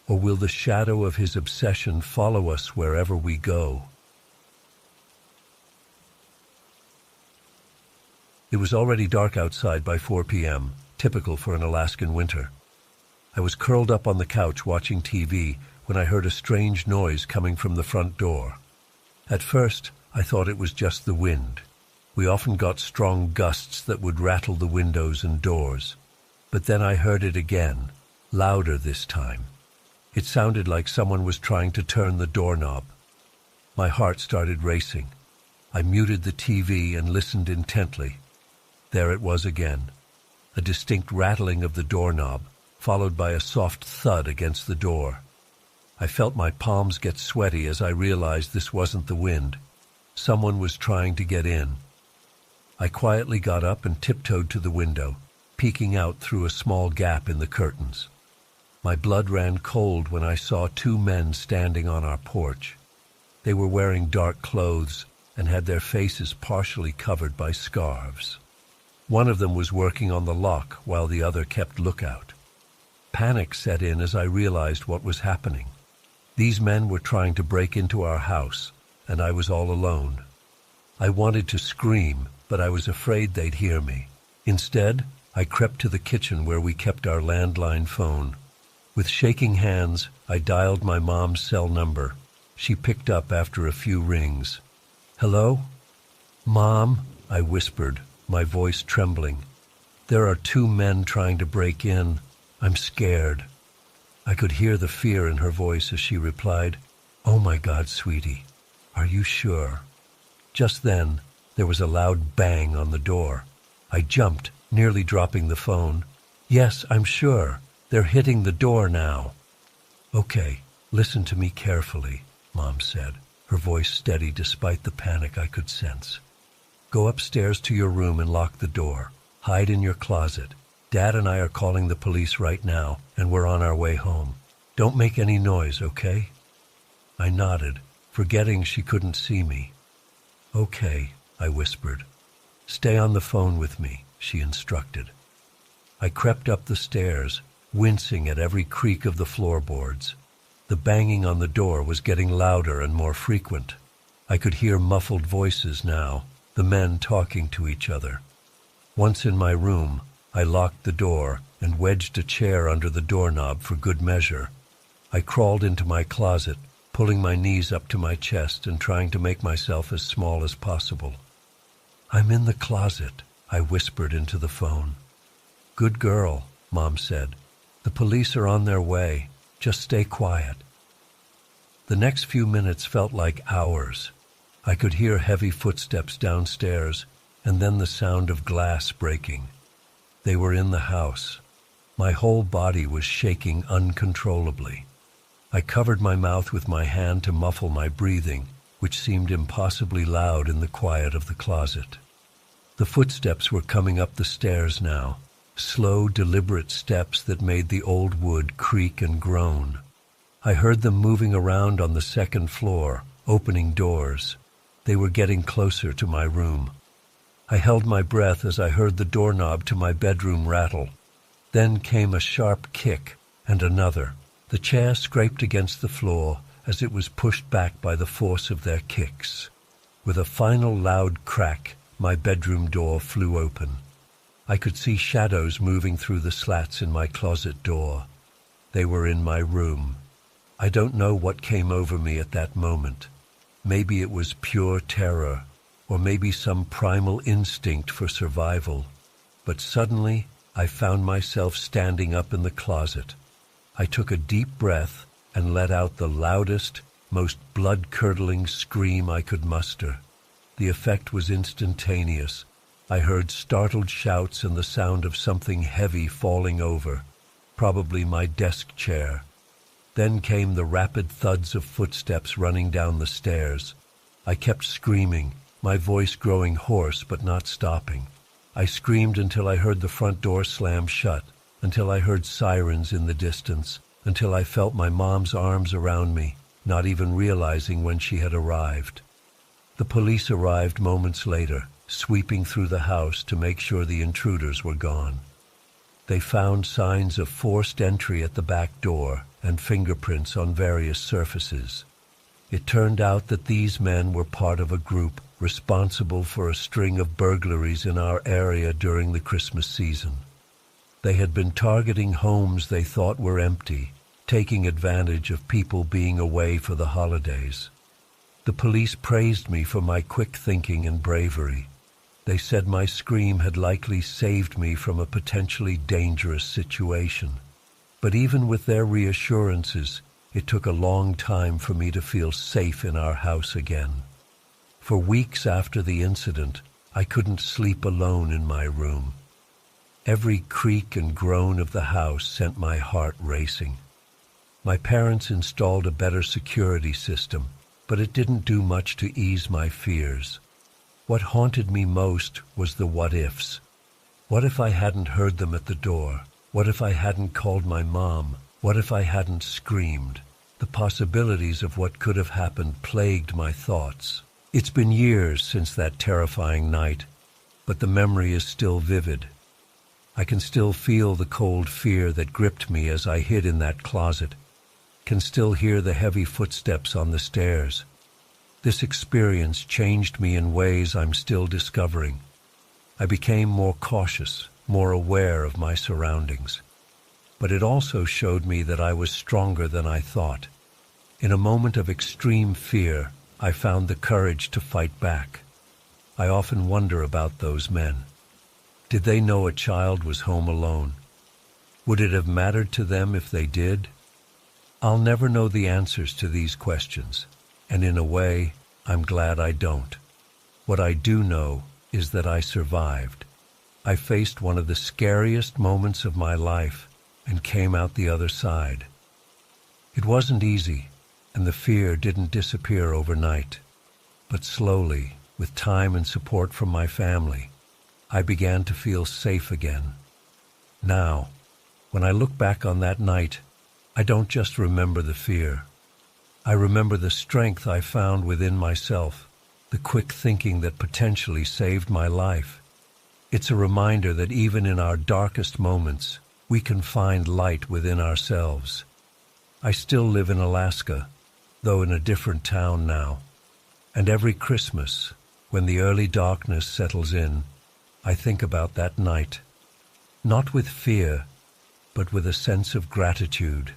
or will the shadow of his obsession follow us wherever we go? It was already dark outside by 4 p.m., typical for an Alaskan winter. I was curled up on the couch watching TV when I heard a strange noise coming from the front door. At first, I thought it was just the wind. We often got strong gusts that would rattle the windows and doors. But then I heard it again, louder this time. It sounded like someone was trying to turn the doorknob. My heart started racing. I muted the TV and listened intently. There it was again. a distinct rattling of the doorknob, followed by a soft thud against the door. I felt my palms get sweaty as I realized this wasn't the wind. Someone was trying to get in. I quietly got up and tiptoed to the window, peeking out through a small gap in the curtains. My blood ran cold when I saw two men standing on our porch. They were wearing dark clothes and had their faces partially covered by scarves. One of them was working on the lock while the other kept lookout. Panic set in as I realized what was happening. These men were trying to break into our house, and I was all alone. I wanted to scream, but I was afraid they'd hear me. Instead, I crept to the kitchen where we kept our landline phone. With shaking hands, I dialed my mom's cell number. She picked up after a few rings. "Hello?" "Mom," I whispered, my voice trembling. "There are two men trying to break in. I'm scared." I could hear the fear in her voice as she replied, "Oh my God, sweetie, are you sure?" Just then, there was a loud bang on the door. I jumped, nearly dropping the phone. "Yes, I'm sure. They're hitting the door now." "Okay, listen to me carefully," Mom said, her voice steady despite the panic I could sense. "Go upstairs to your room and lock the door. Hide in your closet. Dad and I are calling the police right now, and we're on our way home. Don't make any noise, okay?" I nodded, forgetting she couldn't see me. "Okay," I whispered. "Stay on the phone with me," she instructed. I crept up the stairs, wincing at every creak of the floorboards. The banging on the door was getting louder and more frequent. I could hear muffled voices now, the men talking to each other. Once in my room, I locked the door and wedged a chair under the doorknob for good measure. I crawled into my closet, pulling my knees up to my chest and trying to make myself as small as possible. "I'm in the closet," I whispered into the phone. "Good girl," Mom said. "The police are on their way. Just stay quiet." The next few minutes felt like hours. I could hear heavy footsteps downstairs, and then the sound of glass breaking. They were in the house. My whole body was shaking uncontrollably. I covered my mouth with my hand to muffle my breathing, which seemed impossibly loud in the quiet of the closet. The footsteps were coming up the stairs now, slow, deliberate steps that made the old wood creak and groan. I heard them moving around on the second floor, opening doors. They were getting closer to my room. I held my breath as I heard the doorknob to my bedroom rattle. Then came a sharp kick, and another. The chair scraped against the floor as it was pushed back by the force of their kicks. With a final loud crack, my bedroom door flew open. I could see shadows moving through the slats in my closet door. They were in my room. I don't know what came over me at that moment. Maybe it was pure terror, or maybe some primal instinct for survival. But suddenly, I found myself standing up in the closet. I took a deep breath and let out the loudest, most blood-curdling scream I could muster. The effect was instantaneous. I heard startled shouts and the sound of something heavy falling over, probably my desk chair. Then came the rapid thuds of footsteps running down the stairs. I kept screaming, my voice growing hoarse but not stopping. I screamed until I heard the front door slam shut, until I heard sirens in the distance, until I felt my mom's arms around me, not even realizing when she had arrived. The police arrived moments later, sweeping through the house to make sure the intruders were gone. They found signs of forced entry at the back door and fingerprints on various surfaces. It turned out that these men were part of a group responsible for a string of burglaries in our area during the Christmas season. They had been targeting homes they thought were empty, taking advantage of people being away for the holidays. The police praised me for my quick thinking and bravery. They said my scream had likely saved me from a potentially dangerous situation. But even with their reassurances, it took a long time for me to feel safe in our house again. For weeks after the incident, I couldn't sleep alone in my room. Every creak and groan of the house sent my heart racing. My parents installed a better security system, but it didn't do much to ease my fears. What haunted me most was the what-ifs. What if I hadn't heard them at the door? What if I hadn't called my mom? What if I hadn't screamed? The possibilities of what could have happened plagued my thoughts. It's been years since that terrifying night, but the memory is still vivid. I can still feel the cold fear that gripped me as I hid in that closet, can still hear the heavy footsteps on the stairs. This experience changed me in ways I'm still discovering. I became more cautious, more aware of my surroundings. But it also showed me that I was stronger than I thought. In a moment of extreme fear, I found the courage to fight back. I often wonder about those men. Did they know a child was home alone? Would it have mattered to them if they did? I'll never know the answers to these questions, and in a way, I'm glad I don't. What I do know is that I survived. I faced one of the scariest moments of my life and came out the other side. It wasn't easy, and the fear didn't disappear overnight. But slowly, with time and support from my family, I began to feel safe again. Now, when I look back on that night, I don't just remember the fear. I remember the strength I found within myself, the quick thinking that potentially saved my life. It's a reminder that even in our darkest moments, we can find light within ourselves. I still live in Alaska, though in a different town now. And every Christmas, when the early darkness settles in, I think about that night. Not with fear, but with a sense of gratitude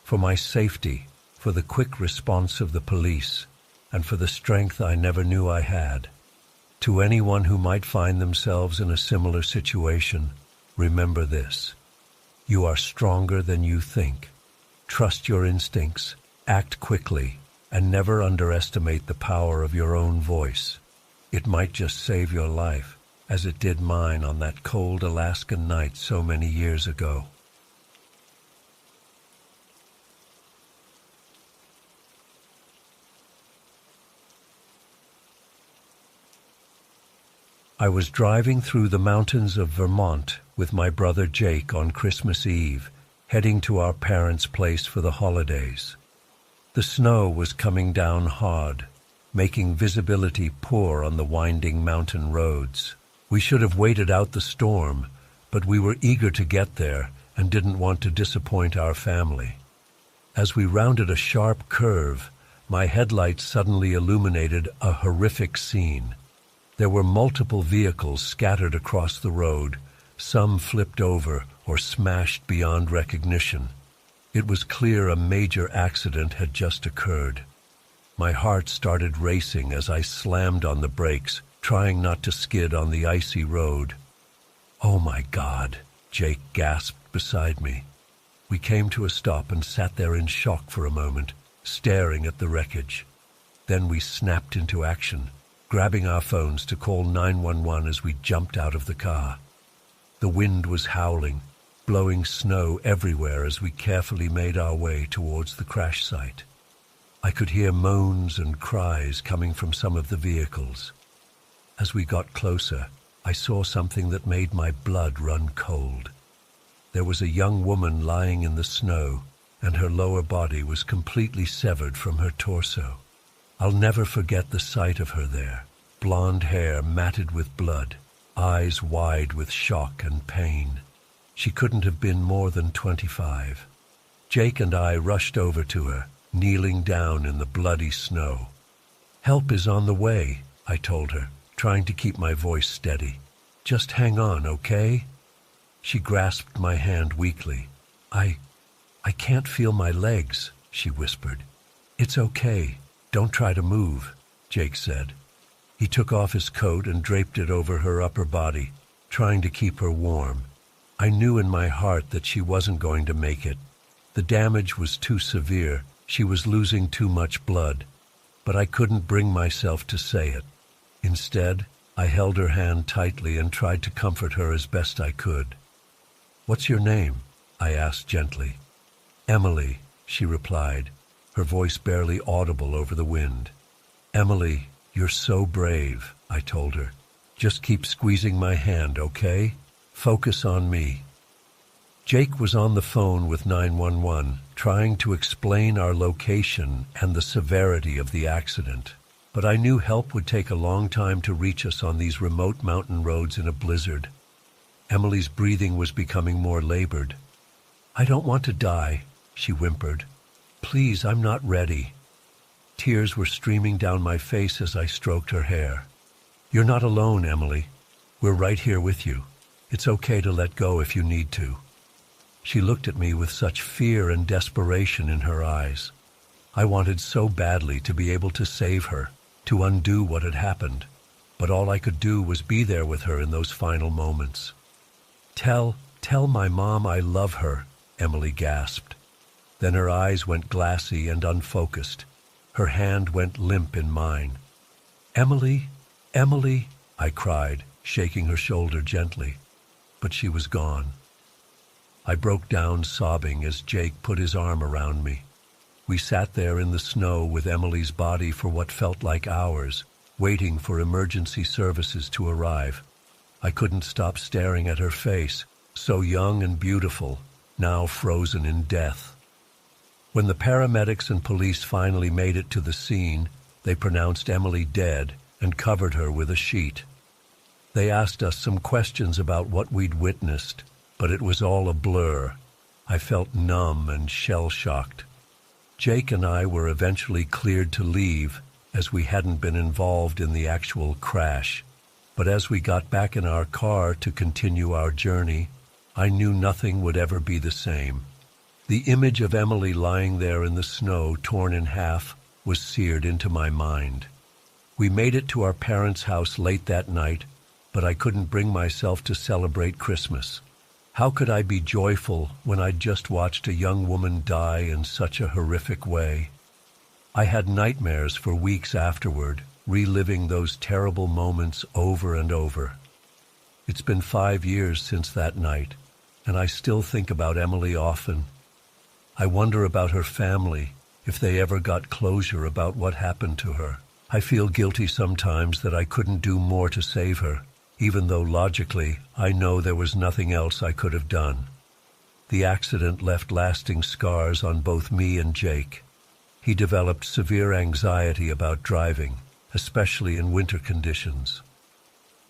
for my safety, for the quick response of the police, and for the strength I never knew I had. To anyone who might find themselves in a similar situation, remember this. You are stronger than you think. Trust your instincts, act quickly, and never underestimate the power of your own voice. It might just save your life, as it did mine on that cold Alaskan night so many years ago. I was driving through the mountains of Vermont with my brother Jake on Christmas Eve, heading to our parents' place for the holidays. The snow was coming down hard, making visibility poor on the winding mountain roads. We should have waited out the storm, but we were eager to get there and didn't want to disappoint our family. As we rounded a sharp curve, my headlights suddenly illuminated a horrific scene. There were multiple vehicles scattered across the road, some flipped over or smashed beyond recognition. It was clear a major accident had just occurred. My heart started racing as I slammed on the brakes, trying not to skid on the icy road. "Oh my God," Jake gasped beside me. We came to a stop and sat there in shock for a moment, staring at the wreckage. Then we snapped into action, grabbing our phones to call 911 as we jumped out of the car. The wind was howling, blowing snow everywhere as we carefully made our way towards the crash site. I could hear moans and cries coming from some of the vehicles. As we got closer, I saw something that made my blood run cold. There was a young woman lying in the snow, and her lower body was completely severed from her torso. I'll never forget the sight of her there, blonde hair matted with blood, eyes wide with shock and pain. She couldn't have been more than 25. Jake and I rushed over to her, kneeling down in the bloody snow. "Help is on the way," I told her, trying to keep my voice steady. "Just hang on, okay?" She grasped my hand weakly. I can't feel my legs," she whispered. "It's okay. Don't try to move," Jake said. He took off his coat and draped it over her upper body, trying to keep her warm. I knew in my heart that she wasn't going to make it. The damage was too severe. She was losing too much blood. But I couldn't bring myself to say it. Instead, I held her hand tightly and tried to comfort her as best I could. "What's your name?" I asked gently. "Emily," she replied, her voice barely audible over the wind. "Emily, you're so brave," I told her. "Just keep squeezing my hand, okay? Focus on me." Jake was on the phone with 911, trying to explain our location and the severity of the accident. But I knew help would take a long time to reach us on these remote mountain roads in a blizzard. Emily's breathing was becoming more labored. "I don't want to die," she whimpered. "Please, I'm not ready." Tears were streaming down my face as I stroked her hair. "You're not alone, Emily. We're right here with you. It's okay to let go if you need to." She looked at me with such fear and desperation in her eyes. I wanted so badly to be able to save her, to undo what had happened, but all I could do was be there with her in those final moments. Tell my mom I love her," Emily gasped. Then her eyes went glassy and unfocused. Her hand went limp in mine. "Emily, Emily," I cried, shaking her shoulder gently. But she was gone. I broke down sobbing as Jake put his arm around me. We sat there in the snow with Emily's body for what felt like hours, waiting for emergency services to arrive. I couldn't stop staring at her face, so young and beautiful, now frozen in death. When the paramedics and police finally made it to the scene, they pronounced Emily dead and covered her with a sheet. They asked us some questions about what we'd witnessed, but it was all a blur. I felt numb and shell-shocked. Jake and I were eventually cleared to leave, as we hadn't been involved in the actual crash. But as we got back in our car to continue our journey, I knew nothing would ever be the same. The image of Emily lying there in the snow, torn in half, was seared into my mind. We made it to our parents' house late that night, but I couldn't bring myself to celebrate Christmas. How could I be joyful when I'd just watched a young woman die in such a horrific way? I had nightmares for weeks afterward, reliving those terrible moments over and over. It's been 5 years since that night, and I still think about Emily often. I wonder about her family, if they ever got closure about what happened to her. I feel guilty sometimes that I couldn't do more to save her, even though logically I know there was nothing else I could have done. The accident left lasting scars on both me and Jake. He developed severe anxiety about driving, especially in winter conditions.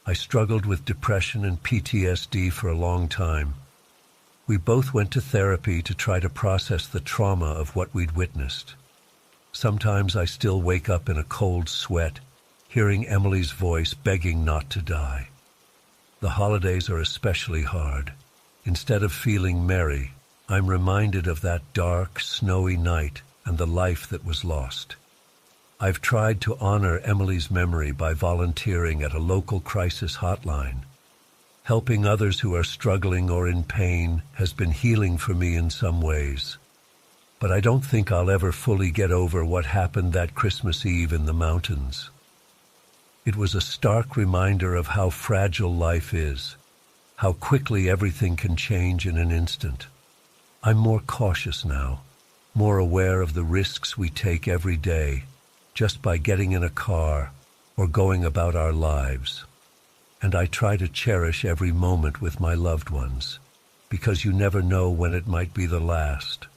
I struggled with depression and PTSD for a long time. We both went to therapy to try to process the trauma of what we'd witnessed. Sometimes I still wake up in a cold sweat, hearing Emily's voice begging not to die. The holidays are especially hard. Instead of feeling merry, I'm reminded of that dark, snowy night and the life that was lost. I've tried to honor Emily's memory by volunteering at a local crisis hotline. Helping others who are struggling or in pain has been healing for me in some ways. But I don't think I'll ever fully get over what happened that Christmas Eve in the mountains. It was a stark reminder of how fragile life is, how quickly everything can change in an instant. I'm more cautious now, more aware of the risks we take every day, just by getting in a car or going about our lives. And I try to cherish every moment with my loved ones, because you never know when it might be the last.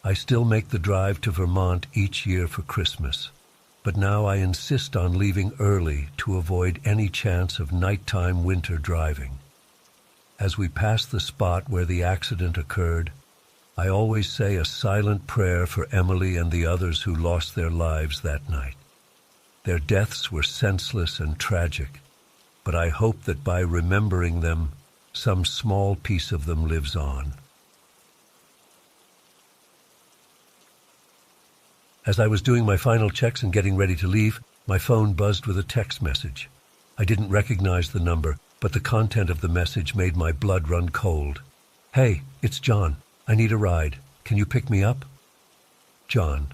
I still make the drive to Vermont each year for Christmas, but now I insist on leaving early to avoid any chance of nighttime winter driving. As we pass the spot where the accident occurred, I always say a silent prayer for Emily and the others who lost their lives that night. Their deaths were senseless and tragic, but I hope that by remembering them, some small piece of them lives on. As I was doing my final checks and getting ready to leave, my phone buzzed with a text message. I didn't recognize the number, but the content of the message made my blood run cold. "Hey, it's John. I need a ride. Can you pick me up?" John.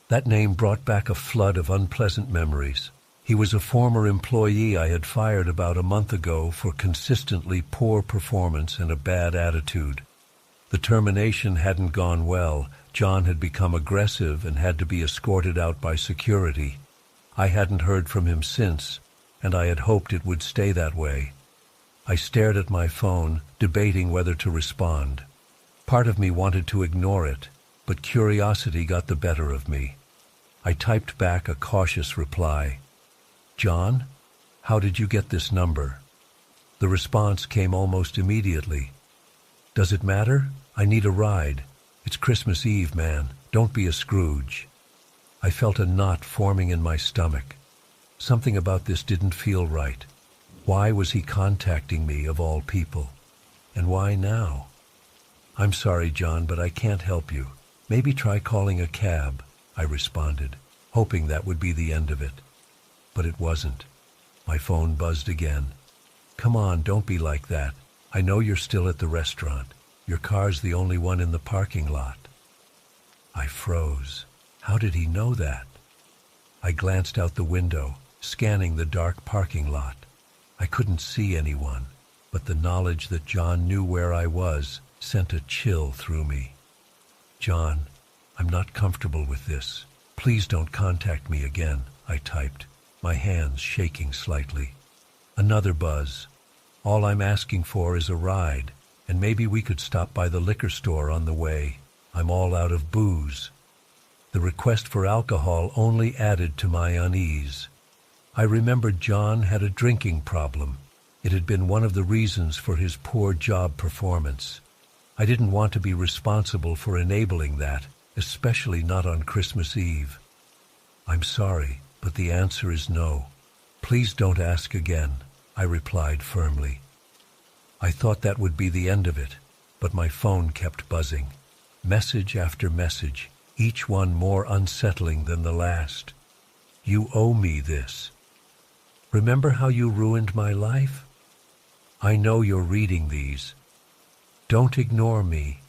That name brought back a flood of unpleasant memories. He was a former employee I had fired about a month ago for consistently poor performance and a bad attitude. The termination hadn't gone well. John had become aggressive and had to be escorted out by security. I hadn't heard from him since, and I had hoped it would stay that way. I stared at my phone, debating whether to respond. Part of me wanted to ignore it, but curiosity got the better of me. I typed back a cautious reply. "John, how did you get this number?" The response came almost immediately. "Does it matter? I need a ride. It's Christmas Eve, man. Don't be a Scrooge." I felt a knot forming in my stomach. Something about this didn't feel right. Why was he contacting me, of all people? And why now? "I'm sorry, John, but I can't help you. Maybe try calling a cab," I responded, hoping that would be the end of it. But it wasn't. My phone buzzed again. "Come on, don't be like that. I know you're still at the restaurant. Your car's the only one in the parking lot." I froze. How did he know that? I glanced out the window, scanning the dark parking lot. I couldn't see anyone, but the knowledge that John knew where I was sent a chill through me. "John, I'm not comfortable with this. Please don't contact me again," I typed, my hands shaking slightly. Another buzz. "All I'm asking for is a ride, and maybe we could stop by the liquor store on the way. I'm all out of booze." The request for alcohol only added to my unease. I remembered John had a drinking problem. It had been one of the reasons for his poor job performance. I didn't want to be responsible for enabling that, especially not on Christmas Eve. "I'm sorry, but the answer is no. Please don't ask again," I replied firmly. I thought that would be the end of it, but my phone kept buzzing. Message after message, each one more unsettling than the last. "You owe me this. Remember how you ruined my life? I know you're reading these. Don't ignore me.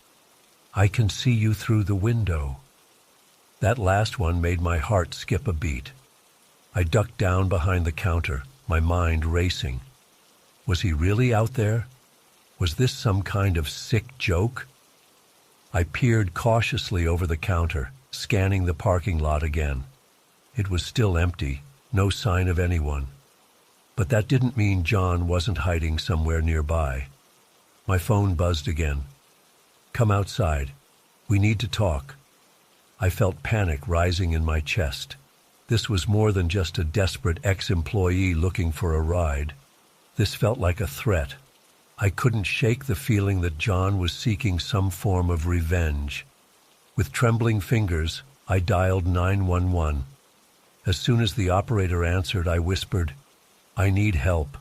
I can see you through the window." That last one made my heart skip a beat. I ducked down behind the counter, my mind racing. Was he really out there? Was this some kind of sick joke? I peered cautiously over the counter, scanning the parking lot again. It was still empty, no sign of anyone. But that didn't mean John wasn't hiding somewhere nearby. My phone buzzed again. "Come outside. We need to talk." I felt panic rising in my chest. This was more than just a desperate ex-employee looking for a ride. This felt like a threat. I couldn't shake the feeling that John was seeking some form of revenge. With trembling fingers, I dialed 911. As soon as the operator answered, I whispered, "I need help.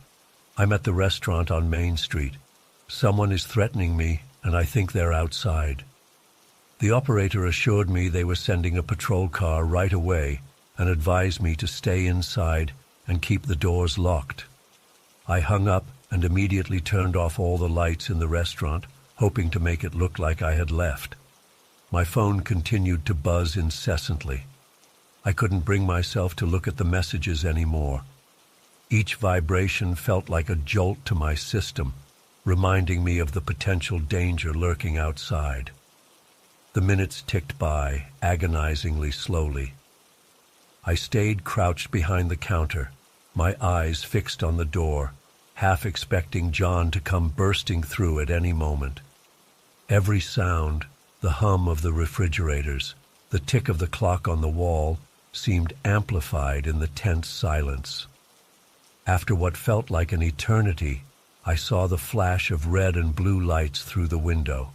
I'm at the restaurant on Main Street. Someone is threatening me, and I think they're outside." The operator assured me they were sending a patrol car right away and advised me to stay inside and keep the doors locked. I hung up and immediately turned off all the lights in the restaurant, hoping to make it look like I had left. My phone continued to buzz incessantly. I couldn't bring myself to look at the messages anymore. Each vibration felt like a jolt to my system, reminding me of the potential danger lurking outside. The minutes ticked by, agonizingly slowly. I stayed crouched behind the counter, my eyes fixed on the door, half expecting John to come bursting through at any moment. Every sound, the hum of the refrigerators, the tick of the clock on the wall, seemed amplified in the tense silence. After what felt like an eternity, I saw the flash of red and blue lights through the window.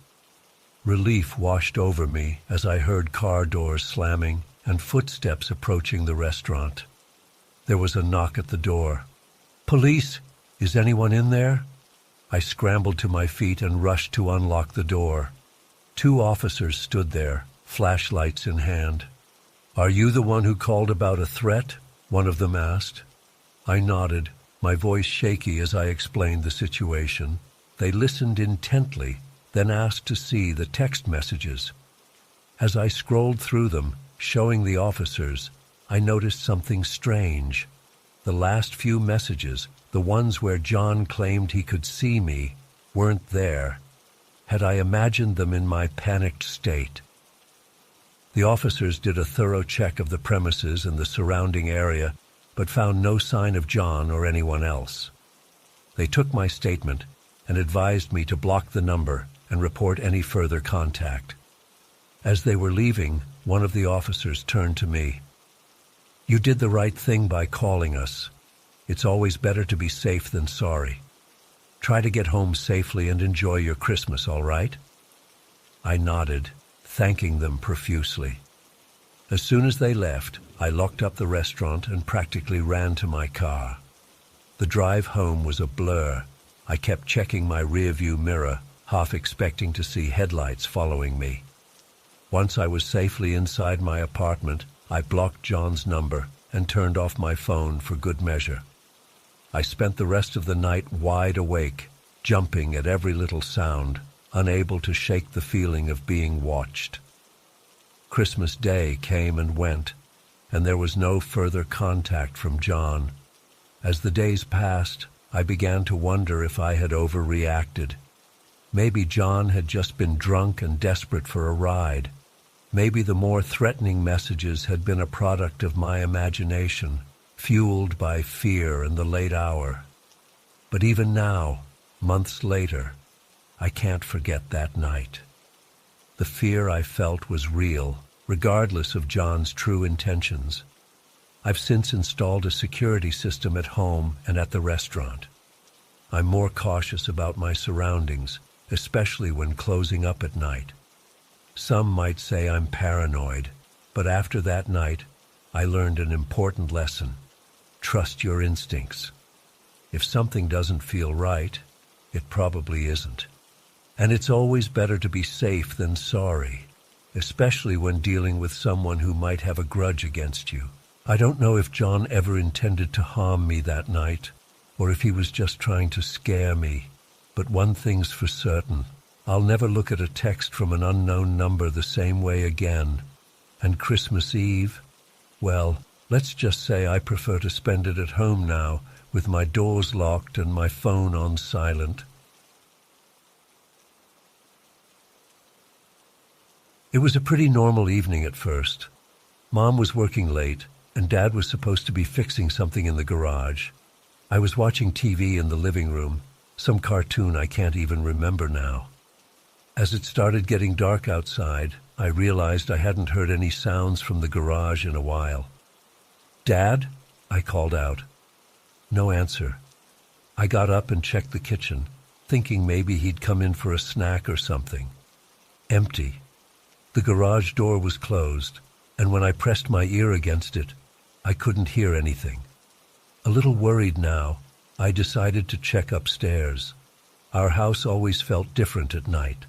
Relief washed over me as I heard car doors slamming and footsteps approaching the restaurant. There was a knock at the door. "Police! Is anyone in there?" I scrambled to my feet and rushed to unlock the door. 2 officers stood there, flashlights in hand. "Are you the one who called about a threat?" one of them asked. I nodded, my voice shaky as I explained the situation. They listened intently, then asked to see the text messages. As I scrolled through them, showing the officers, I noticed something strange. The last few messages, the ones where John claimed he could see me, weren't there. Had I imagined them in my panicked state? The officers did a thorough check of the premises and the surrounding area, but found no sign of John or anyone else. They took my statement and advised me to block the number and report any further contact. As they were leaving, one of the officers turned to me. "You did the right thing by calling us. It's always better to be safe than sorry. Try to get home safely and enjoy your Christmas, all right?" I nodded, thanking them profusely. As soon as they left, I locked up the restaurant and practically ran to my car. The drive home was a blur. I kept checking my rearview mirror, half expecting to see headlights following me. Once I was safely inside my apartment, I blocked John's number and turned off my phone for good measure. I spent the rest of the night wide awake, jumping at every little sound, unable to shake the feeling of being watched. Christmas Day came and went, and there was no further contact from John. As the days passed, I began to wonder if I had overreacted. Maybe John had just been drunk and desperate for a ride. Maybe the more threatening messages had been a product of my imagination, fueled by fear and the late hour. But even now, months later, I can't forget that night. The fear I felt was real, regardless of John's true intentions. I've since installed a security system at home and at the restaurant. I'm more cautious about my surroundings, especially when closing up at night. Some might say I'm paranoid, but after that night, I learned an important lesson. Trust your instincts. If something doesn't feel right, it probably isn't. And it's always better to be safe than sorry, especially when dealing with someone who might have a grudge against you. I don't know if John ever intended to harm me that night, or if he was just trying to scare me. But one thing's for certain. I'll never look at a text from an unknown number the same way again. And Christmas Eve? Well, let's just say I prefer to spend it at home now, with my doors locked and my phone on silent. It was a pretty normal evening at first. Mom was working late, and Dad was supposed to be fixing something in the garage. I was watching TV in the living room, some cartoon I can't even remember now. As it started getting dark outside, I realized I hadn't heard any sounds from the garage in a while. "Dad?" I called out. No answer. I got up and checked the kitchen, thinking maybe he'd come in for a snack or something. Empty. The garage door was closed, and when I pressed my ear against it, I couldn't hear anything. A little worried now, I decided to check upstairs. Our house always felt different at night.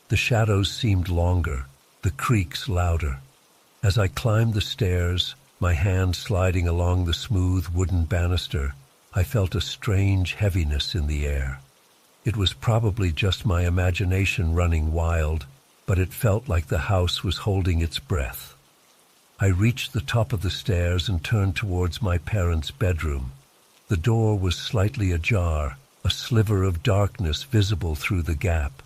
The shadows seemed longer, the creaks louder. As I climbed the stairs, my hand sliding along the smooth wooden banister, I felt a strange heaviness in the air. It was probably just my imagination running wild, but it felt like the house was holding its breath. I reached the top of the stairs and turned towards my parents' bedroom. The door was slightly ajar, a sliver of darkness visible through the gap.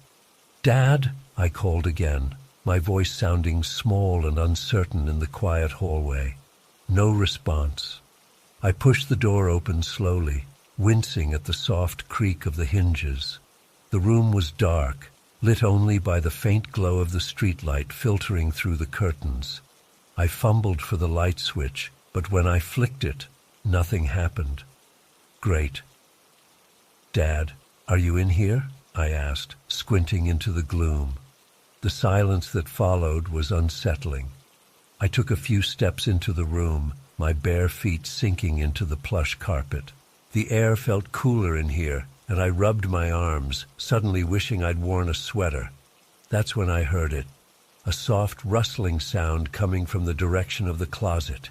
"Dad?" I called again, my voice sounding small and uncertain in the quiet hallway. No response. I pushed the door open slowly, wincing at the soft creak of the hinges. The room was dark, lit only by the faint glow of the streetlight filtering through the curtains. I fumbled for the light switch, but when I flicked it, nothing happened. Great. "Dad, are you in here?" I asked, squinting into the gloom. The silence that followed was unsettling. I took a few steps into the room, my bare feet sinking into the plush carpet. The air felt cooler in here, and I rubbed my arms, suddenly wishing I'd worn a sweater. That's when I heard it, a soft rustling sound coming from the direction of the closet.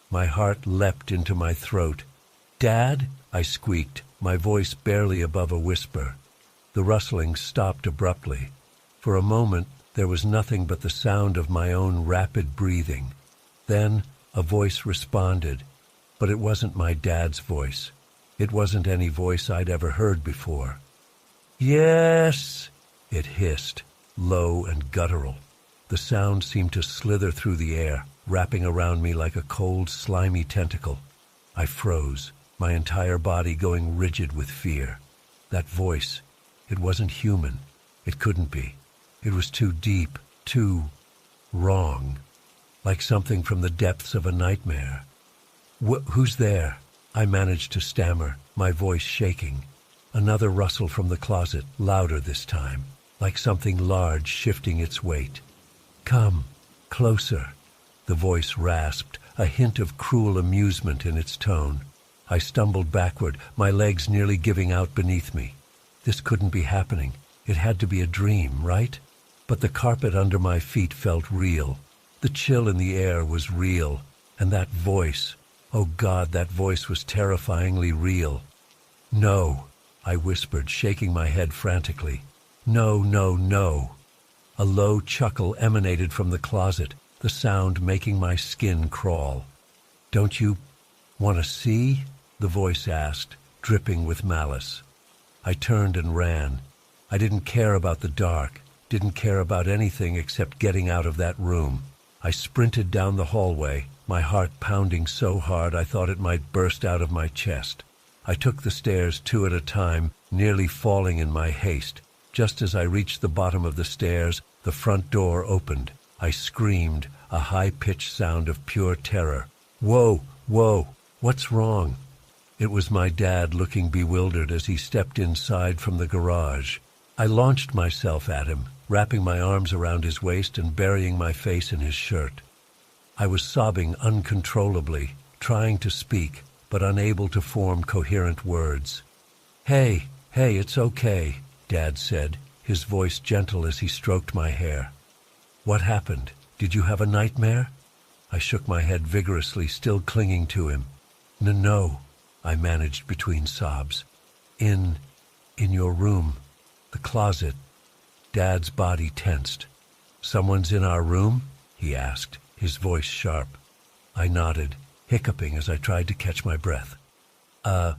My heart leapt into my throat. "Dad?" I squeaked, my voice barely above a whisper. The rustling stopped abruptly. For a moment, there was nothing but the sound of my own rapid breathing. Then a voice responded, But it wasn't my dad's voice. It wasn't any voice I'd ever heard before. "Yes," it hissed, low and guttural. The sound seemed to slither through the air, wrapping around me like a cold, slimy tentacle. I froze, my entire body going rigid with fear. That voice, it wasn't human. It couldn't be. It was too deep, too wrong, like something from the depths of a nightmare. "Who's there?" I managed to stammer, my voice shaking. Another rustle from the closet, louder this time, like something large shifting its weight. "Come, closer," the voice rasped, a hint of cruel amusement in its tone. I stumbled backward, my legs nearly giving out beneath me. This couldn't be happening. It had to be a dream, right? But the carpet under my feet felt real. The chill in the air was real. And that voice, oh God, that voice was terrifyingly real. "No," I whispered, shaking my head frantically. "No, no, no." A low chuckle emanated from the closet, the sound making my skin crawl. "Don't you want to see?" the voice asked, dripping with malice. I turned and ran. I didn't care about the dark, didn't care about anything except getting out of that room. I sprinted down the hallway, my heart pounding so hard I thought it might burst out of my chest. I took the stairs 2 at a time, nearly falling in my haste. Just as I reached the bottom of the stairs, the front door opened. I screamed, a high-pitched sound of pure terror. "Whoa, whoa, what's wrong?" It was my dad looking bewildered as he stepped inside from the garage. I launched myself at him, wrapping my arms around his waist and burying my face in his shirt. I was sobbing uncontrollably, trying to speak, but unable to form coherent words. Hey, it's okay," Dad said, his voice gentle as he stroked my hair. "What happened? Did you have a nightmare?" I shook my head vigorously, still clinging to him. No, I managed between sobs. In your room, the closet." Dad's body tensed. "Someone's in our room?" he asked, his voice sharp. I nodded, hiccuping as I tried to catch my breath. A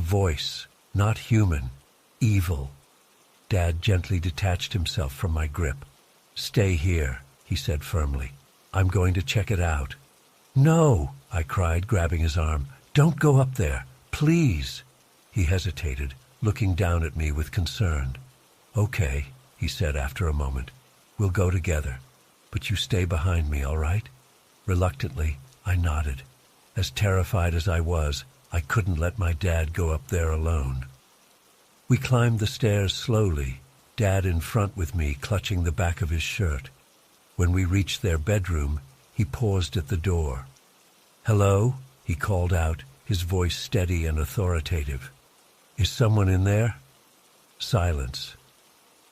voice, not human, evil." Dad gently detached himself from my grip. "Stay here," he said firmly. "I'm going to check it out." "No," I cried, grabbing his arm. "Don't go up there, please." He hesitated, looking down at me with concern. "Okay," he said after a moment. "We'll go together. But you stay behind me, all right?" Reluctantly, I nodded. As terrified as I was, I couldn't let my dad go up there alone. We climbed the stairs slowly, Dad in front with me, clutching the back of his shirt. When we reached their bedroom, he paused at the door. "Hello?" he called out, his voice steady and authoritative. "Is someone in there?" Silence.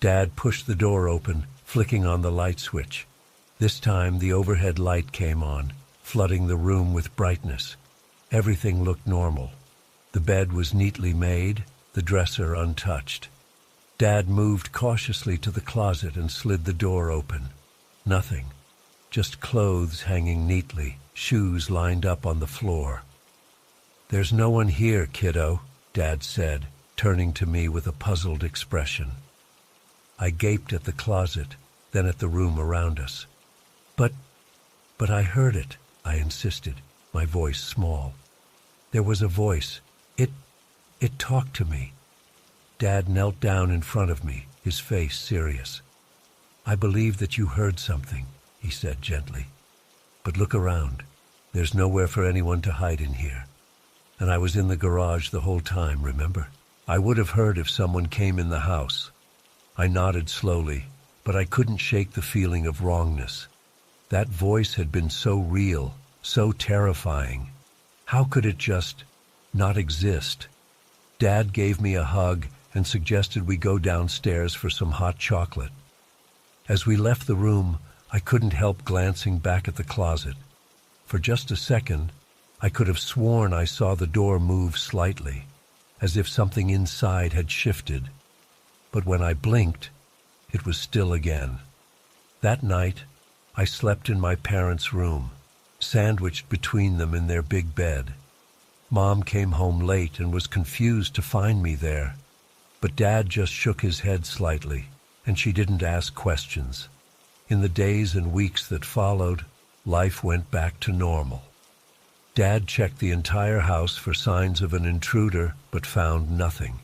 Dad pushed the door open, flicking on the light switch. This time the overhead light came on, flooding the room with brightness. Everything looked normal. The bed was neatly made, the dresser untouched. Dad moved cautiously to the closet and slid the door open. Nothing. Just clothes hanging neatly, shoes lined up on the floor. "There's no one here, kiddo," Dad said, turning to me with a puzzled expression. I gaped at the closet, then at the room around us. But I heard it," I insisted, my voice small. "There was a voice. It talked to me." Dad knelt down in front of me, his face serious. "I believe that you heard something," he said gently. "But look around. There's nowhere for anyone to hide in here. And I was in the garage the whole time, remember? I would have heard if someone came in the house." I nodded slowly, but I couldn't shake the feeling of wrongness. That voice had been so real, so terrifying. How could it just not exist? Dad gave me a hug and suggested we go downstairs for some hot chocolate. As we left the room, I couldn't help glancing back at the closet. For just a second, I could have sworn I saw the door move slightly, as if something inside had shifted. But when I blinked, it was still again. That night, I slept in my parents' room, sandwiched between them in their big bed. Mom came home late and was confused to find me there. But Dad just shook his head slightly, and she didn't ask questions. In the days and weeks that followed, life went back to normal. Dad checked the entire house for signs of an intruder, but found nothing.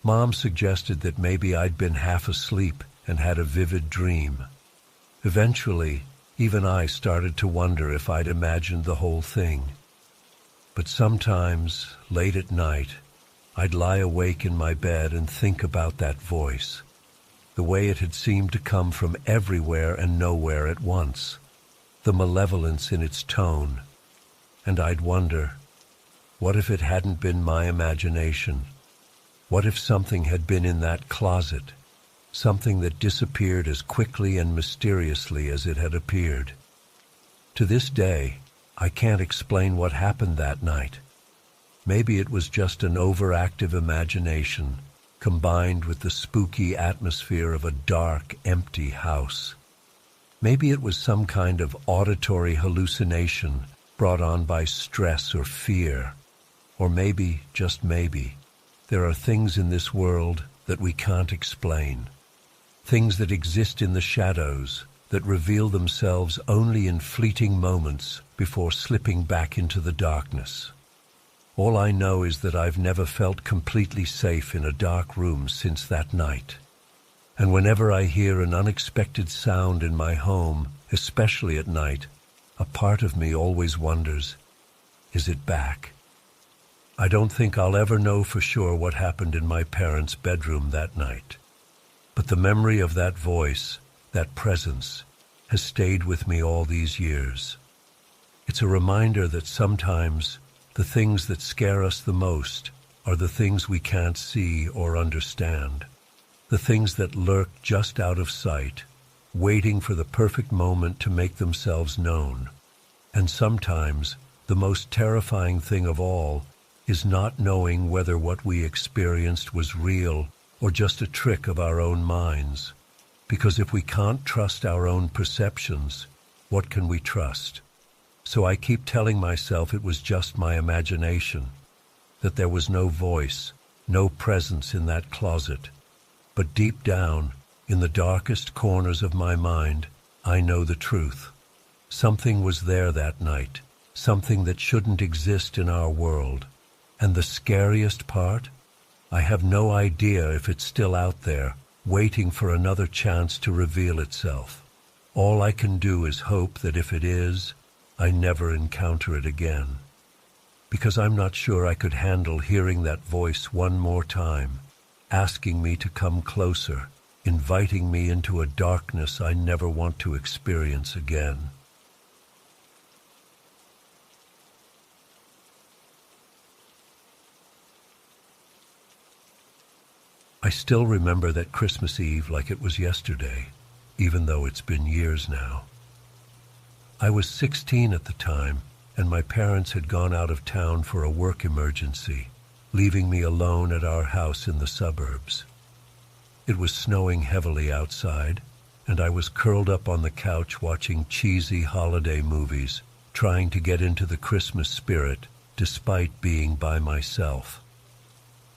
Mom suggested that maybe I'd been half asleep and had a vivid dream. Eventually, even I started to wonder if I'd imagined the whole thing. But sometimes, late at night, I'd lie awake in my bed and think about that voice, the way it had seemed to come from everywhere and nowhere at once, the malevolence in its tone. And I'd wonder, what if it hadn't been my imagination? What if something had been in that closet, something that disappeared as quickly and mysteriously as it had appeared? To this day, I can't explain what happened that night. Maybe it was just an overactive imagination, combined with the spooky atmosphere of a dark, empty house. Maybe it was some kind of auditory hallucination brought on by stress or fear. Or maybe, just maybe, there are things in this world that we can't explain. Things that exist in the shadows, that reveal themselves only in fleeting moments before slipping back into the darkness. All I know is that I've never felt completely safe in a dark room since that night. And whenever I hear an unexpected sound in my home, especially at night, a part of me always wonders, is it back? I don't think I'll ever know for sure what happened in my parents' bedroom that night. But the memory of that voice, that presence, has stayed with me all these years. It's a reminder that sometimes the things that scare us the most are the things we can't see or understand, the things that lurk just out of sight, waiting for the perfect moment to make themselves known. And sometimes the most terrifying thing of all is not knowing whether what we experienced was real or just a trick of our own minds. Because if we can't trust our own perceptions, what can we trust? So I keep telling myself it was just my imagination, that there was no voice, no presence in that closet. But deep down, in the darkest corners of my mind, I know the truth. Something was there that night, something that shouldn't exist in our world. And the scariest part? I have no idea if it's still out there, waiting for another chance to reveal itself. All I can do is hope that if it is, I never encounter it again. Because I'm not sure I could handle hearing that voice one more time, asking me to come closer, inviting me into a darkness I never want to experience again. I still remember that Christmas Eve like it was yesterday, even though it's been years now. I was 16 at the time, and my parents had gone out of town for a work emergency, leaving me alone at our house in the suburbs. It was snowing heavily outside, and I was curled up on the couch watching cheesy holiday movies, trying to get into the Christmas spirit despite being by myself.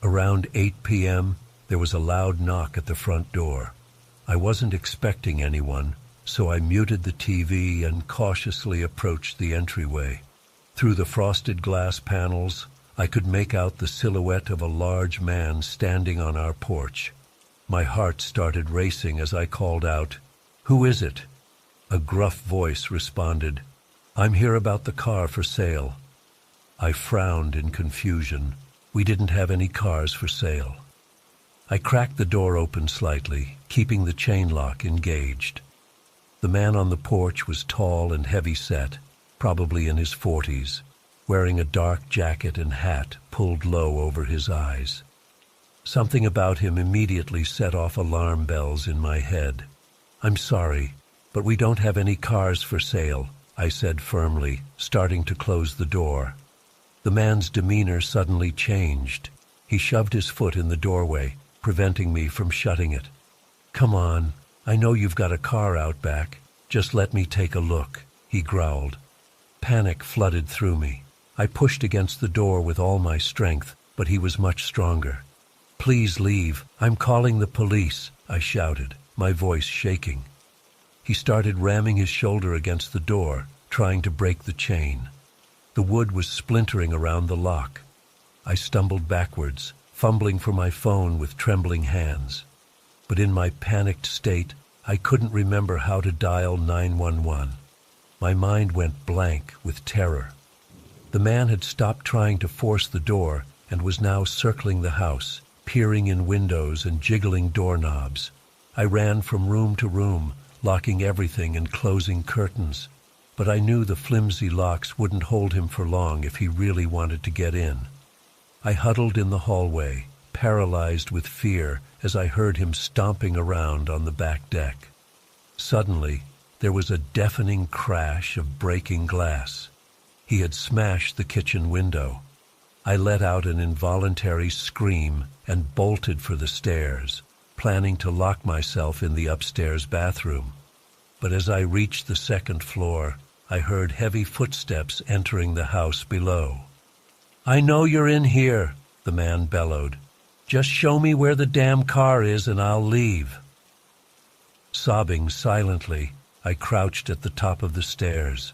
Around 8 p.m., there was a loud knock at the front door. I wasn't expecting anyone, so I muted the TV and cautiously approached the entryway. Through the frosted glass panels, I could make out the silhouette of a large man standing on our porch. My heart started racing as I called out, "Who is it?" A gruff voice responded, "I'm here about the car for sale." I frowned in confusion. We didn't have any cars for sale. I cracked the door open slightly, keeping the chain lock engaged. The man on the porch was tall and heavy-set, probably in his 40s, wearing a dark jacket and hat pulled low over his eyes. Something about him immediately set off alarm bells in my head. "I'm sorry, but we don't have any cars for sale," I said firmly, starting to close the door. The man's demeanor suddenly changed. He shoved his foot in the doorway, preventing me from shutting it. "Come on, I know you've got a car out back. Just let me take a look," he growled. Panic flooded through me. I pushed against the door with all my strength, but he was much stronger. "Please leave. I'm calling the police," I shouted, my voice shaking. He started ramming his shoulder against the door, trying to break the chain. The wood was splintering around the lock. I stumbled backwards, fumbling for my phone with trembling hands. But in my panicked state, I couldn't remember how to dial 911. My mind went blank with terror. The man had stopped trying to force the door and was now circling the house, peering in windows and jiggling doorknobs. I ran from room to room, locking everything and closing curtains. But I knew the flimsy locks wouldn't hold him for long if he really wanted to get in. I huddled in the hallway, paralyzed with fear as I heard him stomping around on the back deck. Suddenly, there was a deafening crash of breaking glass. He had smashed the kitchen window. I let out an involuntary scream and bolted for the stairs, planning to lock myself in the upstairs bathroom. But as I reached the second floor, I heard heavy footsteps entering the house below. "I know you're in here," the man bellowed. "Just show me where the damn car is and I'll leave." Sobbing silently, I crouched at the top of the stairs.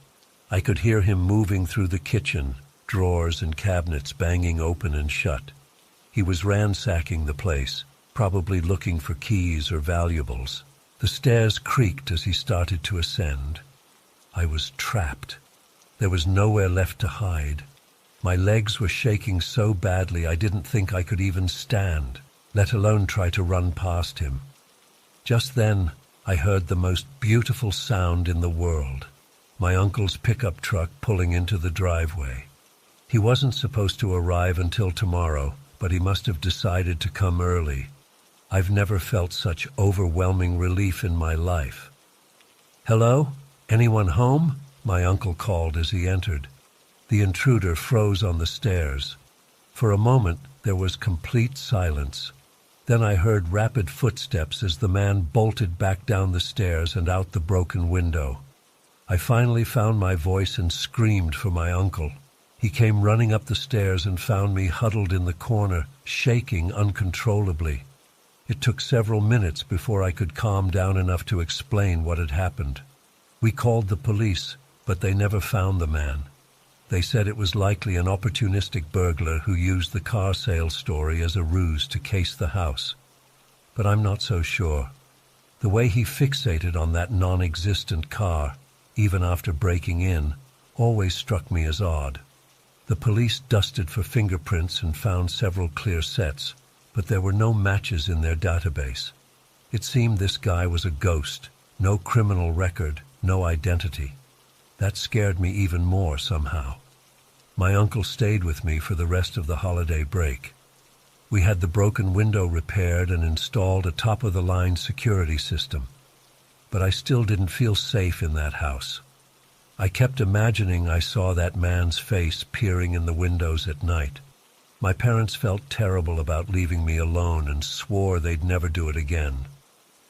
I could hear him moving through the kitchen, drawers and cabinets banging open and shut. He was ransacking the place, probably looking for keys or valuables. The stairs creaked as he started to ascend. I was trapped. There was nowhere left to hide. My legs were shaking so badly I didn't think I could even stand, let alone try to run past him. Just then, I heard the most beautiful sound in the world. My uncle's pickup truck pulling into the driveway. He wasn't supposed to arrive until tomorrow, but he must have decided to come early. I've never felt such overwhelming relief in my life. "Hello? Anyone home?" my uncle called as he entered. The intruder froze on the stairs. For a moment, there was complete silence. Then I heard rapid footsteps as the man bolted back down the stairs and out the broken window. I finally found my voice and screamed for my uncle. He came running up the stairs and found me huddled in the corner, shaking uncontrollably. It took several minutes before I could calm down enough to explain what had happened. We called the police, but they never found the man. They said it was likely an opportunistic burglar who used the car sale story as a ruse to case the house. But I'm not so sure. The way he fixated on that non-existent car, even after breaking in, always struck me as odd. The police dusted for fingerprints and found several clear sets, but there were no matches in their database. It seemed this guy was a ghost, no criminal record, no identity. That scared me even more somehow. My uncle stayed with me for the rest of the holiday break. We had the broken window repaired and installed a top-of-the-line security system. But I still didn't feel safe in that house. I kept imagining I saw that man's face peering in the windows at night. My parents felt terrible about leaving me alone and swore they'd never do it again.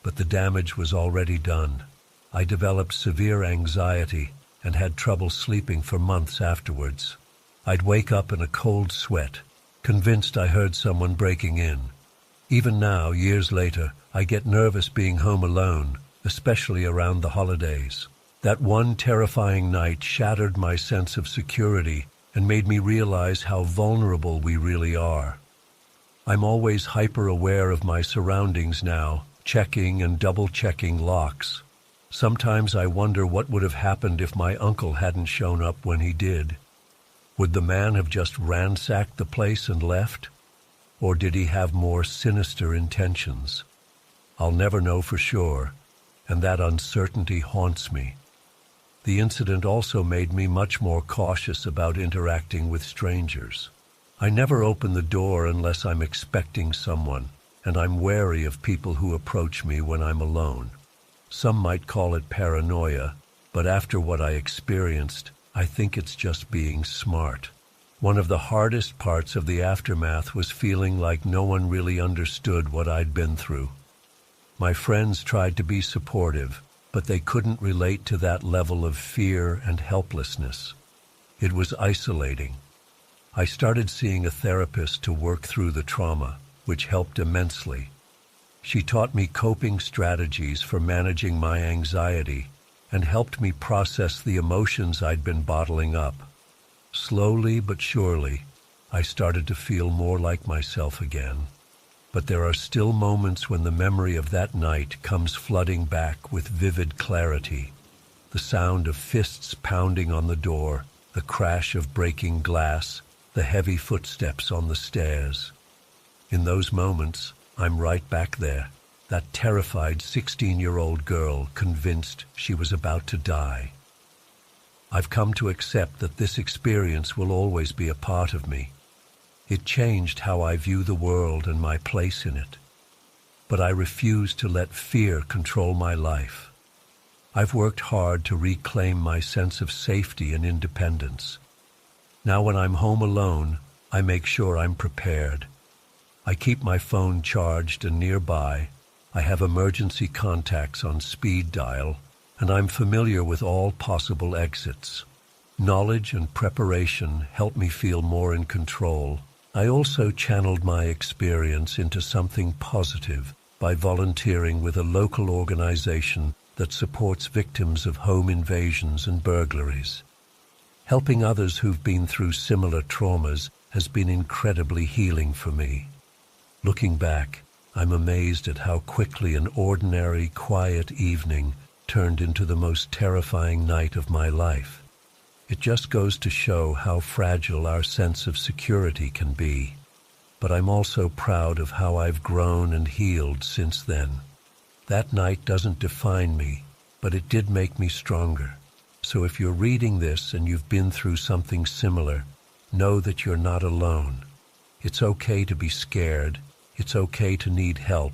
But the damage was already done. I developed severe anxiety and had trouble sleeping for months afterwards. I'd wake up in a cold sweat, convinced I heard someone breaking in. Even now, years later, I get nervous being home alone, especially around the holidays. That one terrifying night shattered my sense of security and made me realize how vulnerable we really are. I'm always hyper-aware of my surroundings now, checking and double-checking locks. Sometimes I wonder what would have happened if my uncle hadn't shown up when he did. Would the man have just ransacked the place and left? Or did he have more sinister intentions? I'll never know for sure, and that uncertainty haunts me. The incident also made me much more cautious about interacting with strangers. I never open the door unless I'm expecting someone, and I'm wary of people who approach me when I'm alone. Some might call it paranoia, but after what I experienced, I think it's just being smart. One of the hardest parts of the aftermath was feeling like no one really understood what I'd been through. My friends tried to be supportive, but they couldn't relate to that level of fear and helplessness. It was isolating. I started seeing a therapist to work through the trauma, which helped immensely. She taught me coping strategies for managing my anxiety and helped me process the emotions I'd been bottling up. Slowly but surely, I started to feel more like myself again. But there are still moments when the memory of that night comes flooding back with vivid clarity. The sound of fists pounding on the door, the crash of breaking glass, the heavy footsteps on the stairs. In those moments, I'm right back there, that terrified 16-year-old girl convinced she was about to die. I've come to accept that this experience will always be a part of me. It changed how I view the world and my place in it. But I refuse to let fear control my life. I've worked hard to reclaim my sense of safety and independence. Now when I'm home alone, I make sure I'm prepared. I keep my phone charged and nearby. I have emergency contacts on speed dial, and I'm familiar with all possible exits. Knowledge and preparation help me feel more in control. I also channeled my experience into something positive by volunteering with a local organization that supports victims of home invasions and burglaries. Helping others who've been through similar traumas has been incredibly healing for me. Looking back, I'm amazed at how quickly an ordinary, quiet evening turned into the most terrifying night of my life. It just goes to show how fragile our sense of security can be. But I'm also proud of how I've grown and healed since then. That night doesn't define me, but it did make me stronger. So if you're reading this and you've been through something similar, know that you're not alone. It's okay to be scared. It's okay to need help,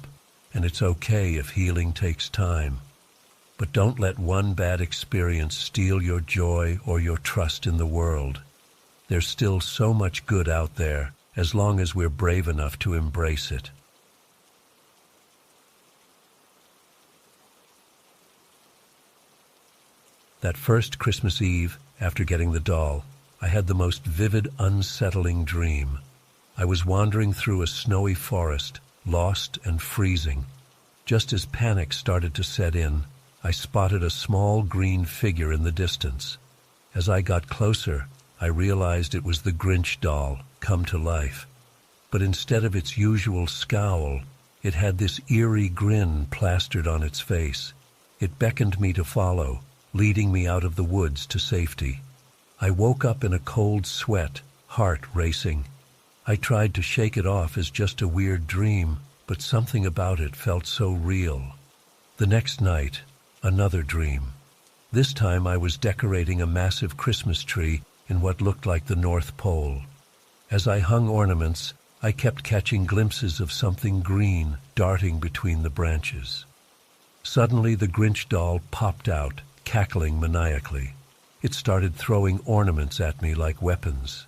and it's okay if healing takes time. But don't let one bad experience steal your joy or your trust in the world. There's still so much good out there, as long as we're brave enough to embrace it. That first Christmas Eve, after getting the doll, I had the most vivid, unsettling dream. I was wandering through a snowy forest, lost and freezing. Just as panic started to set in, I spotted a small green figure in the distance. As I got closer, I realized it was the Grinch doll, come to life. But instead of its usual scowl, it had this eerie grin plastered on its face. It beckoned me to follow, leading me out of the woods to safety. I woke up in a cold sweat, heart racing. I tried to shake it off as just a weird dream, but something about it felt so real. The next night, another dream. This time I was decorating a massive Christmas tree in what looked like the North Pole. As I hung ornaments, I kept catching glimpses of something green darting between the branches. Suddenly the Grinch doll popped out, cackling maniacally. It started throwing ornaments at me like weapons.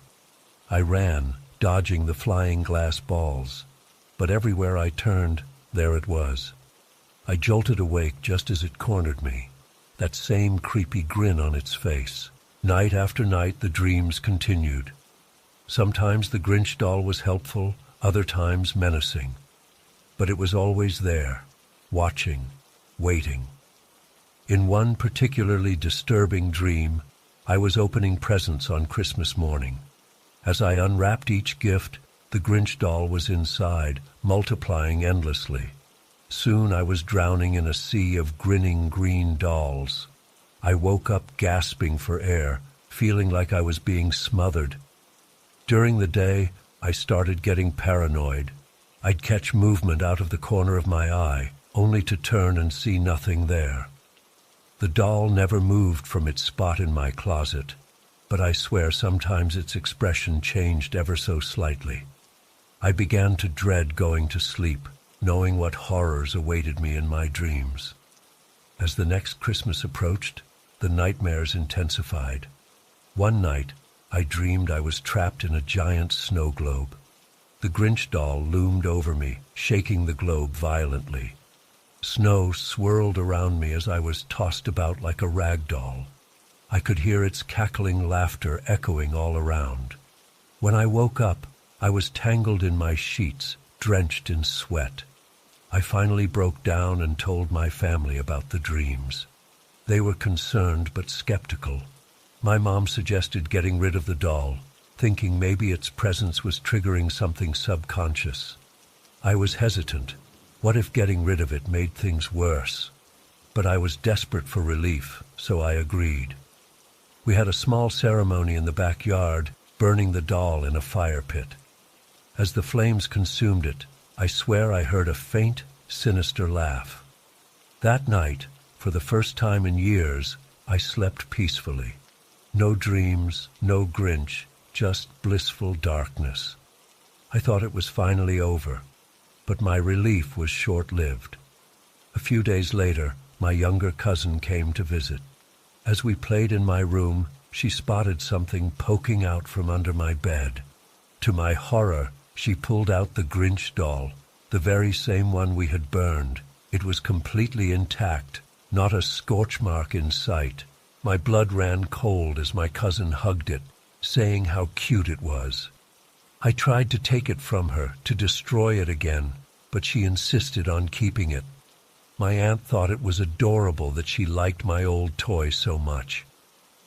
I ran, dodging the flying glass balls. But everywhere I turned, there it was. I jolted awake just as it cornered me, that same creepy grin on its face. Night after night, the dreams continued. Sometimes the Grinch doll was helpful, other times menacing. But it was always there, watching, waiting. In one particularly disturbing dream, I was opening presents on Christmas morning. As I unwrapped each gift, the Grinch doll was inside, multiplying endlessly. Soon I was drowning in a sea of grinning green dolls. I woke up gasping for air, feeling like I was being smothered. During the day, I started getting paranoid. I'd catch movement out of the corner of my eye, only to turn and see nothing there. The doll never moved from its spot in my closet, but I swear sometimes its expression changed ever so slightly. I began to dread going to sleep, knowing what horrors awaited me in my dreams. As the next Christmas approached, the nightmares intensified. One night, I dreamed I was trapped in a giant snow globe. The Grinch doll loomed over me, shaking the globe violently. Snow swirled around me as I was tossed about like a rag doll. I could hear its cackling laughter echoing all around. When I woke up, I was tangled in my sheets, drenched in sweat. I finally broke down and told my family about the dreams. They were concerned but skeptical. My mom suggested getting rid of the doll, thinking maybe its presence was triggering something subconscious. I was hesitant. What if getting rid of it made things worse? But I was desperate for relief, so I agreed. We had a small ceremony in the backyard, burning the doll in a fire pit. As the flames consumed it, I swear I heard a faint, sinister laugh. That night, for the first time in years, I slept peacefully. No dreams, no Grinch, just blissful darkness. I thought it was finally over, but my relief was short-lived. A few days later, my younger cousin came to visit. As we played in my room, she spotted something poking out from under my bed. To my horror, she pulled out the Grinch doll, the very same one we had burned. It was completely intact, not a scorch mark in sight. My blood ran cold as my cousin hugged it, saying how cute it was. I tried to take it from her, to destroy it again, but she insisted on keeping it. My aunt thought it was adorable that she liked my old toy so much.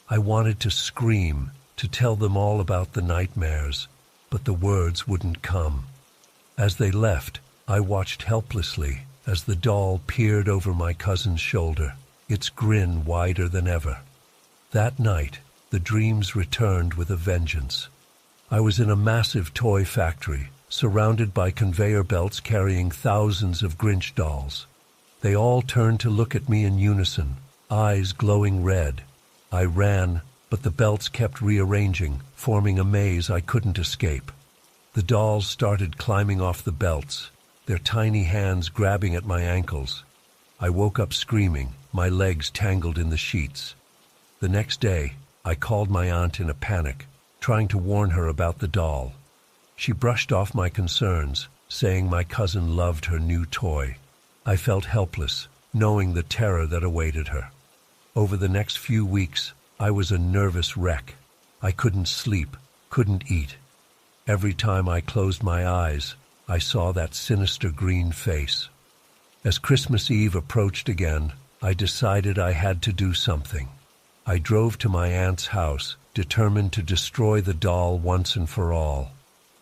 I wanted to scream, to tell them all about the nightmares, but the words wouldn't come. As they left, I watched helplessly as the doll peered over my cousin's shoulder, its grin wider than ever. That night, the dreams returned with a vengeance. I was in a massive toy factory, surrounded by conveyor belts carrying thousands of Grinch dolls. They all turned to look at me in unison, eyes glowing red. I ran, but the belts kept rearranging, forming a maze I couldn't escape. The dolls started climbing off the belts, their tiny hands grabbing at my ankles. I woke up screaming, my legs tangled in the sheets. The next day, I called my aunt in a panic, trying to warn her about the doll. She brushed off my concerns, saying my cousin loved her new toy. I felt helpless, knowing the terror that awaited her. Over the next few weeks, I was a nervous wreck. I couldn't sleep, couldn't eat. Every time I closed my eyes, I saw that sinister green face. As Christmas Eve approached again, I decided I had to do something. I drove to my aunt's house, determined to destroy the doll once and for all.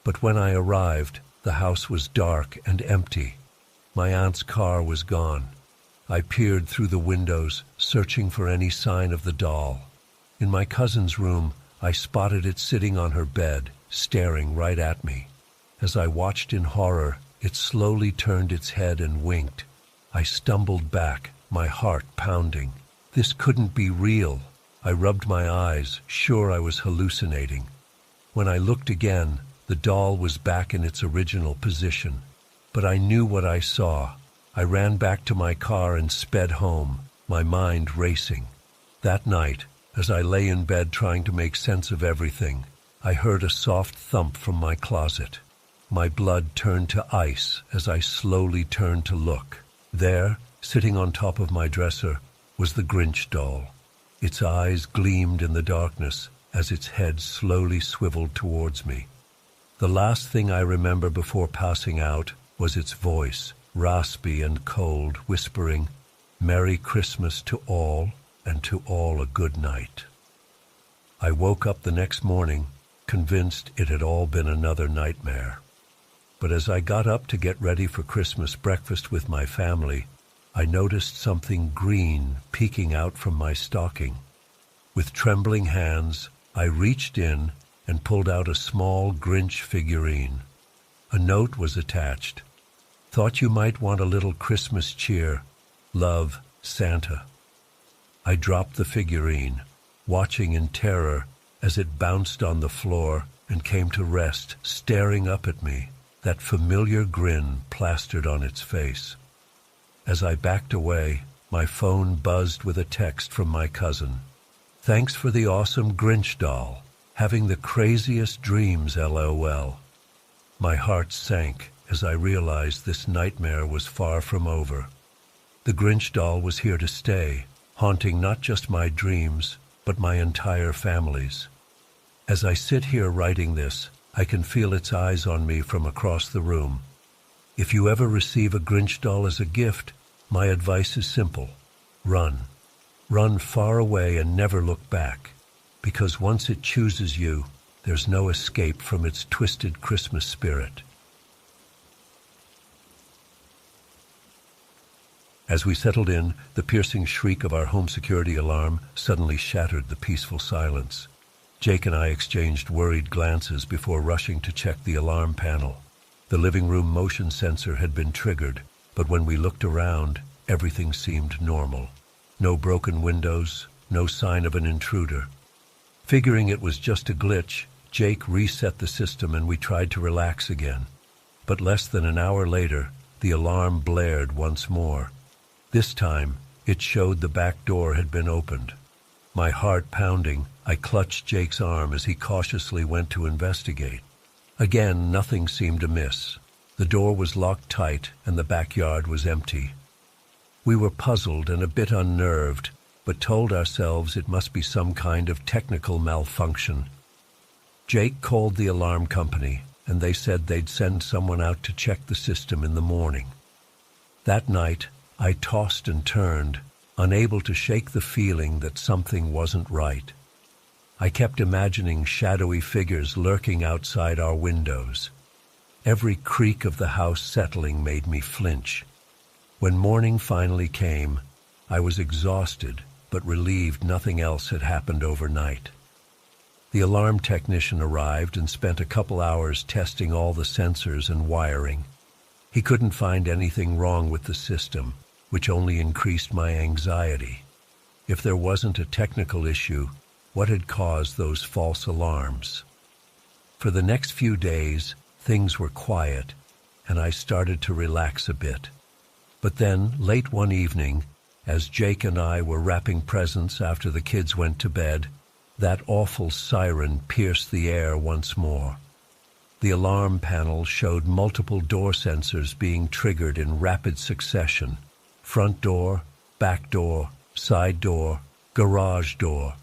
But when I arrived, the house was dark and empty. My aunt's car was gone. I peered through the windows, searching for any sign of the doll. In my cousin's room, I spotted it sitting on her bed, staring right at me. As I watched in horror, it slowly turned its head and winked. I stumbled back, my heart pounding. This couldn't be real. I rubbed my eyes, sure I was hallucinating. When I looked again, the doll was back in its original position. But I knew what I saw. I ran back to my car and sped home, my mind racing. That night, as I lay in bed trying to make sense of everything, I heard a soft thump from my closet. My blood turned to ice as I slowly turned to look. There, sitting on top of my dresser, was the Grinch doll. Its eyes gleamed in the darkness as its head slowly swiveled towards me. The last thing I remember before passing out was its voice, raspy and cold, whispering, "Merry Christmas to all, and to all a good night." I woke up the next morning, convinced it had all been another nightmare. But as I got up to get ready for Christmas breakfast with my family, I noticed something green peeking out from my stocking. With trembling hands, I reached in and pulled out a small Grinch figurine. A note was attached. "Thought you might want a little Christmas cheer. Love, Santa." I dropped the figurine, watching in terror as it bounced on the floor and came to rest, staring up at me, that familiar grin plastered on its face. As I backed away, my phone buzzed with a text from my cousin. "Thanks for the awesome Grinch doll. Having the craziest dreams, LOL." My heart sank as I realized this nightmare was far from over. The Grinch doll was here to stay, haunting not just my dreams, but my entire family's. As I sit here writing this, I can feel its eyes on me from across the room. If you ever receive a Grinch doll as a gift, my advice is simple. Run. Run far away and never look back, because once it chooses you, there's no escape from its twisted Christmas spirit. As we settled in, the piercing shriek of our home security alarm suddenly shattered the peaceful silence. Jake and I exchanged worried glances before rushing to check the alarm panel. The living room motion sensor had been triggered, but when we looked around, everything seemed normal. No broken windows, no sign of an intruder. Figuring it was just a glitch, Jake reset the system and we tried to relax again. But less than an hour later, the alarm blared once more. This time, it showed the back door had been opened. My heart pounding, I clutched Jake's arm as he cautiously went to investigate. Again, nothing seemed amiss. The door was locked tight and the backyard was empty. We were puzzled and a bit unnerved, but told ourselves it must be some kind of technical malfunction. Jake called the alarm company, and they said they'd send someone out to check the system in the morning. That night, I tossed and turned, unable to shake the feeling that something wasn't right. I kept imagining shadowy figures lurking outside our windows. Every creak of the house settling made me flinch. When morning finally came, I was exhausted, but relieved nothing else had happened overnight. The alarm technician arrived and spent a couple hours testing all the sensors and wiring. He couldn't find anything wrong with the system, which only increased my anxiety. If there wasn't a technical issue, what had caused those false alarms? For the next few days, things were quiet, and I started to relax a bit. But then, late one evening, as Jake and I were wrapping presents after the kids went to bed, that awful siren pierced the air once more. The alarm panel showed multiple door sensors being triggered in rapid succession. Front door, back door, side door, garage door.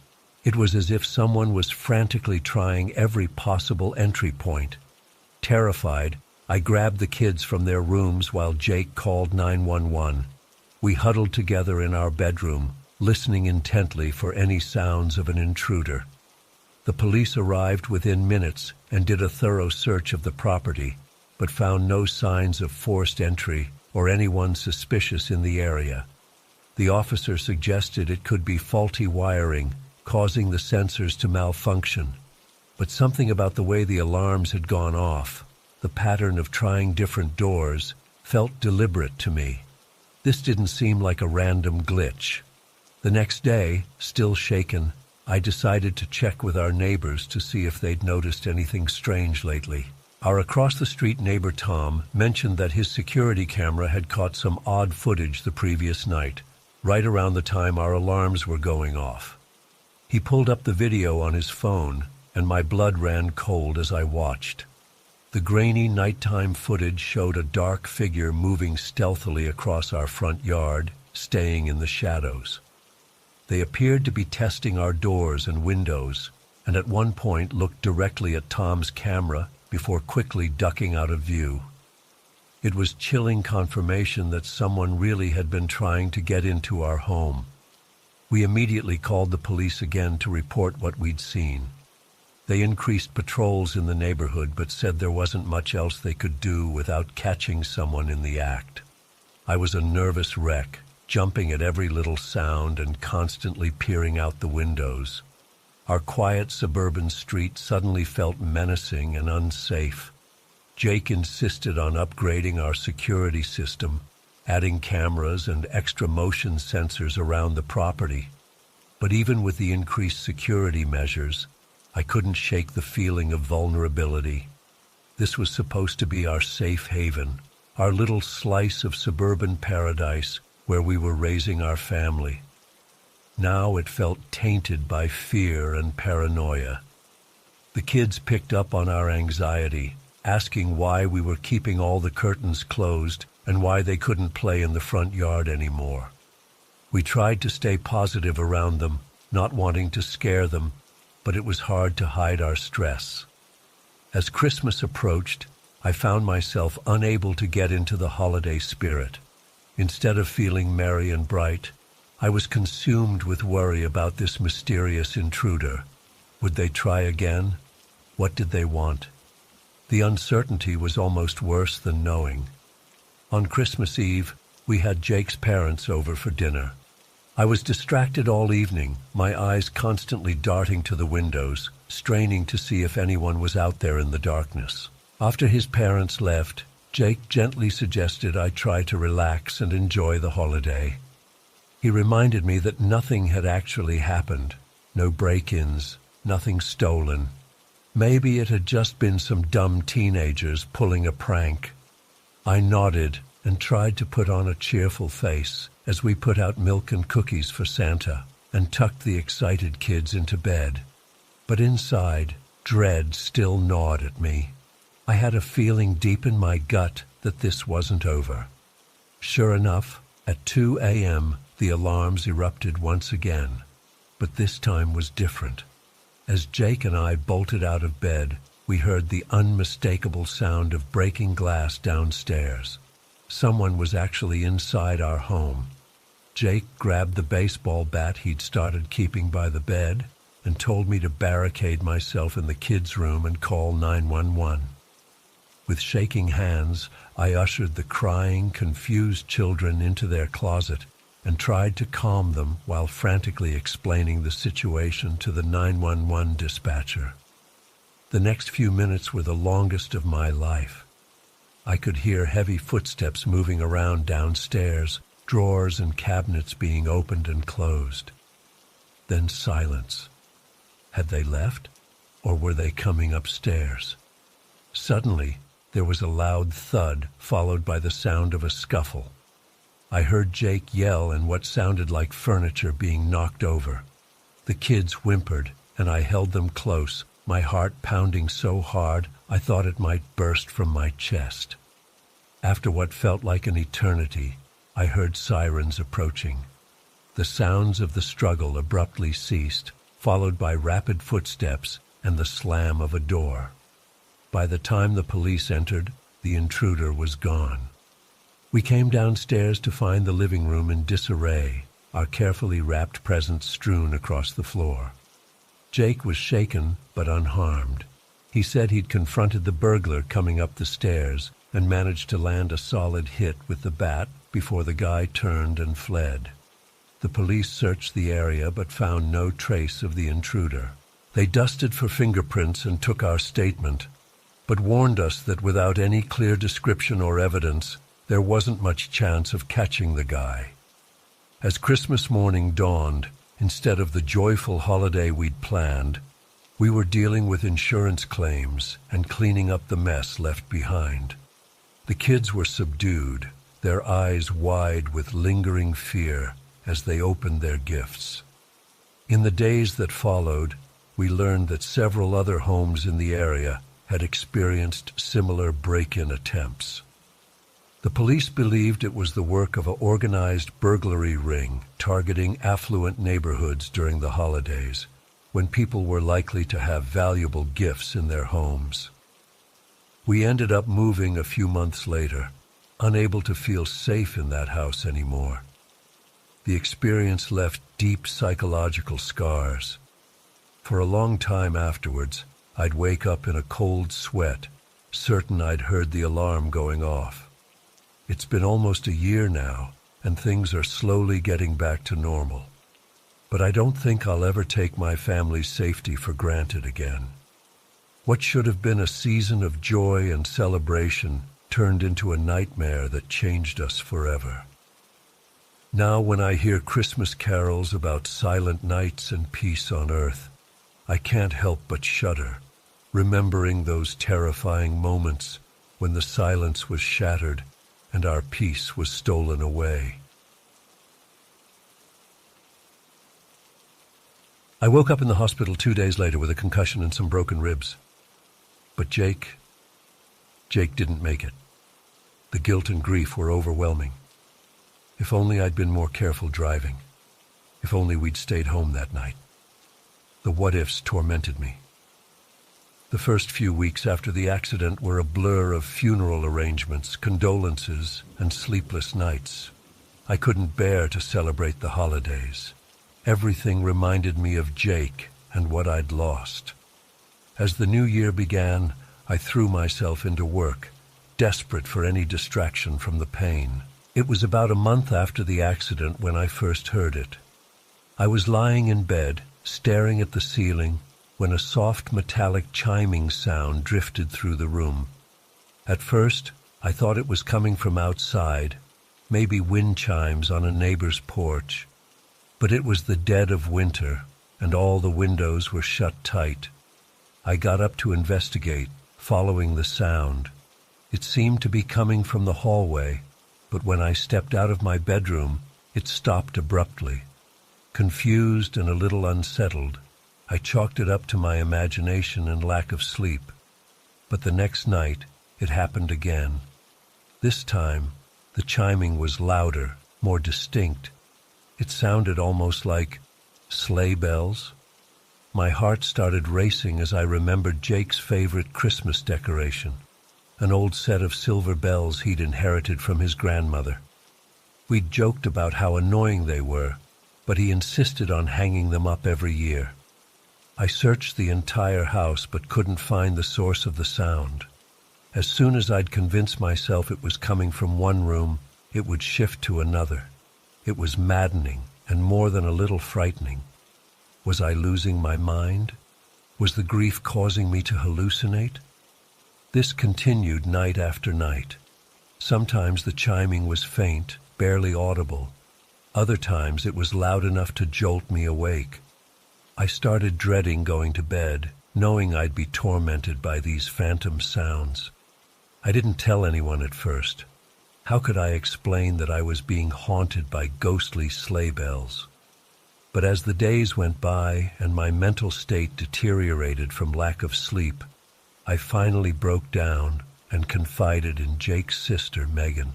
It was as if someone was frantically trying every possible entry point. Terrified, I grabbed the kids from their rooms while Jake called 911. We huddled together in our bedroom, listening intently for any sounds of an intruder. The police arrived within minutes and did a thorough search of the property, but found no signs of forced entry or anyone suspicious in the area. The officer suggested it could be faulty wiring, causing the sensors to malfunction. But something about the way the alarms had gone off, the pattern of trying different doors, felt deliberate to me. This didn't seem like a random glitch. The next day, still shaken, I decided to check with our neighbors to see if they'd noticed anything strange lately. Our across-the-street neighbor Tom mentioned that his security camera had caught some odd footage the previous night, right around the time our alarms were going off. He pulled up the video on his phone, and my blood ran cold as I watched. The grainy nighttime footage showed a dark figure moving stealthily across our front yard, staying in the shadows. They appeared to be testing our doors and windows, and at one point looked directly at Tom's camera before quickly ducking out of view. It was chilling confirmation that someone really had been trying to get into our home. We immediately called the police again to report what we'd seen. They increased patrols in the neighborhood but said there wasn't much else they could do without catching someone in the act. I was a nervous wreck, jumping at every little sound and constantly peering out the windows. Our quiet suburban street suddenly felt menacing and unsafe. Jake insisted on upgrading our security system, adding cameras and extra motion sensors around the property. But even with the increased security measures, I couldn't shake the feeling of vulnerability. This was supposed to be our safe haven, our little slice of suburban paradise where we were raising our family. Now it felt tainted by fear and paranoia. The kids picked up on our anxiety, asking why we were keeping all the curtains closed and why they couldn't play in the front yard anymore. We tried to stay positive around them, not wanting to scare them, but it was hard to hide our stress. As Christmas approached, I found myself unable to get into the holiday spirit. Instead of feeling merry and bright, I was consumed with worry about this mysterious intruder. Would they try again? What did they want? The uncertainty was almost worse than knowing. On Christmas Eve, we had Jake's parents over for dinner. I was distracted all evening, my eyes constantly darting to the windows, straining to see if anyone was out there in the darkness. After his parents left, Jake gently suggested I try to relax and enjoy the holiday. He reminded me that nothing had actually happened, no break-ins, nothing stolen. Maybe it had just been some dumb teenagers pulling a prank. I nodded and tried to put on a cheerful face as we put out milk and cookies for Santa and tucked the excited kids into bed. But inside, dread still gnawed at me. I had a feeling deep in my gut that this wasn't over. Sure enough, at 2 a.m., the alarms erupted once again, but this time was different. As Jake and I bolted out of bed, we heard the unmistakable sound of breaking glass downstairs. Someone was actually inside our home. Jake grabbed the baseball bat he'd started keeping by the bed and told me to barricade myself in the kids' room and call 911. With shaking hands, I ushered the crying, confused children into their closet and tried to calm them while frantically explaining the situation to the 911 dispatcher. The next few minutes were the longest of my life. I could hear heavy footsteps moving around downstairs, drawers and cabinets being opened and closed. Then silence. Had they left, or were they coming upstairs? Suddenly, there was a loud thud, followed by the sound of a scuffle. I heard Jake yell and what sounded like furniture being knocked over. The kids whimpered, and I held them close, my heart pounding so hard I thought it might burst from my chest. After what felt like an eternity, I heard sirens approaching. The sounds of the struggle abruptly ceased, followed by rapid footsteps and the slam of a door. By the time the police entered, the intruder was gone. We came downstairs to find the living room in disarray, our carefully wrapped presents strewn across the floor. Jake was shaken but unharmed. He said he'd confronted the burglar coming up the stairs and managed to land a solid hit with the bat before the guy turned and fled. The police searched the area but found no trace of the intruder. They dusted for fingerprints and took our statement, but warned us that without any clear description or evidence, there wasn't much chance of catching the guy. As Christmas morning dawned, instead of the joyful holiday we'd planned, we were dealing with insurance claims and cleaning up the mess left behind. The kids were subdued, their eyes wide with lingering fear as they opened their gifts. In the days that followed, we learned that several other homes in the area had experienced similar break-in attempts. The police believed it was the work of an organized burglary ring targeting affluent neighborhoods during the holidays, when people were likely to have valuable gifts in their homes. We ended up moving a few months later, unable to feel safe in that house anymore. The experience left deep psychological scars. For a long time afterwards, I'd wake up in a cold sweat, certain I'd heard the alarm going off. It's been almost a year now, and things are slowly getting back to normal. But I don't think I'll ever take my family's safety for granted again. What should have been a season of joy and celebration turned into a nightmare that changed us forever. Now when I hear Christmas carols about silent nights and peace on earth, I can't help but shudder, remembering those terrifying moments when the silence was shattered and our peace was stolen away. I woke up in the hospital 2 days later with a concussion and some broken ribs. But Jake didn't make it. The guilt and grief were overwhelming. If only I'd been more careful driving. If only we'd stayed home that night. The what-ifs tormented me. The first few weeks after the accident were a blur of funeral arrangements, condolences, and sleepless nights. I couldn't bear to celebrate the holidays. Everything reminded me of Jake and what I'd lost. As the new year began, I threw myself into work, desperate for any distraction from the pain. It was about a month after the accident when I first heard it. I was lying in bed, staring at the ceiling, when a soft metallic chiming sound drifted through the room. At first, I thought it was coming from outside, maybe wind chimes on a neighbor's porch. But it was the dead of winter, and all the windows were shut tight. I got up to investigate, following the sound. It seemed to be coming from the hallway, but when I stepped out of my bedroom, it stopped abruptly. Confused and a little unsettled, I chalked it up to my imagination and lack of sleep. But the next night, it happened again. This time, the chiming was louder, more distinct. It sounded almost like sleigh bells. My heart started racing as I remembered Jake's favorite Christmas decoration, an old set of silver bells he'd inherited from his grandmother. We'd joked about how annoying they were, but he insisted on hanging them up every year. I searched the entire house but couldn't find the source of the sound. As soon as I'd convinced myself it was coming from one room, it would shift to another. It was maddening and more than a little frightening. Was I losing my mind? Was the grief causing me to hallucinate? This continued night after night. Sometimes the chiming was faint, barely audible. Other times it was loud enough to jolt me awake. I started dreading going to bed, knowing I'd be tormented by these phantom sounds. I didn't tell anyone at first. How could I explain that I was being haunted by ghostly sleigh bells? But as the days went by and my mental state deteriorated from lack of sleep, I finally broke down and confided in Jake's sister, Megan.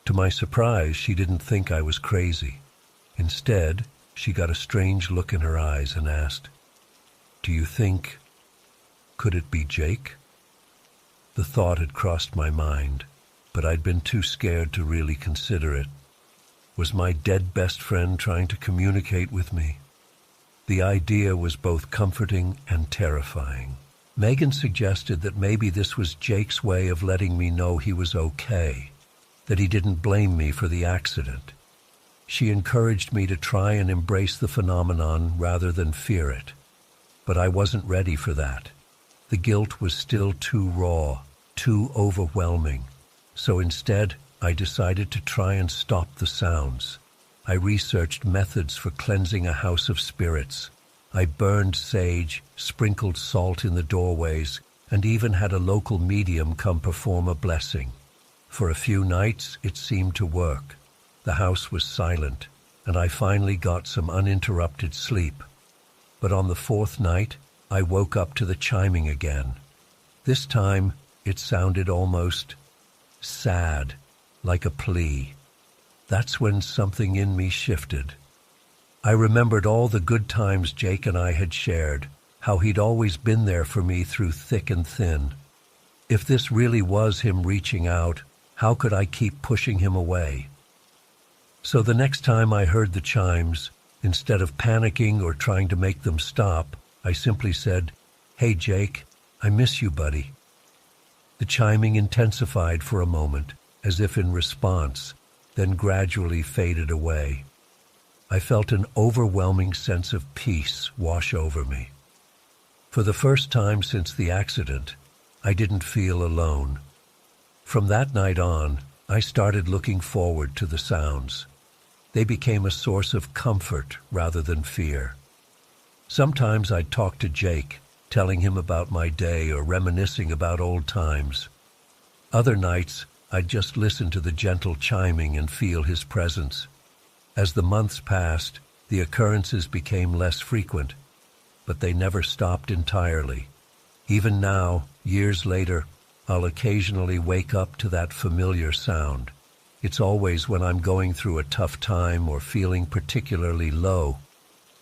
To my surprise, she didn't think I was crazy. Instead, she got a strange look in her eyes and asked, "Do you think, could it be Jake?" The thought had crossed my mind, but I'd been too scared to really consider it. Was my dead best friend trying to communicate with me? The idea was both comforting and terrifying. Megan suggested that maybe this was Jake's way of letting me know he was okay, that he didn't blame me for the accident. She encouraged me to try and embrace the phenomenon rather than fear it. But I wasn't ready for that. The guilt was still too raw, too overwhelming. So instead, I decided to try and stop the sounds. I researched methods for cleansing a house of spirits. I burned sage, sprinkled salt in the doorways, and even had a local medium come perform a blessing. For a few nights, it seemed to work. The house was silent, and I finally got some uninterrupted sleep. But on the fourth night, I woke up to the chiming again. This time, it sounded almost sad, like a plea. That's when something in me shifted. I remembered all the good times Jake and I had shared, how he'd always been there for me through thick and thin. If this really was him reaching out, how could I keep pushing him away? So the next time I heard the chimes, instead of panicking or trying to make them stop, I simply said, "Hey Jake, I miss you, buddy." The chiming intensified for a moment, as if in response, then gradually faded away. I felt an overwhelming sense of peace wash over me. For the first time since the accident, I didn't feel alone. From that night on, I started looking forward to the sounds. They became a source of comfort rather than fear. Sometimes I'd talk to Jake, telling him about my day or reminiscing about old times. Other nights, I'd just listen to the gentle chiming and feel his presence. As the months passed, the occurrences became less frequent, but they never stopped entirely. Even now, years later, I'll occasionally wake up to that familiar sound. It's always when I'm going through a tough time or feeling particularly low.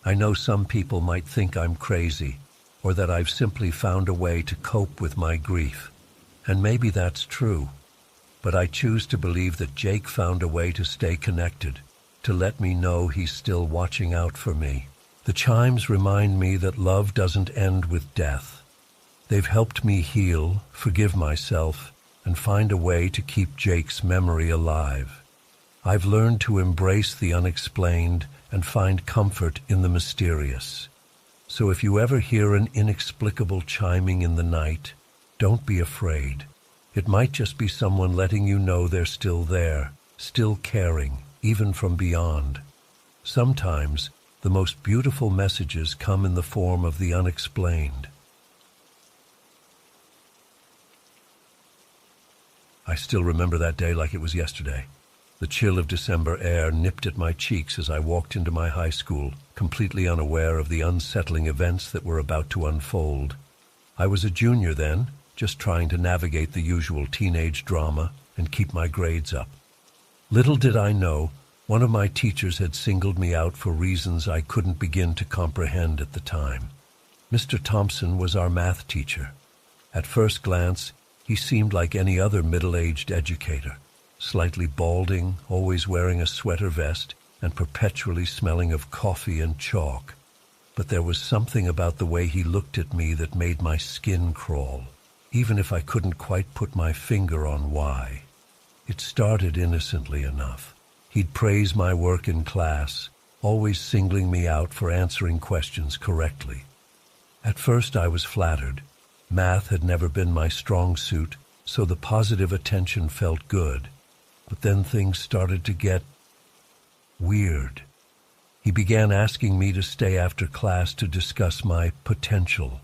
I know some people might think I'm crazy, or that I've simply found a way to cope with my grief. And maybe that's true. But I choose to believe that Jake found a way to stay connected, to let me know he's still watching out for me. The chimes remind me that love doesn't end with death. They've helped me heal, forgive myself, and find a way to keep Jake's memory alive. I've learned to embrace the unexplained and find comfort in the mysterious. So if you ever hear an inexplicable chiming in the night, don't be afraid. It might just be someone letting you know they're still there, still caring, even from beyond. Sometimes, the most beautiful messages come in the form of the unexplained. I still remember that day like it was yesterday. The chill of December air nipped at my cheeks as I walked into my high school, completely unaware of the unsettling events that were about to unfold. I was a junior then, just trying to navigate the usual teenage drama and keep my grades up. Little did I know, one of my teachers had singled me out for reasons I couldn't begin to comprehend at the time. Mr. Thompson was our math teacher. At first glance, he seemed like any other middle-aged educator, slightly balding, always wearing a sweater vest, and perpetually smelling of coffee and chalk. But there was something about the way he looked at me that made my skin crawl, even if I couldn't quite put my finger on why. It started innocently enough. He'd praise my work in class, always singling me out for answering questions correctly. At first I was flattered. Math had never been my strong suit, so the positive attention felt good. But then things started to get weird. He began asking me to stay after class to discuss my potential.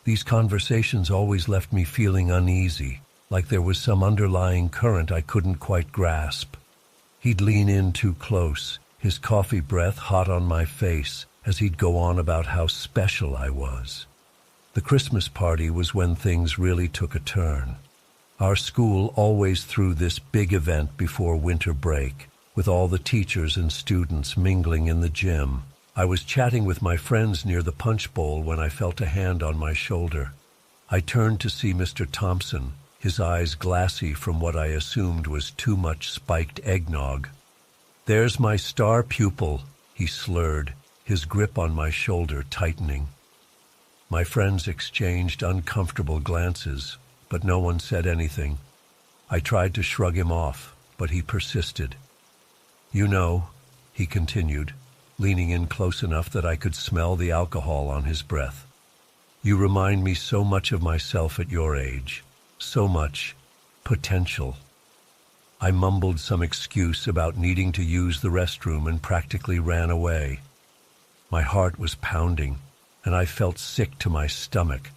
These conversations always left me feeling uneasy, like there was some underlying current I couldn't quite grasp. He'd lean in too close, his coffee breath hot on my face, as he'd go on about how special I was. The Christmas party was when things really took a turn. Our school always threw this big event before winter break, with all the teachers and students mingling in the gym. I was chatting with my friends near the punch bowl when I felt a hand on my shoulder. I turned to see Mr. Thompson, his eyes glassy from what I assumed was too much spiked eggnog. "There's my star pupil," he slurred, his grip on my shoulder tightening. My friends exchanged uncomfortable glances, but no one said anything. I tried to shrug him off, but he persisted. "You know," he continued, leaning in close enough that I could smell the alcohol on his breath, "you remind me so much of myself at your age. So much potential." I mumbled some excuse about needing to use the restroom and practically ran away. My heart was pounding, and I felt sick to my stomach.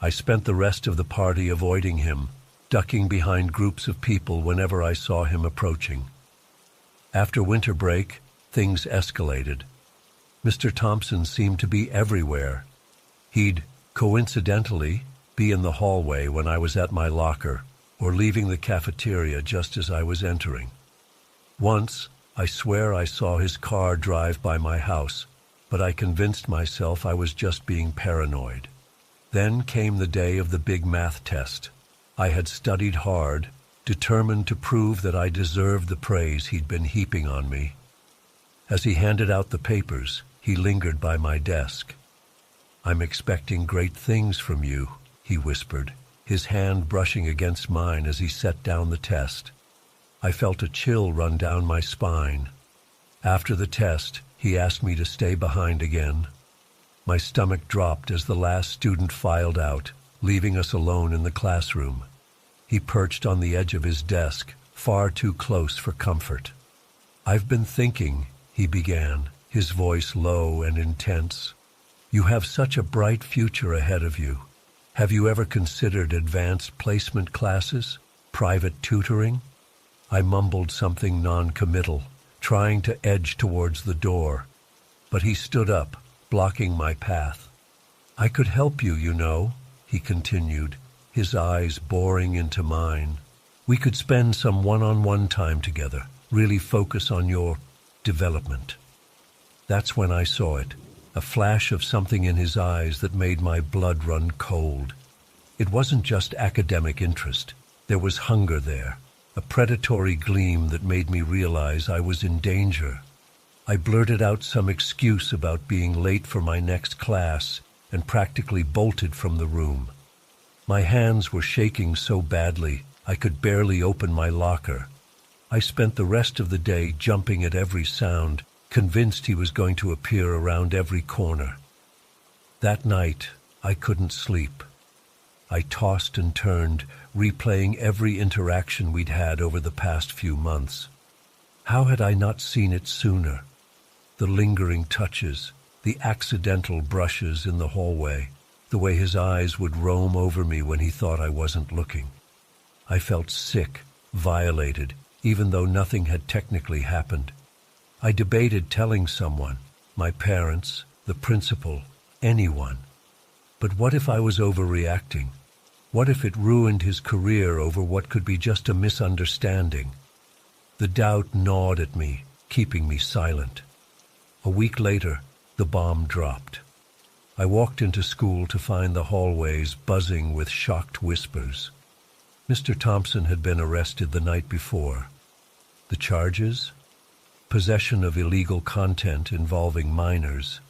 I spent the rest of the party avoiding him, ducking behind groups of people whenever I saw him approaching. After winter break, things escalated. Mr. Thompson seemed to be everywhere. He'd, coincidentally, be in the hallway when I was at my locker, or leaving the cafeteria just as I was entering. Once, I swear I saw his car drive by my house, but I convinced myself I was just being paranoid. Then came the day of the big math test. I had studied hard, determined to prove that I deserved the praise he'd been heaping on me. As he handed out the papers, he lingered by my desk. "I'm expecting great things from you," he whispered, his hand brushing against mine as he set down the test. I felt a chill run down my spine. After the test, he asked me to stay behind again. My stomach dropped as the last student filed out, leaving us alone in the classroom. He perched on the edge of his desk, far too close for comfort. "I've been thinking," he began, his voice low and intense. "You have such a bright future ahead of you. Have you ever considered advanced placement classes, private tutoring?" I mumbled something non-committal, trying to edge towards the door, but he stood up, blocking my path. "I could help you, you know," he continued, his eyes boring into mine. We could spend some one-on-one time together, really focus on your development. That's when I saw it, a flash of something in his eyes that made my blood run cold. It wasn't just academic interest. There was hunger there, a predatory gleam that made me realize I was in danger. I blurted out some excuse about being late for my next class and practically bolted from the room. My hands were shaking so badly I could barely open my locker. I spent the rest of the day jumping at every sound, convinced he was going to appear around every corner. That night, I couldn't sleep. I tossed and turned, replaying every interaction we'd had over the past few months. How had I not seen it sooner? The lingering touches, the accidental brushes in the hallway, the way his eyes would roam over me when he thought I wasn't looking. I felt sick, violated, even though nothing had technically happened. I debated telling someone, my parents, the principal, anyone. But what if I was overreacting? What if it ruined his career over what could be just a misunderstanding? The doubt gnawed at me, keeping me silent. A week later, the bomb dropped. I walked into school to find the hallways buzzing with shocked whispers. Mr. Thompson had been arrested the night before. The charges? Possession of illegal content involving minors.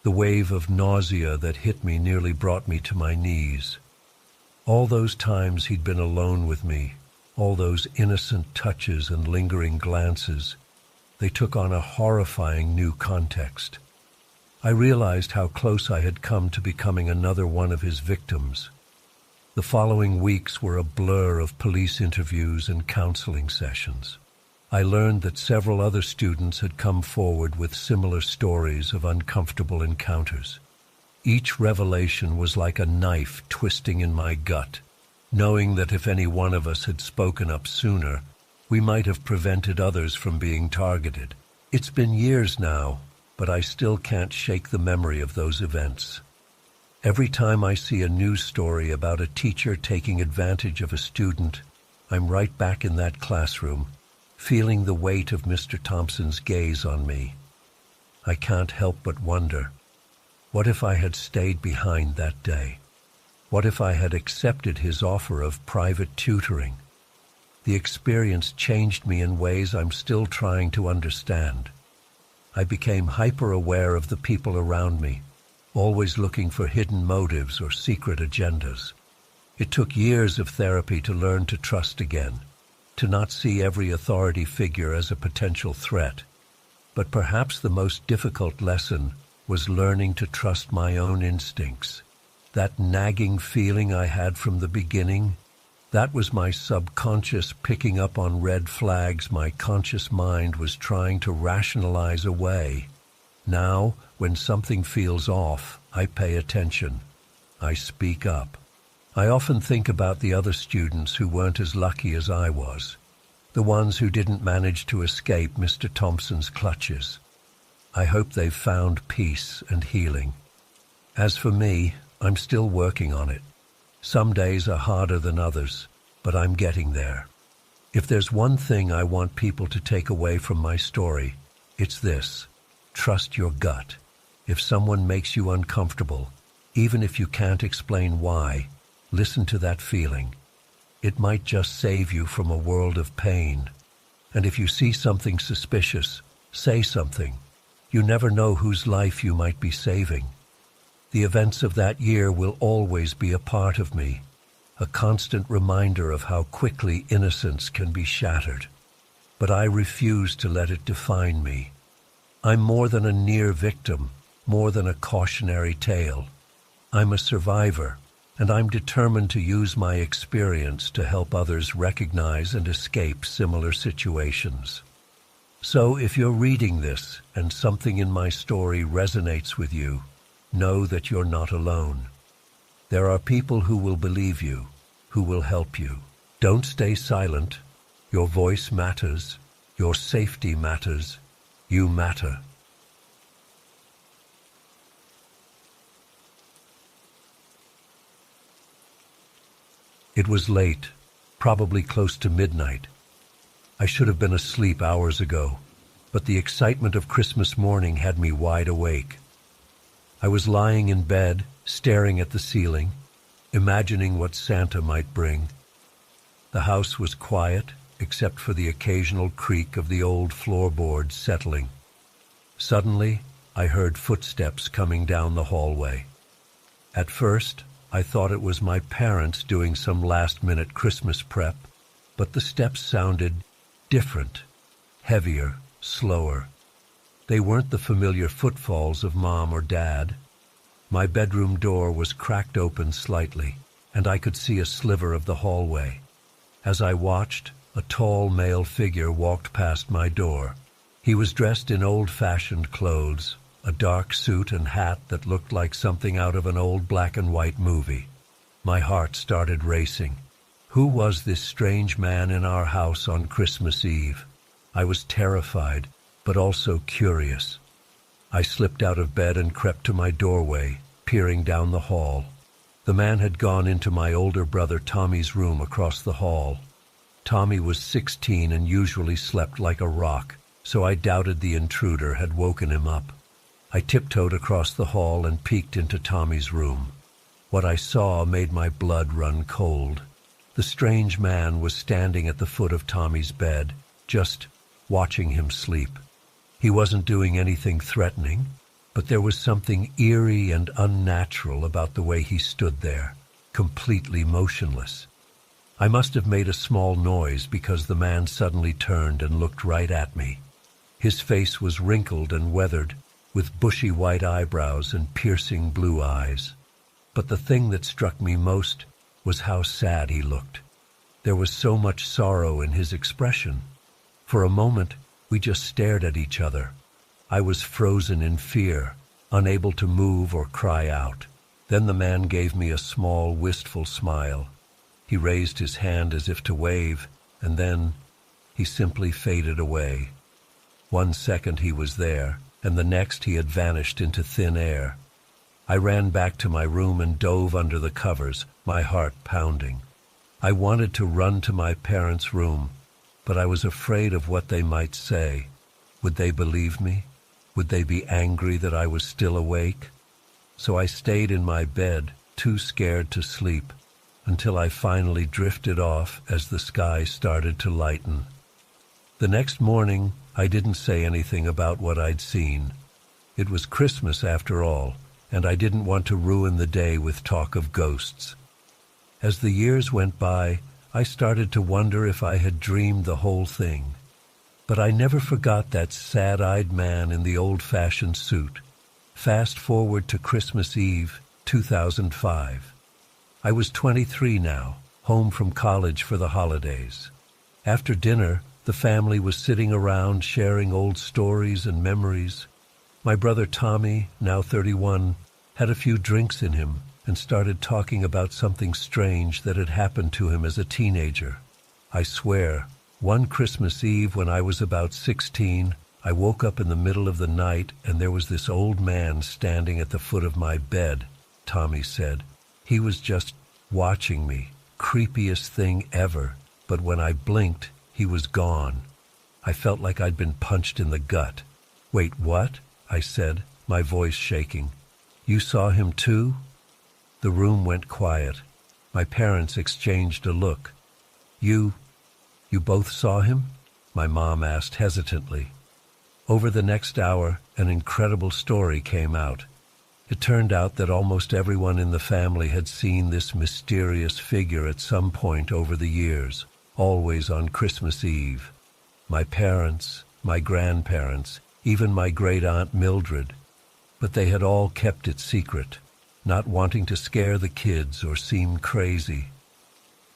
The wave of nausea that hit me nearly brought me to my knees. All those times he'd been alone with me, all those innocent touches and lingering glances, they took on a horrifying new context. I realized how close I had come to becoming another one of his victims. The following weeks were a blur of police interviews and counseling sessions. I learned that several other students had come forward with similar stories of uncomfortable encounters. Each revelation was like a knife twisting in my gut, knowing that if any one of us had spoken up sooner, we might have prevented others from being targeted. It's been years now, but I still can't shake the memory of those events. Every time I see a news story about a teacher taking advantage of a student, I'm right back in that classroom, feeling the weight of Mr. Thompson's gaze on me. I can't help but wonder, what if I had stayed behind that day? What if I had accepted his offer of private tutoring? The experience changed me in ways I'm still trying to understand. I became hyper-aware of the people around me, always looking for hidden motives or secret agendas. It took years of therapy to learn to trust again, to not see every authority figure as a potential threat. But perhaps the most difficult lesson was learning to trust my own instincts. That nagging feeling I had from the beginning, that was my subconscious picking up on red flags my conscious mind was trying to rationalize away. Now, when something feels off, I pay attention. I speak up. I often think about the other students who weren't as lucky as I was, the ones who didn't manage to escape Mr. Thompson's clutches. I hope they've found peace and healing. As for me, I'm still working on it. Some days are harder than others, but I'm getting there. If there's one thing I want people to take away from my story, it's this: trust your gut. If someone makes you uncomfortable, even if you can't explain why, listen to that feeling. It might just save you from a world of pain. And if you see something suspicious, say something. You never know whose life you might be saving. The events of that year will always be a part of me, a constant reminder of how quickly innocence can be shattered. But I refuse to let it define me. I'm more than a near victim, more than a cautionary tale. I'm a survivor, and I'm determined to use my experience to help others recognize and escape similar situations. So if you're reading this and something in my story resonates with you, know that you're not alone. There are people who will believe you, who will help you. Don't stay silent. Your voice matters. Your safety matters. You matter. It was late. probably close to midnight. I should have been asleep hours ago, but the excitement of Christmas morning had me wide awake. I was lying in bed, staring at the ceiling, imagining what Santa might bring. The house was quiet, except for the occasional creak of the old floorboards settling. Suddenly, I heard footsteps coming down the hallway. At first, I thought it was my parents doing some last-minute Christmas prep, but the steps sounded different, heavier, slower. They weren't the familiar footfalls of Mom or Dad. My bedroom door was cracked open slightly, and I could see a sliver of the hallway. As I watched, a tall male figure walked past my door. He was dressed in old-fashioned clothes, a dark suit and hat that looked like something out of an old black-and-white movie. My heart started racing. Who was this strange man in our house on Christmas Eve? I was terrified, but also curious. I slipped out of bed and crept to my doorway, peering down the hall. The man had gone into my older brother Tommy's room across the hall. Tommy was 16 and usually slept like a rock, so I doubted the intruder had woken him up. I tiptoed across the hall and peeked into Tommy's room. What I saw made my blood run cold. The strange man was standing at the foot of Tommy's bed, just watching him sleep. He wasn't doing anything threatening, but there was something eerie and unnatural about the way he stood there, completely motionless. I must have made a small noise because the man suddenly turned and looked right at me. His face was wrinkled and weathered, with bushy white eyebrows and piercing blue eyes. But the thing that struck me most was how sad he looked. There was so much sorrow in his expression. For a moment, we just stared at each other. I was frozen in fear, unable to move or cry out. Then the man gave me a small, wistful smile. He raised his hand as if to wave, and then he simply faded away. 1 second he was there, and the next he had vanished into thin air. I ran back to my room and dove under the covers, my heart pounding. I wanted to run to my parents' room, but I was afraid of what they might say. Would they believe me? Would they be angry that I was still awake? So I stayed in my bed, too scared to sleep, until I finally drifted off as the sky started to lighten. The next morning, I didn't say anything about what I'd seen. It was Christmas after all, and I didn't want to ruin the day with talk of ghosts. As the years went by, I started to wonder if I had dreamed the whole thing. But I never forgot that sad-eyed man in the old-fashioned suit. Fast forward to Christmas Eve, 2005. I was 23 now, home from college for the holidays. After dinner, the family was sitting around sharing old stories and memories. My brother Tommy, now 31, had a few drinks in him and started talking about something strange that had happened to him as a teenager. I swear, one Christmas Eve when I was about 16, I woke up in the middle of the night and there was this old man standing at the foot of my bed, Tommy said. He was just watching me, creepiest thing ever, but when I blinked, he was gone. I felt like I'd been punched in the gut. "Wait, what?" I said, my voice shaking. "You saw him too?" The room went quiet. My parents exchanged a look. You both saw him?" my mom asked hesitantly. Over the next hour, an incredible story came out. It turned out that almost everyone in the family had seen this mysterious figure at some point over the years, always on Christmas Eve. My parents, my grandparents, even my great-aunt Mildred. But they had all kept it secret, not wanting to scare the kids or seem crazy.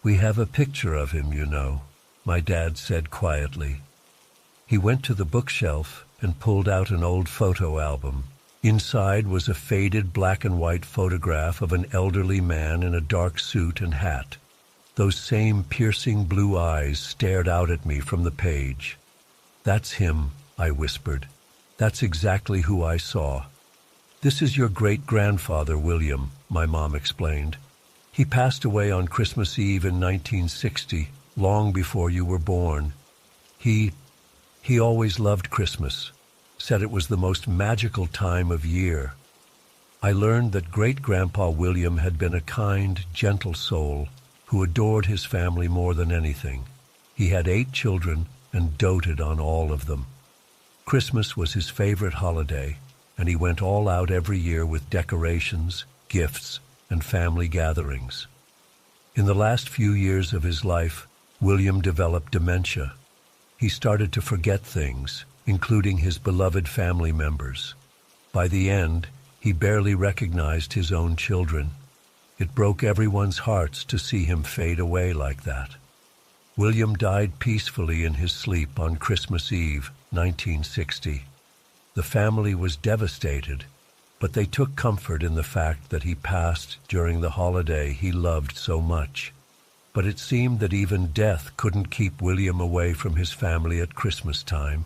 "We have a picture of him, you know," my dad said quietly. He went to the bookshelf and pulled out an old photo album. Inside was a faded black-and-white photograph of an elderly man in a dark suit and hat. Those same piercing blue eyes stared out at me from the page. "That's him," I whispered. "That's exactly who I saw." "This is your great-grandfather, William," my mom explained. He passed away on Christmas Eve in 1960, long before you were born. He always loved Christmas, said it was the most magical time of year. I learned that Great-Grandpa William had been a kind, gentle soul who adored his family more than anything. He had 8 children and doted on all of them. Christmas was his favorite holiday, and he went all out every year with decorations, gifts, and family gatherings. In the last few years of his life, William developed dementia. He started to forget things, including his beloved family members. By the end, he barely recognized his own children. It broke everyone's hearts to see him fade away like that. William died peacefully in his sleep on Christmas Eve, 1960. The family was devastated, but they took comfort in the fact that he passed during the holiday he loved so much. But it seemed that even death couldn't keep William away from his family at Christmas time.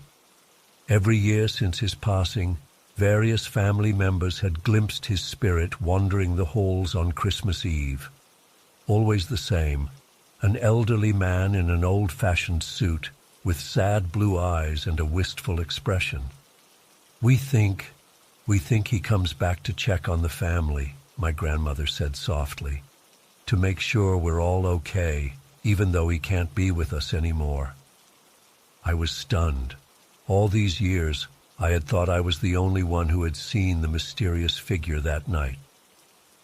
Every year since his passing, various family members had glimpsed his spirit wandering the halls on Christmas Eve. Always the same, an elderly man in an old-fashioned suit with sad blue eyes and a wistful expression. We think he comes back to check on the family," my grandmother said softly, "to make sure we're all okay, even though he can't be with us anymore." I was stunned. All these years, I had thought I was the only one who had seen the mysterious figure that night.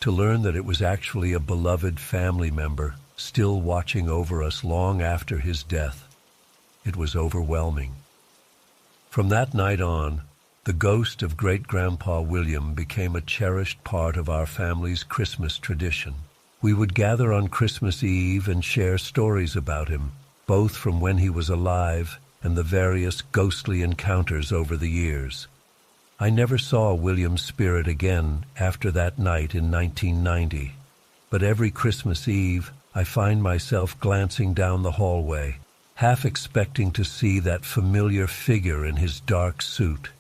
To learn that it was actually a beloved family member still watching over us long after his death, it was overwhelming. From that night on, the ghost of Great-Grandpa William became a cherished part of our family's Christmas tradition. We would gather on Christmas Eve and share stories about him, both from when he was alive and the various ghostly encounters over the years. I never saw William's spirit again after that night in 1990, but every Christmas Eve I find myself glancing down the hallway, half expecting to see that familiar figure in his dark suit.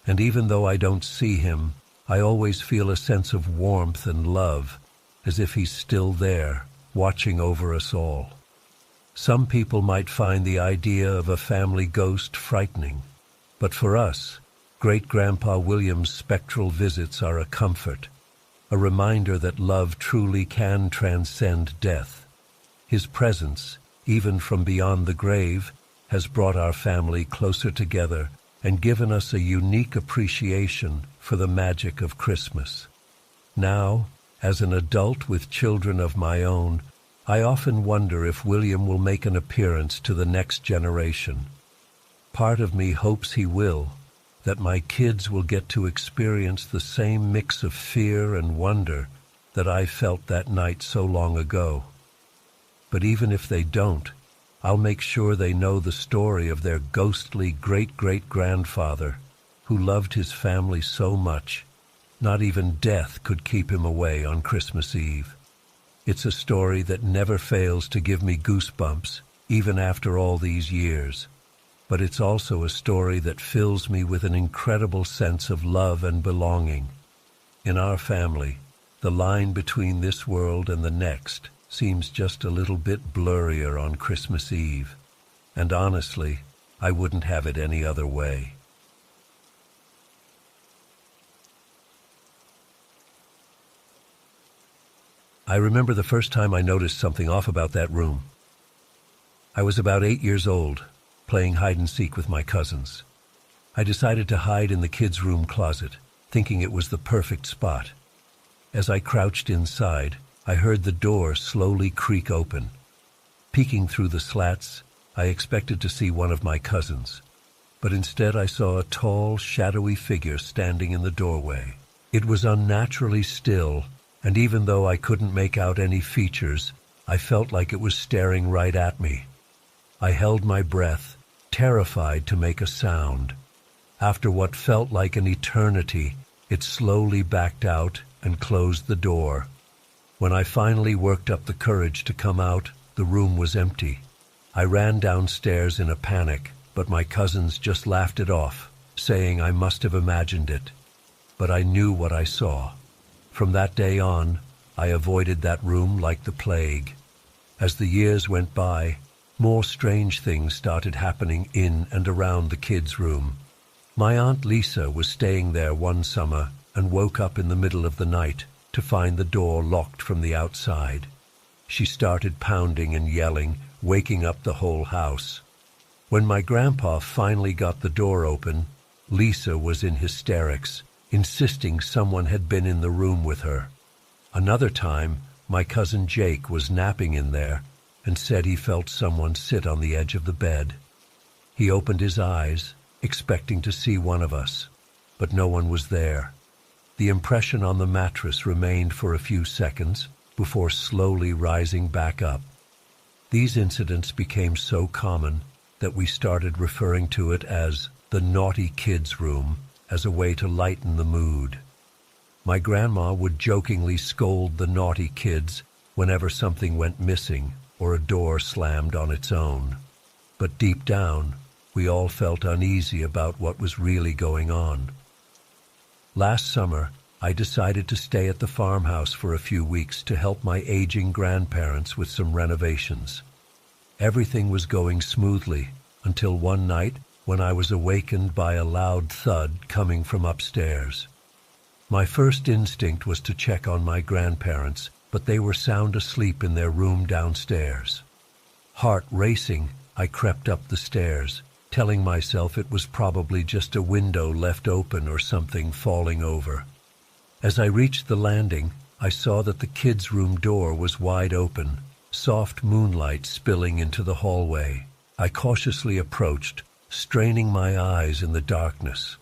And even though I don't see him, I always feel a sense of warmth and love, as if he's still there, watching over us all. Some people might find the idea of a family ghost frightening, but for us, Great-Grandpa William's spectral visits are a comfort, a reminder that love truly can transcend death. His presence, even from beyond the grave, has brought our family closer together and given us a unique appreciation for the magic of Christmas. Now, as an adult with children of my own, I often wonder if William will make an appearance to the next generation. Part of me hopes he will, that my kids will get to experience the same mix of fear and wonder that I felt that night so long ago. But even if they don't, I'll make sure they know the story of their ghostly great-great-grandfather who loved his family so much, not even death could keep him away on Christmas Eve. It's a story that never fails to give me goosebumps, even after all these years. But it's also a story that fills me with an incredible sense of love and belonging. In our family, the line between this world and the next seems just a little bit blurrier on Christmas Eve, and honestly, I wouldn't have it any other way. I remember the first time I noticed something off about that room. I was about 8 years old, playing hide-and-seek with my cousins. I decided to hide in the kids' room closet, thinking it was the perfect spot. As I crouched inside, I heard the door slowly creak open. Peeking through the slats, I expected to see one of my cousins, but instead I saw a tall, shadowy figure standing in the doorway. It was unnaturally still, and even though I couldn't make out any features, I felt like it was staring right at me. I held my breath, terrified to make a sound. After what felt like an eternity, it slowly backed out and closed the door. When I finally worked up the courage to come out, the room was empty. I ran downstairs in a panic, but my cousins just laughed it off, saying I must have imagined it. But I knew what I saw. From that day on, I avoided that room like the plague. As the years went by, more strange things started happening in and around the kids' room. My Aunt Lisa was staying there one summer and woke up in the middle of the night to find the door locked from the outside. She started pounding and yelling, waking up the whole house. When my grandpa finally got the door open, Lisa was in hysterics, insisting someone had been in the room with her. Another time, my cousin Jake was napping in there and said he felt someone sit on the edge of the bed. He opened his eyes, expecting to see one of us, but no one was there. The impression on the mattress remained for a few seconds before slowly rising back up. These incidents became so common that we started referring to it as the naughty kids' room as a way to lighten the mood. My grandma would jokingly scold the naughty kids whenever something went missing or a door slammed on its own. But deep down, we all felt uneasy about what was really going on. Last summer, I decided to stay at the farmhouse for a few weeks to help my aging grandparents with some renovations. Everything was going smoothly until one night when I was awakened by a loud thud coming from upstairs. My first instinct was to check on my grandparents, but they were sound asleep in their room downstairs. Heart racing, I crept up the stairs, telling myself it was probably just a window left open or something falling over. As I reached the landing, I saw that the kids' room door was wide open, soft moonlight spilling into the hallway. I cautiously approached, straining my eyes in the darkness.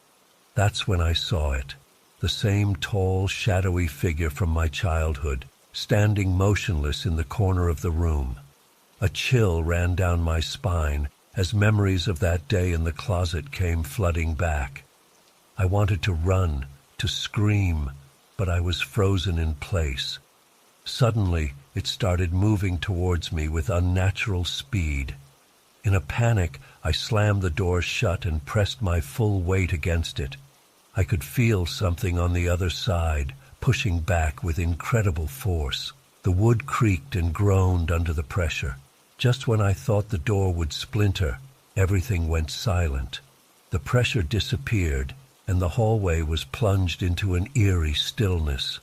That's when I saw it, the same tall, shadowy figure from my childhood, standing motionless in the corner of the room. A chill ran down my spine as memories of that day in the closet came flooding back. I wanted to run, to scream, but I was frozen in place. Suddenly, it started moving towards me with unnatural speed. In a panic, I slammed the door shut and pressed my full weight against it. I could feel something on the other side, pushing back with incredible force. The wood creaked and groaned under the pressure. Just when I thought the door would splinter, everything went silent. The pressure disappeared, and the hallway was plunged into an eerie stillness.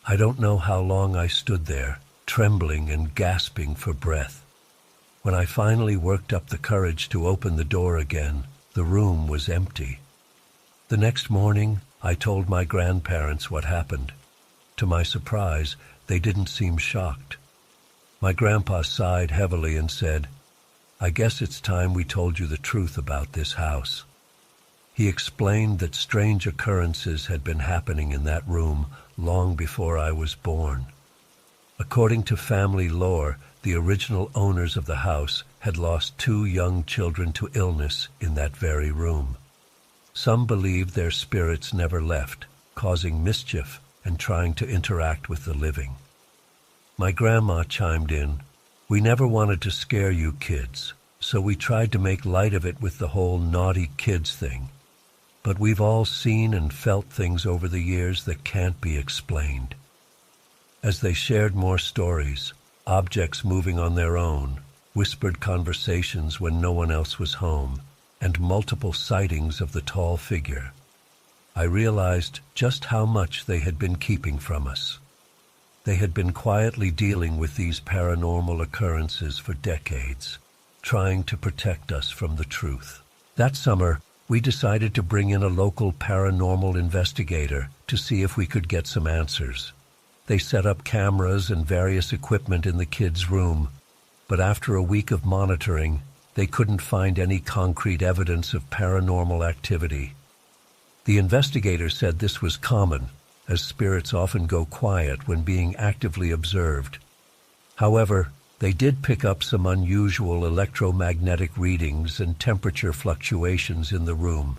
I don't know how long I stood there, trembling and gasping for breath. When I finally worked up the courage to open the door again, the room was empty. The next morning, I told my grandparents what happened. To my surprise, they didn't seem shocked. My grandpa sighed heavily and said, "I guess it's time we told you the truth about this house." He explained that strange occurrences had been happening in that room long before I was born. According to family lore, the original owners of the house had lost 2 young children to illness in that very room. Some believed their spirits never left, causing mischief and trying to interact with the living. My grandma chimed in, "We never wanted to scare you kids, so we tried to make light of it with the whole naughty kids thing. But we've all seen and felt things over the years that can't be explained." As they shared more stories, objects moving on their own, whispered conversations when no one else was home, and multiple sightings of the tall figure, I realized just how much they had been keeping from us. They had been quietly dealing with these paranormal occurrences for decades, trying to protect us from the truth. That summer, we decided to bring in a local paranormal investigator to see if we could get some answers. They set up cameras and various equipment in the kids' room, but after a week of monitoring, they couldn't find any concrete evidence of paranormal activity. The investigator said this was common, as spirits often go quiet when being actively observed. However, they did pick up some unusual electromagnetic readings and temperature fluctuations in the room.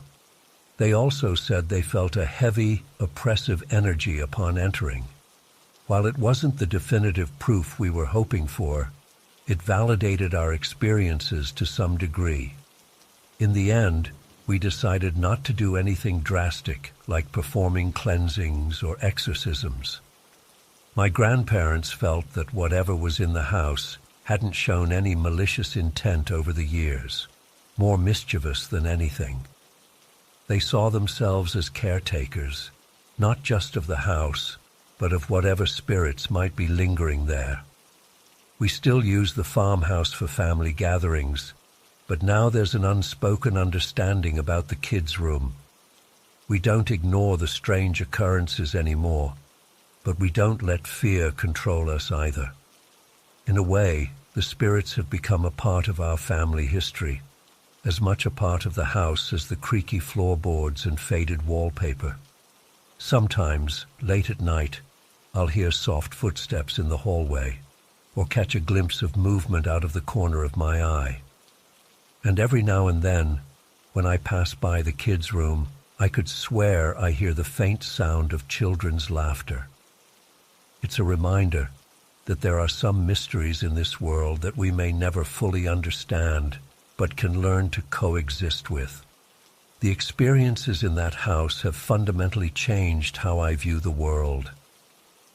They also said they felt a heavy, oppressive energy upon entering. While it wasn't the definitive proof we were hoping for, it validated our experiences to some degree. In the end, we decided not to do anything drastic, like performing cleansings or exorcisms. My grandparents felt that whatever was in the house hadn't shown any malicious intent over the years, more mischievous than anything. They saw themselves as caretakers, not just of the house, but of whatever spirits might be lingering there. We still use the farmhouse for family gatherings, but now there's an unspoken understanding about the kids' room. We don't ignore the strange occurrences anymore, but we don't let fear control us either. In a way, the spirits have become a part of our family history, as much a part of the house as the creaky floorboards and faded wallpaper. Sometimes, late at night, I'll hear soft footsteps in the hallway, or catch a glimpse of movement out of the corner of my eye. And every now and then, when I pass by the kids' room, I could swear I hear the faint sound of children's laughter. It's a reminder that there are some mysteries in this world that we may never fully understand, but can learn to coexist with. The experiences in that house have fundamentally changed how I view the world.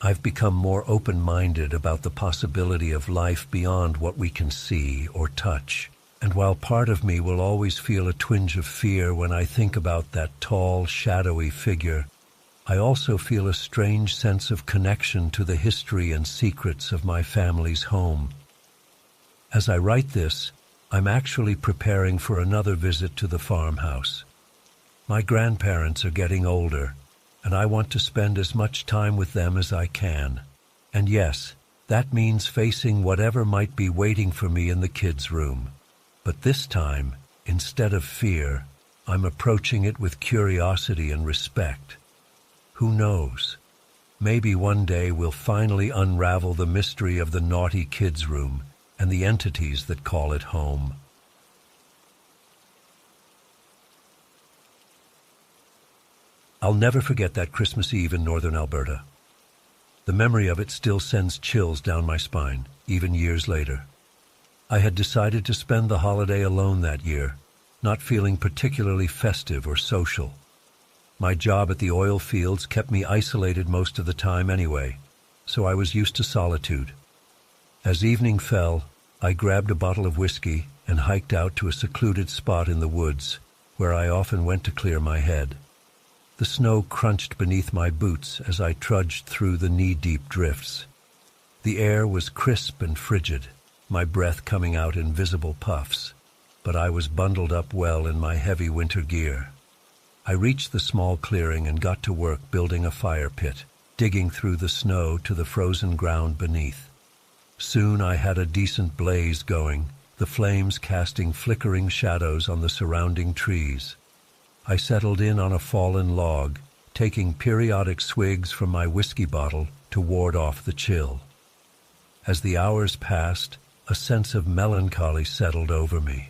I've become more open-minded about the possibility of life beyond what we can see or touch. And while part of me will always feel a twinge of fear when I think about that tall, shadowy figure, I also feel a strange sense of connection to the history and secrets of my family's home. As I write this, I'm actually preparing for another visit to the farmhouse. My grandparents are getting older, and I want to spend as much time with them as I can. And yes, that means facing whatever might be waiting for me in the kids' room. But this time, instead of fear, I'm approaching it with curiosity and respect. Who knows? Maybe one day we'll finally unravel the mystery of the naughty kids' room and the entities that call it home. I'll never forget that Christmas Eve in northern Alberta. The memory of it still sends chills down my spine, even years later. I had decided to spend the holiday alone that year, not feeling particularly festive or social. My job at the oil fields kept me isolated most of the time anyway, so I was used to solitude. As evening fell, I grabbed a bottle of whiskey and hiked out to a secluded spot in the woods, where I often went to clear my head. The snow crunched beneath my boots as I trudged through the knee-deep drifts. The air was crisp and frigid, my breath coming out in visible puffs, but I was bundled up well in my heavy winter gear. I reached the small clearing and got to work building a fire pit, digging through the snow to the frozen ground beneath. Soon I had a decent blaze going, the flames casting flickering shadows on the surrounding trees. I settled in on a fallen log, taking periodic swigs from my whiskey bottle to ward off the chill. As the hours passed, a sense of melancholy settled over me.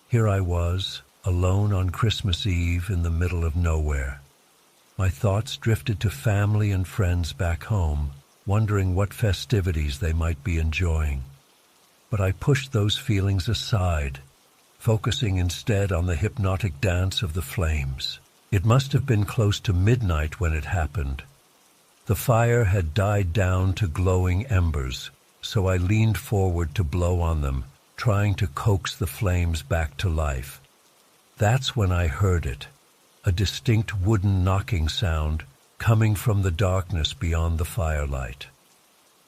Here I was, alone on Christmas Eve in the middle of nowhere. My thoughts drifted to family and friends back home, wondering what festivities they might be enjoying. But I pushed those feelings aside, focusing instead on the hypnotic dance of the flames. It must have been close to midnight when it happened. The fire had died down to glowing embers, so I leaned forward to blow on them, trying to coax the flames back to life. That's when I heard it, a distinct wooden knocking sound coming from the darkness beyond the firelight.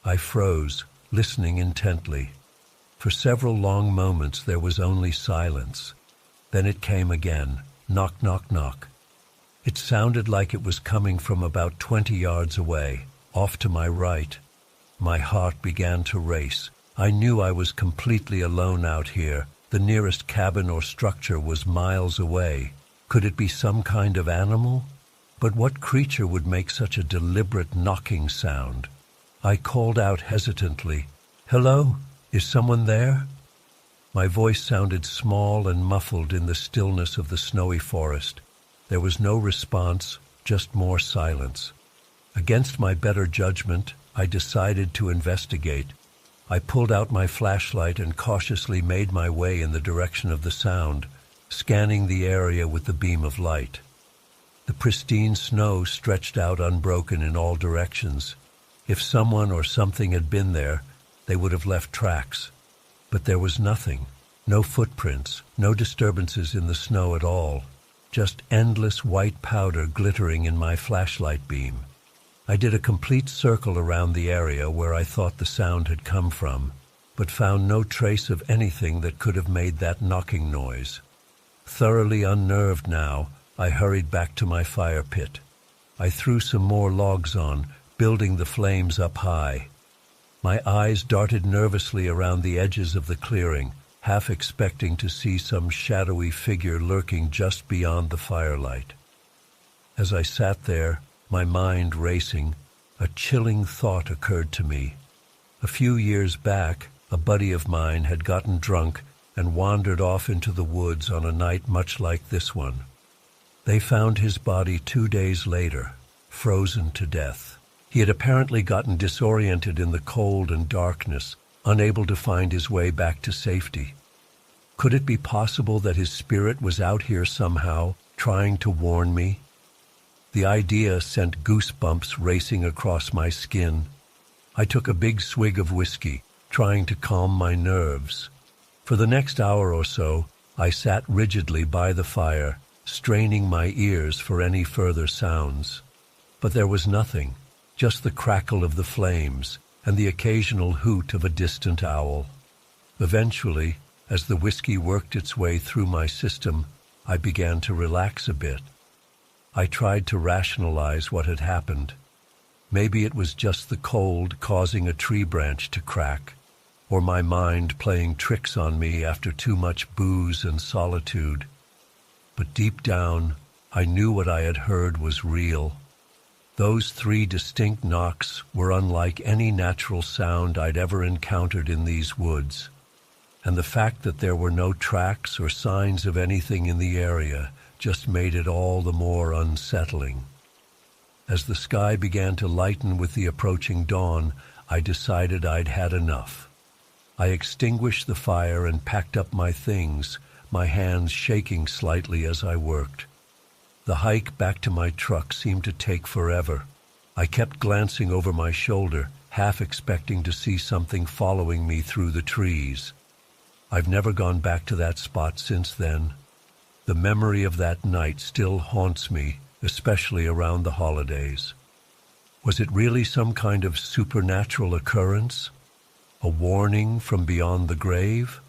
I froze, listening intently. For several long moments there was only silence. Then it came again, knock, knock, knock. It sounded like it was coming from about 20 yards away, off to my right. My heart began to race. I knew I was completely alone out here. The nearest cabin or structure was miles away. Could it be some kind of animal? But what creature would make such a deliberate knocking sound? I called out hesitantly, "Hello? Is someone there?" My voice sounded small and muffled in the stillness of the snowy forest. There was no response, just more silence. Against my better judgment, I decided to investigate. I pulled out my flashlight and cautiously made my way in the direction of the sound, scanning the area with the beam of light. The pristine snow stretched out unbroken in all directions, If someone or something had been there, they would have left tracks. But there was nothing. No footprints, no disturbances in the snow at all. Just endless white powder glittering in my flashlight beam. I did a complete circle around the area where I thought the sound had come from, but found no trace of anything that could have made that knocking noise. Thoroughly unnerved now, I hurried back to my fire pit. I threw some more logs on, building the flames up high. My eyes darted nervously around the edges of the clearing, half expecting to see some shadowy figure lurking just beyond the firelight. As I sat there, my mind racing, a chilling thought occurred to me. A few years back, a buddy of mine had gotten drunk and wandered off into the woods on a night much like this one. They found his body 2 days later, frozen to death. He had apparently gotten disoriented in the cold and darkness, unable to find his way back to safety. Could it be possible that his spirit was out here somehow, trying to warn me? The idea sent goosebumps racing across my skin. I took a big swig of whiskey, trying to calm my nerves. For the next hour or so, I sat rigidly by the fire, straining my ears for any further sounds. But there was nothing, just the crackle of the flames and the occasional hoot of a distant owl. Eventually, as the whiskey worked its way through my system, I began to relax a bit. I tried to rationalize what had happened. Maybe it was just the cold causing a tree branch to crack, or my mind playing tricks on me after too much booze and solitude. But deep down, I knew what I had heard was real. Those 3 distinct knocks were unlike any natural sound I'd ever encountered in these woods, and the fact that there were no tracks or signs of anything in the area just made it all the more unsettling. As the sky began to lighten with the approaching dawn, I decided I'd had enough. I extinguished the fire and packed up my things, my hands shaking slightly as I worked. The hike back to my truck seemed to take forever. I kept glancing over my shoulder, half expecting to see something following me through the trees. I've never gone back to that spot since then. The memory of that night still haunts me, especially around the holidays. Was it really some kind of supernatural occurrence? A warning from beyond the grave?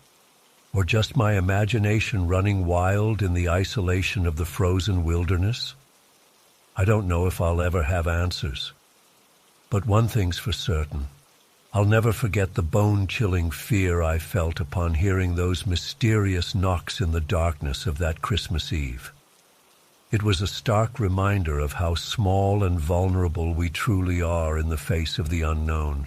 Or just my imagination running wild in the isolation of the frozen wilderness? I don't know if I'll ever have answers. But one thing's for certain. I'll never forget the bone-chilling fear I felt upon hearing those mysterious knocks in the darkness of that Christmas Eve. It was a stark reminder of how small and vulnerable we truly are in the face of the unknown.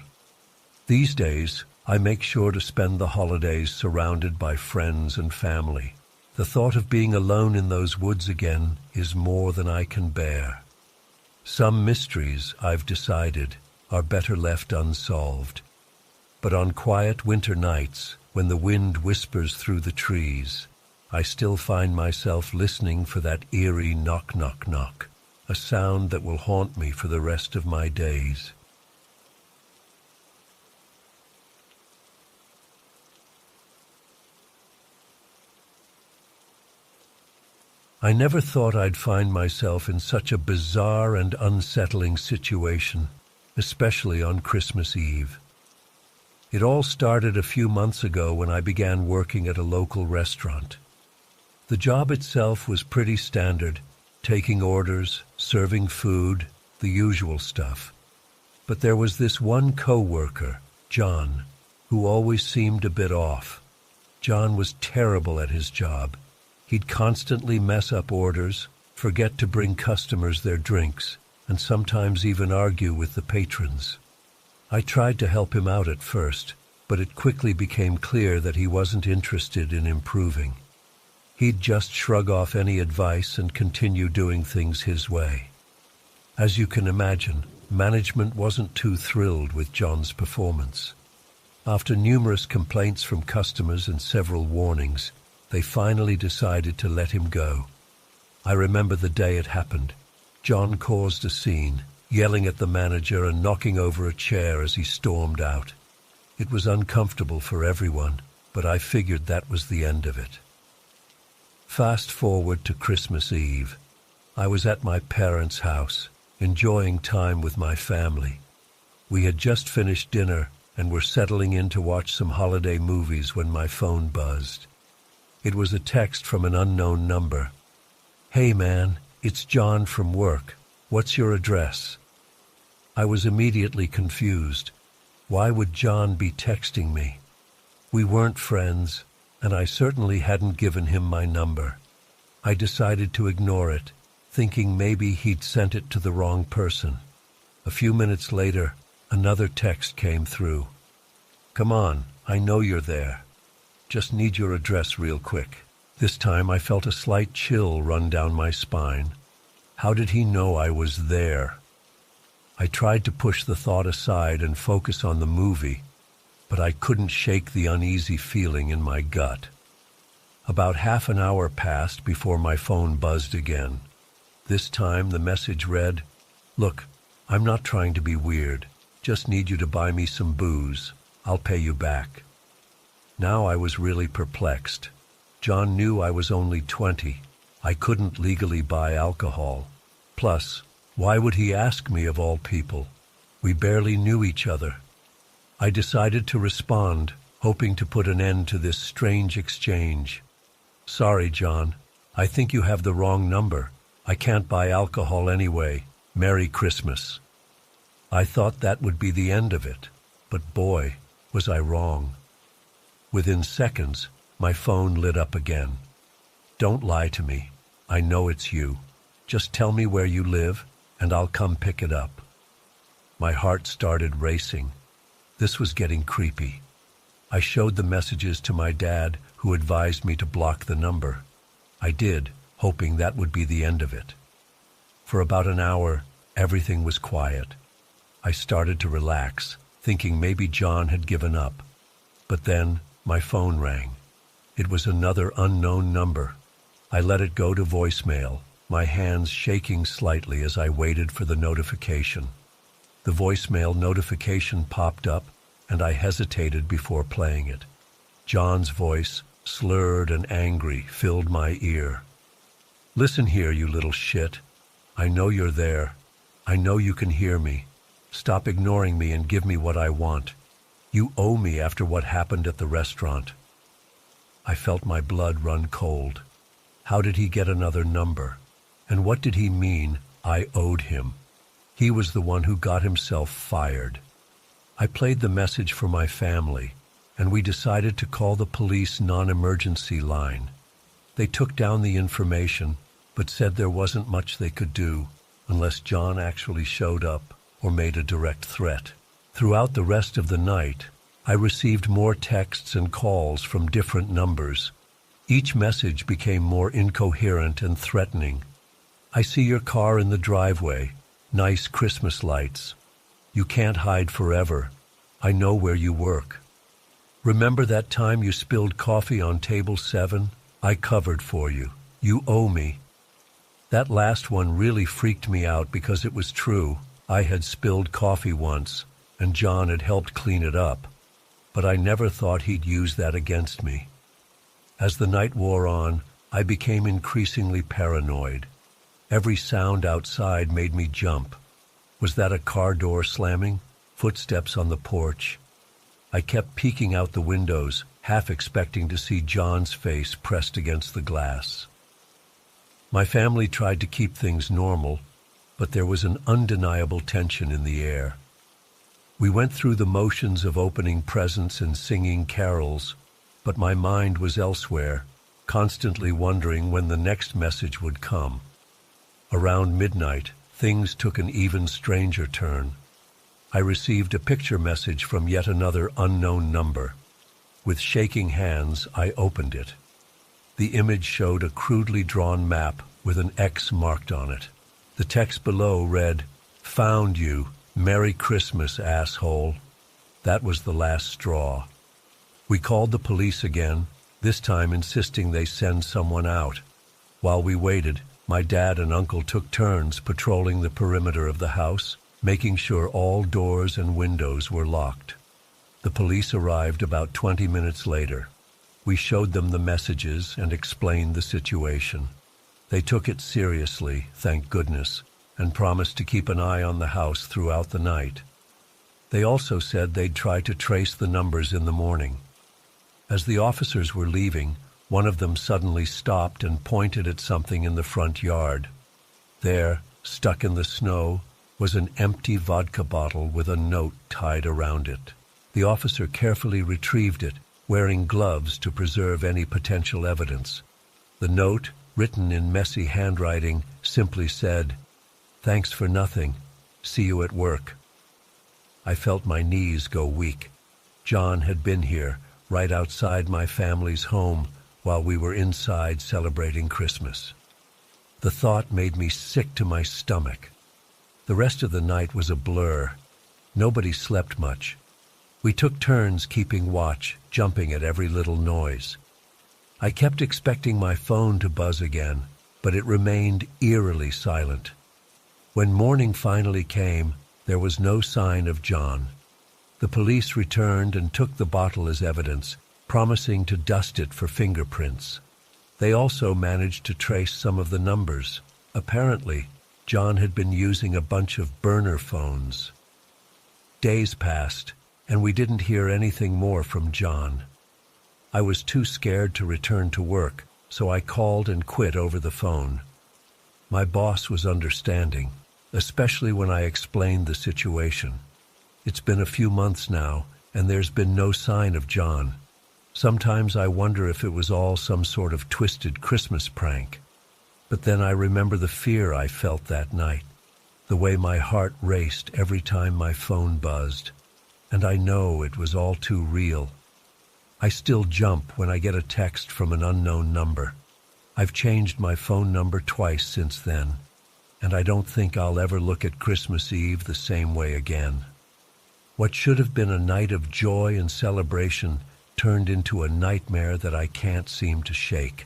These days, I make sure to spend the holidays surrounded by friends and family. The thought of being alone in those woods again is more than I can bear. Some mysteries, I've decided, are better left unsolved. But on quiet winter nights, when the wind whispers through the trees, I still find myself listening for that eerie knock, knock, knock, a sound that will haunt me for the rest of my days. I never thought I'd find myself in such a bizarre and unsettling situation, especially on Christmas Eve. It all started a few months ago when I began working at a local restaurant. The job itself was pretty standard, taking orders, serving food, the usual stuff. But there was this one coworker, John, who always seemed a bit off. John was terrible at his job. He'd constantly mess up orders, forget to bring customers their drinks, and sometimes even argue with the patrons. I tried to help him out at first, but it quickly became clear that he wasn't interested in improving. He'd just shrug off any advice and continue doing things his way. As you can imagine, management wasn't too thrilled with John's performance. After numerous complaints from customers and several warnings, they finally decided to let him go. I remember the day it happened. John caused a scene. yelling at the manager and knocking over a chair as he stormed out. It was uncomfortable for everyone, but I figured that was the end of it. Fast forward to Christmas Eve. I was at my parents' house, enjoying time with my family. We had just finished dinner and were settling in to watch some holiday movies when my phone buzzed. It was a text from an unknown number. "Hey man, it's John from work. What's your address?" I was immediately confused. Why would John be texting me? We weren't friends, and I certainly hadn't given him my number. I decided to ignore it, thinking maybe he'd sent it to the wrong person. A few minutes later, another text came through. "Come on, I know you're there. Just need your address real quick." This time I felt a slight chill run down my spine. How did he know I was there? I tried to push the thought aside and focus on the movie, but I couldn't shake the uneasy feeling in my gut. About half an hour passed before my phone buzzed again. This time the message read, "Look, I'm not trying to be weird. Just need you to buy me some booze. I'll pay you back." Now I was really perplexed. John knew I was only 20. I couldn't legally buy alcohol. Plus, why would he ask me of all people? We barely knew each other. I decided to respond, hoping to put an end to this strange exchange. "Sorry, John. I think you have the wrong number. I can't buy alcohol anyway. Merry Christmas." I thought that would be the end of it, but boy, was I wrong. Within seconds, my phone lit up again. "Don't lie to me. I know it's you. Just tell me where you live, and I'll come pick it up." My heart started racing. This was getting creepy. I showed the messages to my dad, who advised me to block the number. I did, hoping that would be the end of it. For about an hour, everything was quiet. I started to relax, thinking maybe John had given up. But then, my phone rang. It was another unknown number. I let it go to voicemail, my hands shaking slightly as I waited for the notification. The voicemail notification popped up, and I hesitated before playing it. John's voice, slurred and angry, filled my ear. "Listen here, you little shit. I know you're there. I know you can hear me. Stop ignoring me and give me what I want. You owe me after what happened at the restaurant." I felt my blood run cold. How did he get another number? And what did he mean I owed him? He was the one who got himself fired. I played the message for my family, and we decided to call the police non-emergency line. They took down the information, but said there wasn't much they could do unless John actually showed up or made a direct threat. Throughout the rest of the night, I received more texts and calls from different numbers. Each message became more incoherent and threatening. "I see your car in the driveway. Nice Christmas lights. You can't hide forever. I know where you work. Remember that time you spilled coffee on table 7? I covered for you. You owe me." That last one really freaked me out because it was true. I had spilled coffee once, and John had helped clean it up, but I never thought he'd use that against me. As the night wore on, I became increasingly paranoid. Every sound outside made me jump. Was that a car door slamming? Footsteps on the porch? I kept peeking out the windows, half expecting to see John's face pressed against the glass. My family tried to keep things normal, but there was an undeniable tension in the air. We went through the motions of opening presents and singing carols, but my mind was elsewhere, constantly wondering when the next message would come. Around midnight, things took an even stranger turn. I received a picture message from yet another unknown number. With shaking hands, I opened it. The image showed a crudely drawn map with an X marked on it. The text below read, "Found you. Merry Christmas, asshole." That was the last straw. We called the police again, this time insisting they send someone out. While we waited, my dad and uncle took turns patrolling the perimeter of the house, making sure all doors and windows were locked. The police arrived about 20 minutes later. We showed them the messages and explained the situation. They took it seriously, thank goodness, and promised to keep an eye on the house throughout the night. They also said they'd try to trace the numbers in the morning. As the officers were leaving, one of them suddenly stopped and pointed at something in the front yard. There, stuck in the snow, was an empty vodka bottle with a note tied around it. The officer carefully retrieved it, wearing gloves to preserve any potential evidence. The note, written in messy handwriting, simply said, "Thanks for nothing. See you at work." I felt my knees go weak. John had been here, right outside my family's home, while we were inside celebrating Christmas. The thought made me sick to my stomach. The rest of the night was a blur. Nobody slept much. We took turns keeping watch, jumping at every little noise. I kept expecting my phone to buzz again, but it remained eerily silent. When morning finally came, there was no sign of John. The police returned and took the bottle as evidence, promising to dust it for fingerprints. They also managed to trace some of the numbers. Apparently, John had been using a bunch of burner phones. Days passed, and we didn't hear anything more from John. I was too scared to return to work, so I called and quit over the phone. My boss was understanding, especially when I explained the situation. It's been a few months now, and there's been no sign of John. Sometimes I wonder if it was all some sort of twisted Christmas prank. But then I remember the fear I felt that night, the way my heart raced every time my phone buzzed. And I know it was all too real. I still jump when I get a text from an unknown number. I've changed my phone number twice since then, and I don't think I'll ever look at Christmas Eve the same way again. What should have been a night of joy and celebration turned into a nightmare that I can't seem to shake.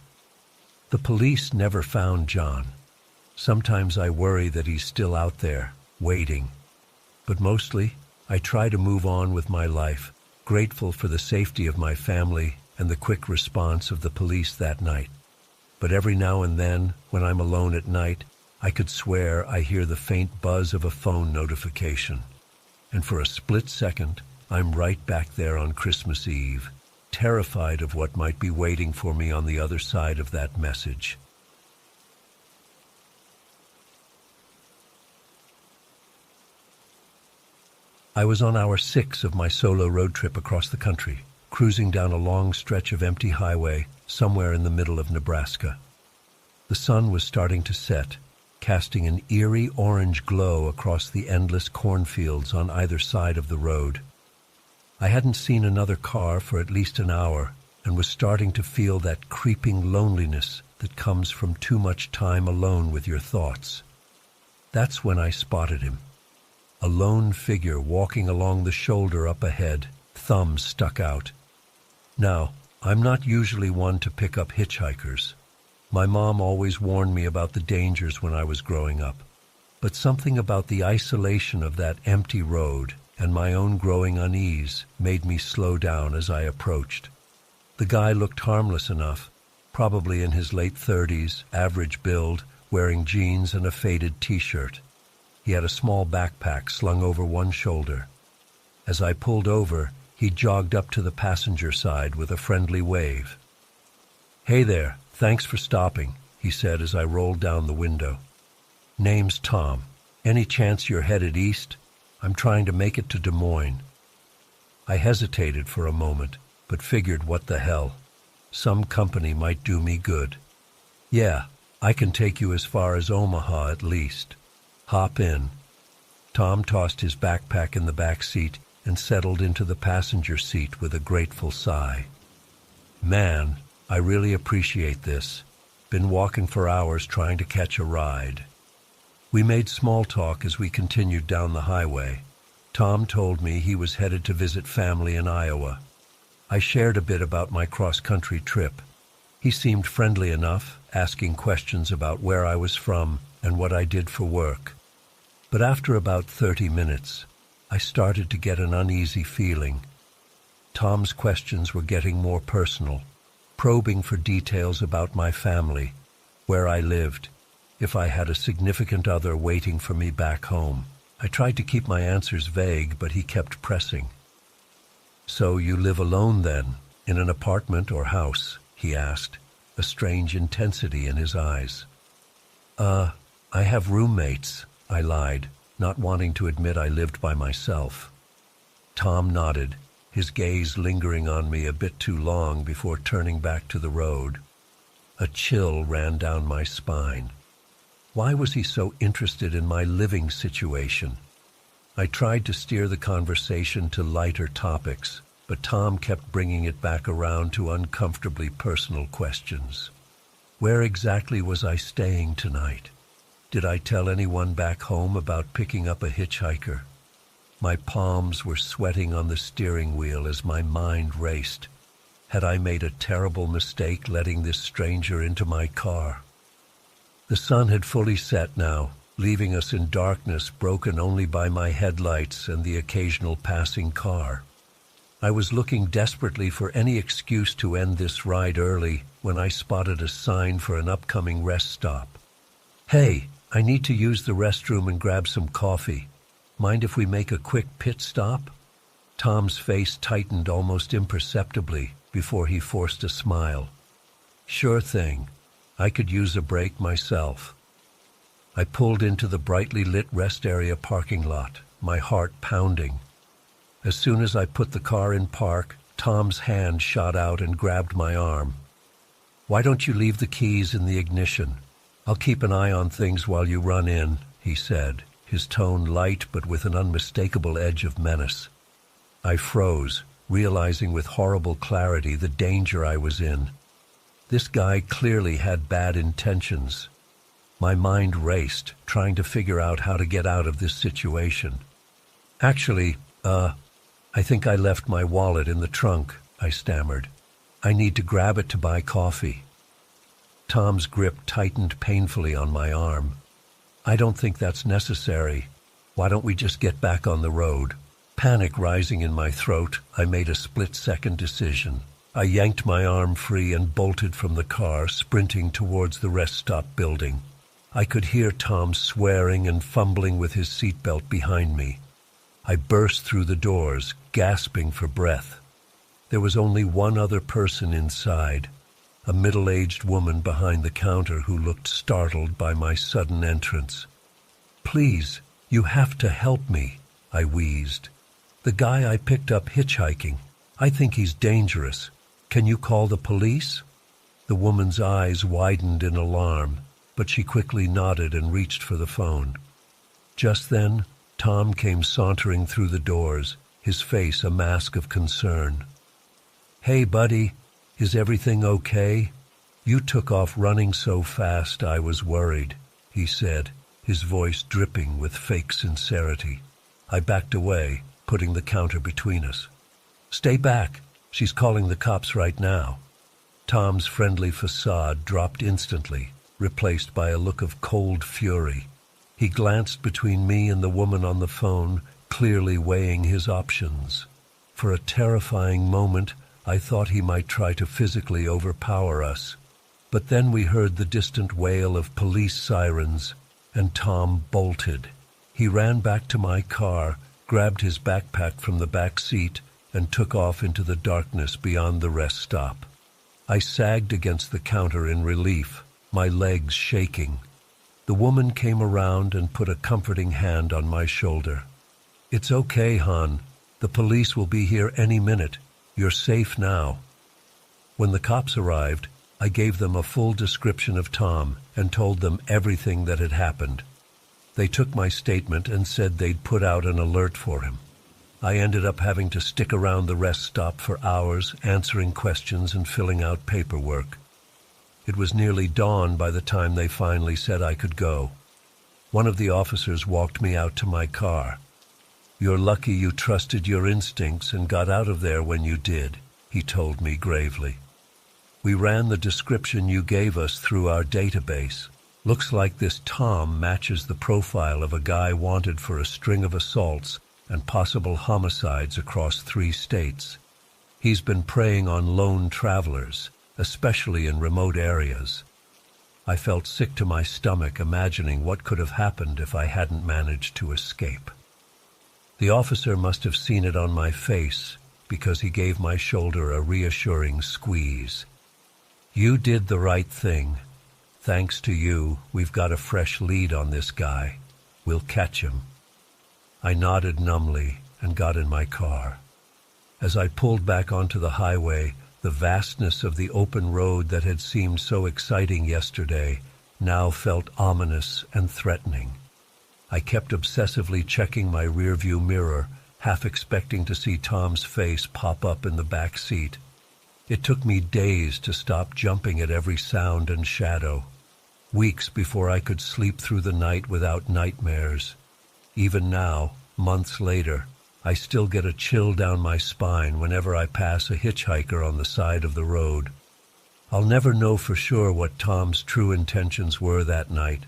The police never found John. Sometimes I worry that he's still out there, waiting. But mostly, I try to move on with my life, grateful for the safety of my family and the quick response of the police that night. But every now and then, when I'm alone at night, I could swear I hear the faint buzz of a phone notification. And for a split second, I'm right back there on Christmas Eve, terrified of what might be waiting for me on the other side of that message. I was on hour 6 of my solo road trip across the country, cruising down a long stretch of empty highway somewhere in the middle of Nebraska. The sun was starting to set, casting an eerie orange glow across the endless cornfields on either side of the road. I hadn't seen another car for at least an hour and was starting to feel that creeping loneliness that comes from too much time alone with your thoughts. That's when I spotted him. A lone figure walking along the shoulder up ahead, thumbs stuck out. Now, I'm not usually one to pick up hitchhikers. My mom always warned me about the dangers when I was growing up. But something about the isolation of that empty road and my own growing unease made me slow down as I approached. The guy looked harmless enough, probably in his late 30s, average build, wearing jeans and a faded t-shirt. He had a small backpack slung over one shoulder. As I pulled over, he jogged up to the passenger side with a friendly wave. "Hey there, thanks for stopping," he said as I rolled down the window. "Name's Tom. Any chance you're headed east? I'm trying to make it to Des Moines." I hesitated for a moment, but figured what the hell. Some company might do me good. "Yeah, I can take you as far as Omaha at least. Hop in." Tom tossed his backpack in the back seat and settled into the passenger seat with a grateful sigh. "Man, I really appreciate this. Been walking for hours trying to catch a ride." We made small talk as we continued down the highway. Tom told me he was headed to visit family in Iowa. I shared a bit about my cross-country trip. He seemed friendly enough, asking questions about where I was from and what I did for work. But after about 30 minutes, I started to get an uneasy feeling. Tom's questions were getting more personal, probing for details about my family, where I lived, if I had a significant other waiting for me back home. I tried to keep my answers vague, but he kept pressing. "So you live alone then, in an apartment or house?" he asked, a strange intensity in his eyes. I have roommates," I lied, not wanting to admit I lived by myself. Tom nodded, his gaze lingering on me a bit too long before turning back to the road. A chill ran down my spine. Why was he so interested in my living situation? I tried to steer the conversation to lighter topics, but Tom kept bringing it back around to uncomfortably personal questions. Where exactly was I staying tonight? Did I tell anyone back home about picking up a hitchhiker? My palms were sweating on the steering wheel as my mind raced. Had I made a terrible mistake letting this stranger into my car? The sun had fully set now, leaving us in darkness broken only by my headlights and the occasional passing car. I was looking desperately for any excuse to end this ride early when I spotted a sign for an upcoming rest stop. "Hey, I need to use the restroom and grab some coffee. Mind if we make a quick pit stop?" Tom's face tightened almost imperceptibly before he forced a smile. "Sure thing. I could use a break myself." I pulled into the brightly lit rest area parking lot, my heart pounding. As soon as I put the car in park, Tom's hand shot out and grabbed my arm. "Why don't you leave the keys in the ignition? I'll keep an eye on things while you run in," he said, his tone light but with an unmistakable edge of menace. I froze, realizing with horrible clarity the danger I was in. This guy clearly had bad intentions. My mind raced, trying to figure out how to get out of this situation. "Actually, I think I left my wallet in the trunk," I stammered. "I need to grab it to buy coffee." Tom's grip tightened painfully on my arm. "I don't think that's necessary. Why don't we just get back on the road?" Panic rising in my throat, I made a split-second decision. I yanked my arm free and bolted from the car, sprinting towards the rest stop building. I could hear Tom swearing and fumbling with his seatbelt behind me. I burst through the doors, gasping for breath. There was only one other person inside, a middle-aged woman behind the counter who looked startled by my sudden entrance. "Please, you have to help me," I wheezed. "The guy I picked up hitchhiking. I think he's dangerous. Can you call the police?" The woman's eyes widened in alarm, but she quickly nodded and reached for the phone. Just then, Tom came sauntering through the doors, his face a mask of concern. "Hey, buddy, is everything okay? You took off running so fast I was worried," he said, his voice dripping with fake sincerity. I backed away, putting the counter between us. "Stay back. She's calling the cops right now." Tom's friendly facade dropped instantly, replaced by a look of cold fury. He glanced between me and the woman on the phone, clearly weighing his options. For a terrifying moment, I thought he might try to physically overpower us. But then we heard the distant wail of police sirens, and Tom bolted. He ran back to my car, grabbed his backpack from the back seat, and took off into the darkness beyond the rest stop. I sagged against the counter in relief, my legs shaking. The woman came around and put a comforting hand on my shoulder. "It's okay, hon. The police will be here any minute. You're safe now." When the cops arrived, I gave them a full description of Tom and told them everything that had happened. They took my statement and said they'd put out an alert for him. I ended up having to stick around the rest stop for hours, answering questions and filling out paperwork. It was nearly dawn by the time they finally said I could go. One of the officers walked me out to my car. "You're lucky you trusted your instincts and got out of there when you did," he told me gravely. "We ran the description you gave us through our database. Looks like this Tom matches the profile of a guy wanted for a string of assaults and possible homicides across 3 states. He's been preying on lone travelers, especially in remote areas. I felt sick to my stomach imagining what could have happened if I hadn't managed to escape. The officer must have seen it on my face because he gave my shoulder a reassuring squeeze. "You did the right thing. Thanks to you, we've got a fresh lead on this guy. We'll catch him." I nodded numbly and got in my car. As I pulled back onto the highway, the vastness of the open road that had seemed so exciting yesterday now felt ominous and threatening. I kept obsessively checking my rearview mirror, half expecting to see Tom's face pop up in the back seat. It took me days to stop jumping at every sound and shadow, weeks before I could sleep through the night without nightmares. Even now, months later, I still get a chill down my spine whenever I pass a hitchhiker on the side of the road. I'll never know for sure what Tom's true intentions were that night,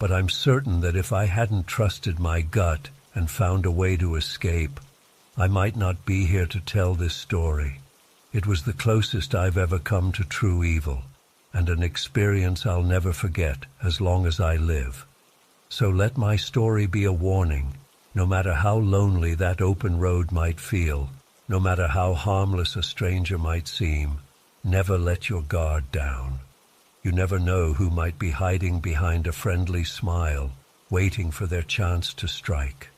but I'm certain that if I hadn't trusted my gut and found a way to escape, I might not be here to tell this story. It was the closest I've ever come to true evil, and an experience I'll never forget as long as I live. So let my story be a warning. No matter how lonely that open road might feel, no matter how harmless a stranger might seem, never let your guard down. You never know who might be hiding behind a friendly smile, waiting for their chance to strike.